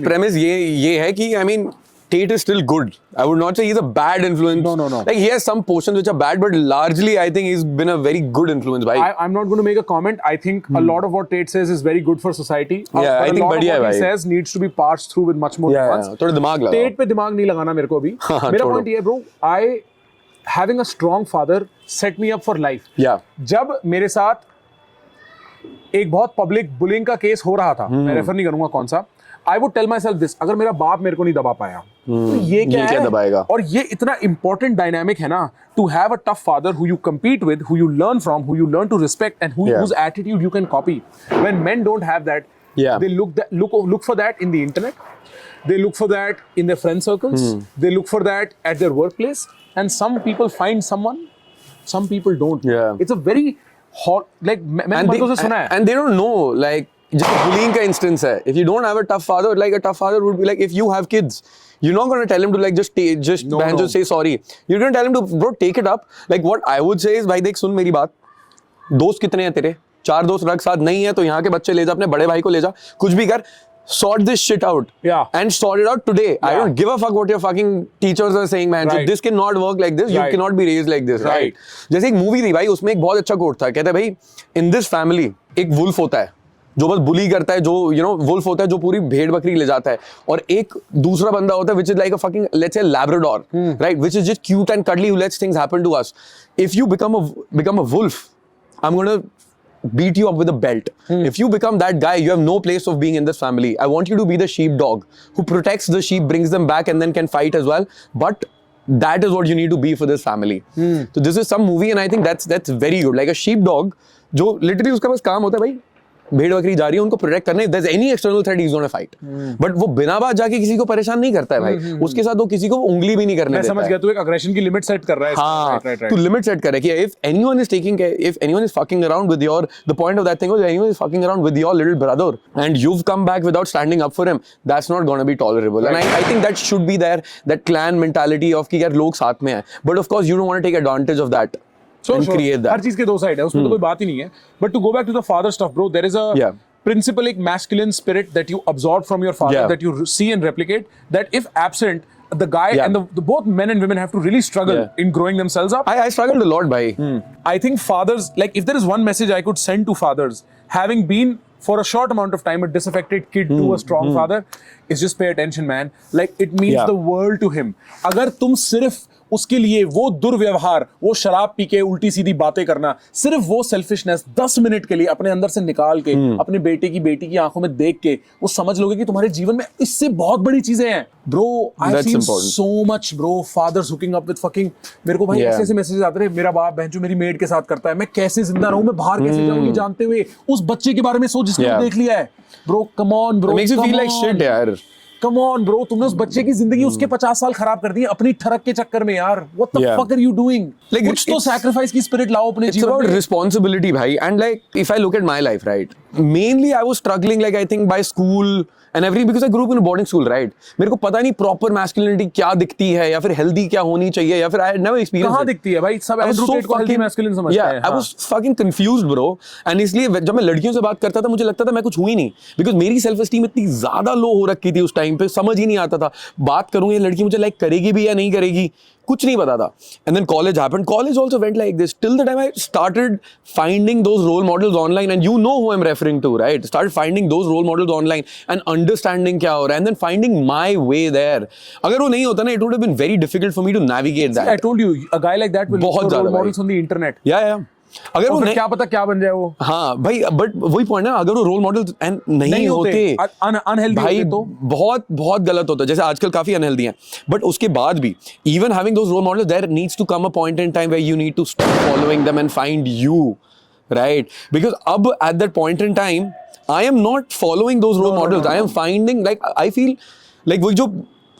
Speaker 1: premise ये है कि I mean Tate is still good. I would not say he's a bad influence.
Speaker 2: No.
Speaker 1: Like he has some portions which are bad, but largely I think he's been a very good influence.
Speaker 2: I'm not going to make a comment. I think a lot of what Tate says is very good for society.
Speaker 1: Yeah, I think
Speaker 2: बढ़िया है भाई. What he says needs to be parsed through with much more nuance.
Speaker 1: थोड़ा दिमाग लगाओ.
Speaker 2: Tate पे दिमाग नहीं लगाना मेरे को अभी. मेरा point ये है bro, having a strong father set me up for life.
Speaker 1: Yeah.
Speaker 2: जब मेरे साथ एक बहुत पब्लिक बुलिंग का केस हो रहा था, मैं रेफर नहीं करूंगा कौन सा, I would tell myself this, अगर मेरा बाप मेरे को नहीं दबा पाया, तो ये क्या
Speaker 1: दबाएगा?
Speaker 2: और ये इतना important dynamic है ना, to have a tough father who you compete with, who you learn from, who you learn to respect, and whose attitude you can copy. When men don't have that, they look for that in the internet, they look for that in their friend circles, they look for that at their workplace, and some people find someone, some people don't. It's a very hot, like मैंने बंदों से सुना है,
Speaker 1: and they don't know, like जैसे bullying का instance है, if you don't have a tough father, like a tough father would be like, if you have kids, you're not going to tell him to like just say sorry. You're going to tell him to bro take it up. Like what I would say is भाई देख सुन मेरी बात, दोस्त कितने हैं तेरे, 4 दोस्त रख साथ, नहीं है तो यहाँ के बच्चे ले जा, अपने बड़े भाई को ले जा, कुछ भी कर, sort this shit out. And sort it out today. I don't give a fuck what your fucking teachers are saying, man. So this cannot work like this. You cannot be raised like this, right? जैसे एक movie थी भाई, उसमें एक बहुत अच्छा coat था, कहता है भाई in this family एक वुल्फ होता है जो बस बुली करता है, जो वुल्फ होता है जो पूरी भेड़ बकरी ले जाता है, और एक दूसरा बंदा होता है which is like a fucking, let's say, Labrador, right, which is just cute and cuddly who lets things happen to us. If you become a wolf, I'm going to beat you up with a belt. If you become that guy, you have no place of being in this family. I want you to be the sheepdog who protects the sheep, brings them back, and then can fight as well. But that is what you need to be for this family. So this is some movie, and I think that's very good. Like a sheepdog, जो literally उसका बस काम होता है भाई, भेड़ बकरी जा रही है, उनको प्रोटेक्ट करने, there's any external threat he's going to fight. But वो बिना बात जाके किसी को परेशान नहीं करता है भाई, उसके साथ वो किसी को उंगली भी नहीं करने देता है.
Speaker 2: मैं समझ गया, तू एक aggression की लिमिट सेट कर रहा है.
Speaker 1: हाँ, तू लिमिट सेट कर रहा है कि if anyone is fucking around with your, the point of that thing was, anyone is fucking around with your little brother and you've come back without standing up for him, that's not going to be tolerable. And I think that should be there, that clan mentality of कि यार लोग साथ में हैं. But of course you don't want to take advantage of that. Create that.
Speaker 2: हर चीज के दो side है, उसमें तो कोई बात ही नहीं है. But to go back to the father stuff, bro, there is a principle, एक masculine spirit that you absorb from your father, that you see and replicate, that if absent, the guy and the both men and women have to really struggle in growing themselves up.
Speaker 1: I struggled a lot, bhai.
Speaker 2: I think fathers, like if there is one message I could send to fathers, having been for a short amount of time a disaffected kid to a strong father, is just pay attention, man. Like it means the world to him. अगर तुम सिर्फ उसके लिए वो दुर्व्यवहार, वो शराब P के उल्टी सीधी बातें करना, सिर्फ वो सेल्फिशनेस 10 मिनट के लिए अपने अंदर से निकाल के अपने बेटे की बेटी की आंखों में देख के वो समझ लोगे कि तुम्हारे जीवन में इससे बहुत बड़ी चीजें हैं. Bro, I've
Speaker 1: That's
Speaker 2: seen
Speaker 1: important.
Speaker 2: so much, bro. Fathers hooking up with fucking. मेरे को भाई ऐसे ऐसे मैसेजेस आते रहे. मेरा बाप बहन जो मेरी मेड के साथ करता है, मैं कैसे जिंदा रहूं, मैं बाहर कैसे जाऊं, ये जानते हुए उस बच्चे के बारे में सोच जिसने देख लिया है. Bro, come on, bro.
Speaker 1: It makes you feel like shit, यार.
Speaker 2: Come on, bro. तुमने उस बच्चे की जिंदगी उसके 50 साल खराब कर दी अपनी ठरक के चक्कर में, यार. What the fuck are you doing?
Speaker 1: Like,
Speaker 2: कुछ तो sacrifice की spirit लाओ अपने
Speaker 1: It's
Speaker 2: जीवन
Speaker 1: about
Speaker 2: में.
Speaker 1: responsibility, bhai. And like, if I look at my life, right? Mainly, I was struggling, like, I think by school and everything, because I grew up in a boarding school, right? मेरे को पता नहीं proper masculinity क्या दिखती है, या फिर healthy क्या होनी चाहिए, या फिर I had never experienced
Speaker 2: कहाँ
Speaker 1: it.
Speaker 2: दिखती है भाई? सब
Speaker 1: I was so
Speaker 2: android को healthy
Speaker 1: fucking-
Speaker 2: masculine समझते
Speaker 1: Yeah,
Speaker 2: हैं.
Speaker 1: I was fucking confused, bro. And इसलिए जब मैं लड़कियों से बात करता था, मुझे लगता था मैं कुछ हुई नहीं, because मेरी self esteem इतनी ज्यादा low हो रखी थी उस टाइम पे, समझ ही नहीं आता था. बात करूँ ये लड़की मुझे like करेगी भी या नहीं करेगी, कुछ नहीं पता था. And then college happened. College also went like this till the time I started finding those role models online, and you know who I'm referring to, right? Started finding those role models online and understanding क्या हो रहा है, and then finding my way there. अगर वो नहीं होता ना, it would have been very difficult for me to navigate that.
Speaker 2: I told you, a guy like that will
Speaker 1: बहुत
Speaker 2: look for
Speaker 1: ज्यादा
Speaker 2: role
Speaker 1: भाई.
Speaker 2: models on the internet.
Speaker 1: Yeah. अगर
Speaker 2: और
Speaker 1: वो
Speaker 2: फिर
Speaker 1: नहीं,
Speaker 2: क्या पता क्या बन जाए वो.
Speaker 1: हाँ भाई, बट वही पॉइंट ना, अगर वो रोल मॉडल नहीं होते
Speaker 2: अनहेल्दी
Speaker 1: भाई
Speaker 2: होते तो
Speaker 1: बहुत बहुत गलत होता. जैसे आजकल काफी अनहेल्दी हैं, बट उसके बाद भी even having those role models, there needs to come a point in time where you need to stop following them and find you, right? Because अब at that point in time I am not following those role models, I am finding, like I feel like वो जो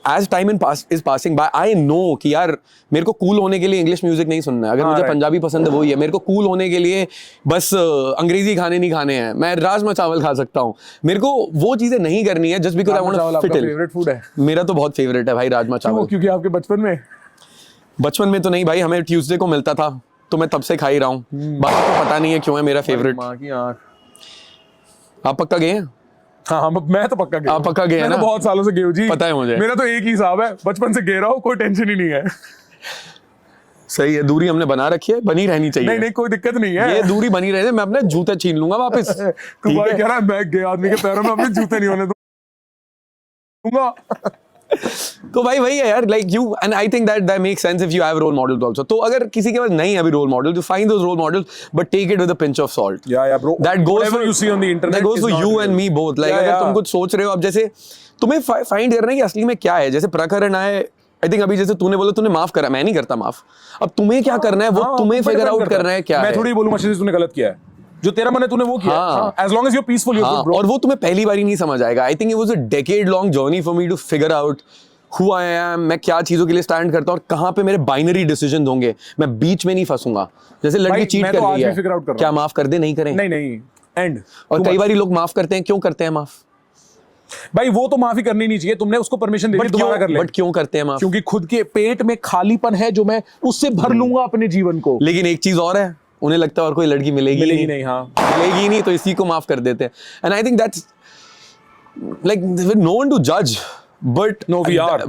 Speaker 1: as time is passing by, I know कि यार मेरे को cool होने के लिए इंग्लिश म्यूजिक नहीं सुनना है, अगर मुझे पंजाबी पसंद है वही है. मेरे को कूल होने के लिए बस अंग्रेजी खाने नहीं खाने हैं, मैं राजमा चावल खा सकता हूँ. मेरे को वो चीजें नहीं करनी है just because I want to fit in.
Speaker 2: Favourite food है
Speaker 1: मेरा तो बहुत फेवरेट है भाई राजमा चावल.
Speaker 2: क्योंकि आपके
Speaker 1: बचपन में तो नहीं भाई, हमें ट्यूसडे को मिलता था तो मैं तब से खा ही रहा हूँ. बाकी तो पता नहीं है क्यों है मेरा फेवरेट.
Speaker 2: माँ की आँख.
Speaker 1: आप पक्का गए हैं?
Speaker 2: हाँ, मैं तो पक्का गया.
Speaker 1: आप पक्का गए हैं ना?
Speaker 2: मैं तो बहुत सालों से गए हूँ जी.
Speaker 1: पता है मुझे.
Speaker 2: मेरा तो एक ही हिसाब है, बचपन से गए रहा हूँ, कोई टेंशन ही नहीं है.
Speaker 1: सही है, दूरी हमने बना रखी है, बनी रहनी चाहिए.
Speaker 2: नहीं कोई दिक्कत नहीं है.
Speaker 1: ये दूरी बनी रहे, मैं अपने जूते छीन लूंगा वापस.
Speaker 2: तू भाई कह रहा है मैं गए आदमी के पैरों में अपने जूते नहीं होने दूंगा.
Speaker 1: तो भाई वही है यार, like you, and I think that makes sense if you have role models also. तो अगर किसी के पास नहीं है अभी role model, to find those role models but take it with a pinch of salt.
Speaker 2: Yeah, bro.
Speaker 1: That goes
Speaker 2: Whatever
Speaker 1: for
Speaker 2: you see on the internet
Speaker 1: that goes
Speaker 2: is
Speaker 1: for
Speaker 2: not
Speaker 1: you
Speaker 2: real.
Speaker 1: and me both. Like अगर तुम कुछ सोच रहे हो, अब जैसे तुम्हें find करना है कि असली में क्या है. जैसे प्रखर एंड आई थिंक अभी जैसे तूने बोला तूने माफ करा, मैं नहीं करता माफ. अब तुम्हें क्या करना है वो तुम्हें फिगर आउट करना है क्या है.
Speaker 2: मैं थोड़ी बोलूंगा तूने गलत किया है, जो तेरा मन है तूने वो किया.
Speaker 1: हाँ.
Speaker 2: As long as you're peaceful, you're good, bro.
Speaker 1: और वो तुम्हें पहली बार ही नहीं समझ आएगा. I think it was a decade long journey for me to figure out who I am, मैं क्या चीजों के लिए स्टैंड करता हूँ और कहाँ पे मेरे बाइनरी डिसीजन होंगे. मैं बीच में नहीं फंसूंगा. जैसे लड़की चीट कर रही है, क्या माफ कर दे? नहीं करें.
Speaker 2: नहीं एंड.
Speaker 1: और कई बार लोग माफ करते हैं, क्यों करते हैं माफ?
Speaker 2: भाई वो तो माफी करनी नहीं चाहिए, तुमने उसको परमिशन दे दी दोबारा कर ले.
Speaker 1: बट क्यों करते हैं माफ?
Speaker 2: क्योंकि खुद के पेट में खालीपन है जो मैं उससे भर लूंगा अपने जीवन को.
Speaker 1: लेकिन एक चीज और है, उन्हें लगता है और कोई लड़की मिलेगी
Speaker 2: नहीं. हाँ,
Speaker 1: मिलेगी नहीं, तो इसी को माफ कर देते हैं. And I think that's like no one to जज, but
Speaker 2: no we are.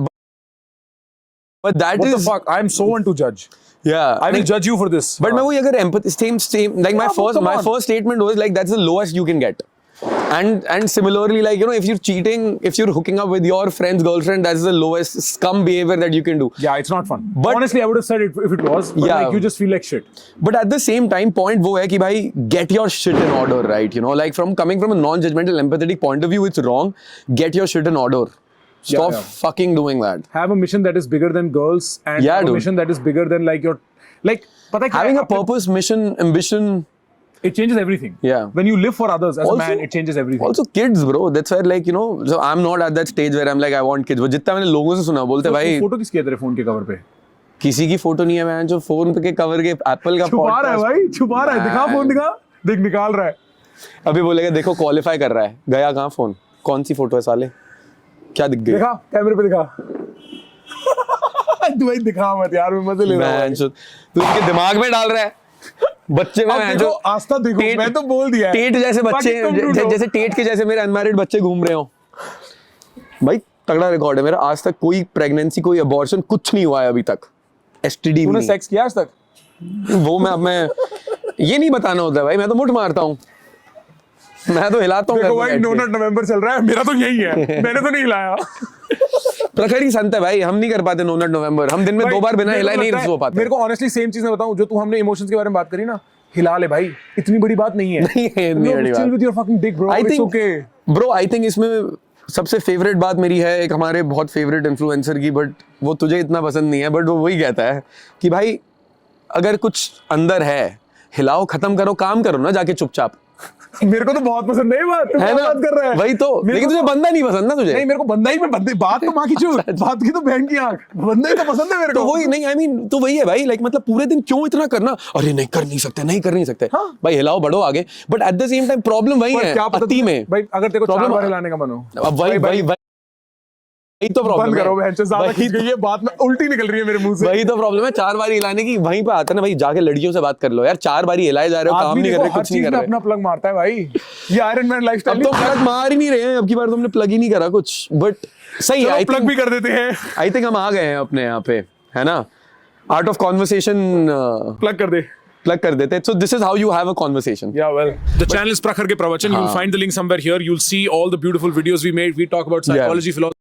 Speaker 1: But that
Speaker 2: What the
Speaker 1: is
Speaker 2: fuck? I am so one to judge.
Speaker 1: yeah.
Speaker 2: I will judge you for this.
Speaker 1: But मैं वही अगर empathy same like my first statement was like that's the lowest you can get. And similarly, like, you know, if you're cheating, if you're hooking up with your friend's girlfriend, that's the lowest scum behavior that you can do.
Speaker 2: Yeah, it's not fun.
Speaker 1: But
Speaker 2: honestly, I would have said it if it was. But
Speaker 1: Yeah.
Speaker 2: like, you just feel like shit.
Speaker 1: But at the same time, point वो है कि भाई get your shit in order, right? You know, like coming from a non-judgmental, empathetic point of view, it's wrong. Get your shit in order. Stop fucking doing that.
Speaker 2: Have a mission that is bigger than girls, and
Speaker 1: Yeah,
Speaker 2: have a
Speaker 1: dude.
Speaker 2: mission that is bigger than like your, like, पता है क्या
Speaker 1: Having
Speaker 2: है?
Speaker 1: a purpose, mission, ambition.
Speaker 2: It changes everything.
Speaker 1: Yeah.
Speaker 2: When you live for others as
Speaker 1: Also-
Speaker 2: a man, it changes everything.
Speaker 1: Also kids, bro. That's why, like, you know, so I'm not at that stage where I'm like I want kids. वो जितना मैंने लोगों से सुना बोलते भाई
Speaker 2: photo किसकी है तेरे फोन के कवर पे?
Speaker 1: किसी की फोटो नहीं है. मैं जो फोन के कवर के एप्पल का
Speaker 2: छुपा रहा है
Speaker 1: podcast-
Speaker 2: भाई, छुपा रहा है. दिखा फोन, दिखा. देख निकाल रहा है.
Speaker 1: अभी बोलेगा देखो क्वालिफाई कर रहा है. गया कहाँ फोन? कौन सी फोटो है साले? क्या दिख गई?
Speaker 2: दिखा कैमरे पे दिखा. तू भाई दिखा मत यार, मैं मजे ले रहा हूँ.
Speaker 1: तू इनके दिमाग में डाल रहा है. बच्चे में
Speaker 2: अब देखो, आस्था देखो, मैं तो बोल दिया है.
Speaker 1: टेट जैसे बच्चे
Speaker 2: बाकी तुम ढूंढो.
Speaker 1: जैसे टेट के जैसे मेरे अनमैरिड बच्चे घूम रहे हो भाई. तगड़ा रिकॉर्ड है मेरा, आज तक कोई प्रेगनेंसी कोई अबॉर्शन कुछ नहीं हुआ है अभी तक, एसटीडी
Speaker 2: तूने
Speaker 1: नहीं।
Speaker 2: सेक्स किया आज तक?
Speaker 1: वो मैं ये नहीं बताना होता है भाई, मैं तो मुठ मारता हूँ, मैं तो हिलाता हूँ।
Speaker 2: देखो भाई, नो नट नवंबर चल रहा है, मेरा तो यही है, मैंने तो नहीं हिलाया।
Speaker 1: प्रखर ही संत है भाई, हम नहीं कर पाते नो नट नवंबर, हम दिन में 2 बार बिना हिलाए नहीं सो पाते।
Speaker 2: मेरे को ऑनेस्टली सेम चीज मैं बताऊं, जो तू हमने इमोशंस के बारे में बात करी ना, हिला ले भाई, इतनी बड़ी बात नहीं है।
Speaker 1: नहीं है, इतनी बड़ी बात।
Speaker 2: Chill with your fucking dick, bro. It's okay.
Speaker 1: Bro I think इसमें सबसे फेवरेट बात मेरी है एक हमारे बहुत फेवरेट इन्फ्लुएंसर की, बट वो तुझे इतना पसंद नहीं है, बट वो वही कहता है कि भाई अगर कुछ अंदर है हिलाओ, खत्म करो, काम करो ना जाके चुपचाप।
Speaker 2: मेरे को तो बहुत पसंद है ये बात, तू
Speaker 1: है
Speaker 2: क्या
Speaker 1: ना,
Speaker 2: बात कर रहा है?
Speaker 1: वही तो, लेकिन तुझे बंदा नहीं पसंद ना तुझे।
Speaker 2: नहीं, मेरे को बंदा ही में बंदे बात तो माँ की चूर, बात की तो बहन की आंख, बंदा ही तो पसंद है मेरे
Speaker 1: तो
Speaker 2: को।
Speaker 1: वही नहीं, आई मीन तो वही है भाई, लाइक मतलब पूरे दिन क्यों इतना करना, अरे नहीं कर नहीं सकते, नहीं कर नहीं सकते।
Speaker 2: हाँ।
Speaker 1: भाई हिलाओ बढ़ो आगे, but at the same time problem वही
Speaker 2: पर
Speaker 1: है
Speaker 2: क्या पता
Speaker 1: अति में।
Speaker 2: भाई, अगर तेरे को 4
Speaker 1: Problem-
Speaker 2: बार हिलाने का मन हो,
Speaker 1: अब वही तो प्रॉब्लम
Speaker 2: बंद
Speaker 1: है।
Speaker 2: करो बहन, ज्यादा
Speaker 1: वही
Speaker 2: खींच गई ये बात, में उल्टी निकल रही है मेरे मुंह से।
Speaker 1: वही तो प्रॉब्लम है, 4 बार हिलाने की, वहीं पे आता है ना भाई, जाके लड़कियों से बात कर लो यार, 4 बार हिलाए जा रहे हो, काम
Speaker 2: आदमी
Speaker 1: नहीं कर
Speaker 2: देखो
Speaker 1: रहे,
Speaker 2: हर
Speaker 1: कुछ नहीं
Speaker 2: चीज
Speaker 1: कर
Speaker 2: में
Speaker 1: रहे।
Speaker 2: अपना प्लग मारता है भाई, ये आयरन मैन लाइफस्टाइल।
Speaker 1: अब तो प्लग मार ही नहीं रहे हैं, अब की बार तुमने प्लग ही नहीं करा कुछ, बट सही है।
Speaker 2: प्लग भी कर देते हैं,
Speaker 1: आई थिंक हम आ गए हैं अपने यहाँ पे, है ना, आर्ट ऑफ कॉन्वर्सेशन
Speaker 2: प्लग कर दे।
Speaker 1: प्लग कर देते हैं। So this is how you have a conversation.
Speaker 2: Yeah, well, the channel is Prakhar Ke Pravachan. You'll find the link somewhere here. You'll see all the beautiful videos we made. We talk about psychology, philosophy.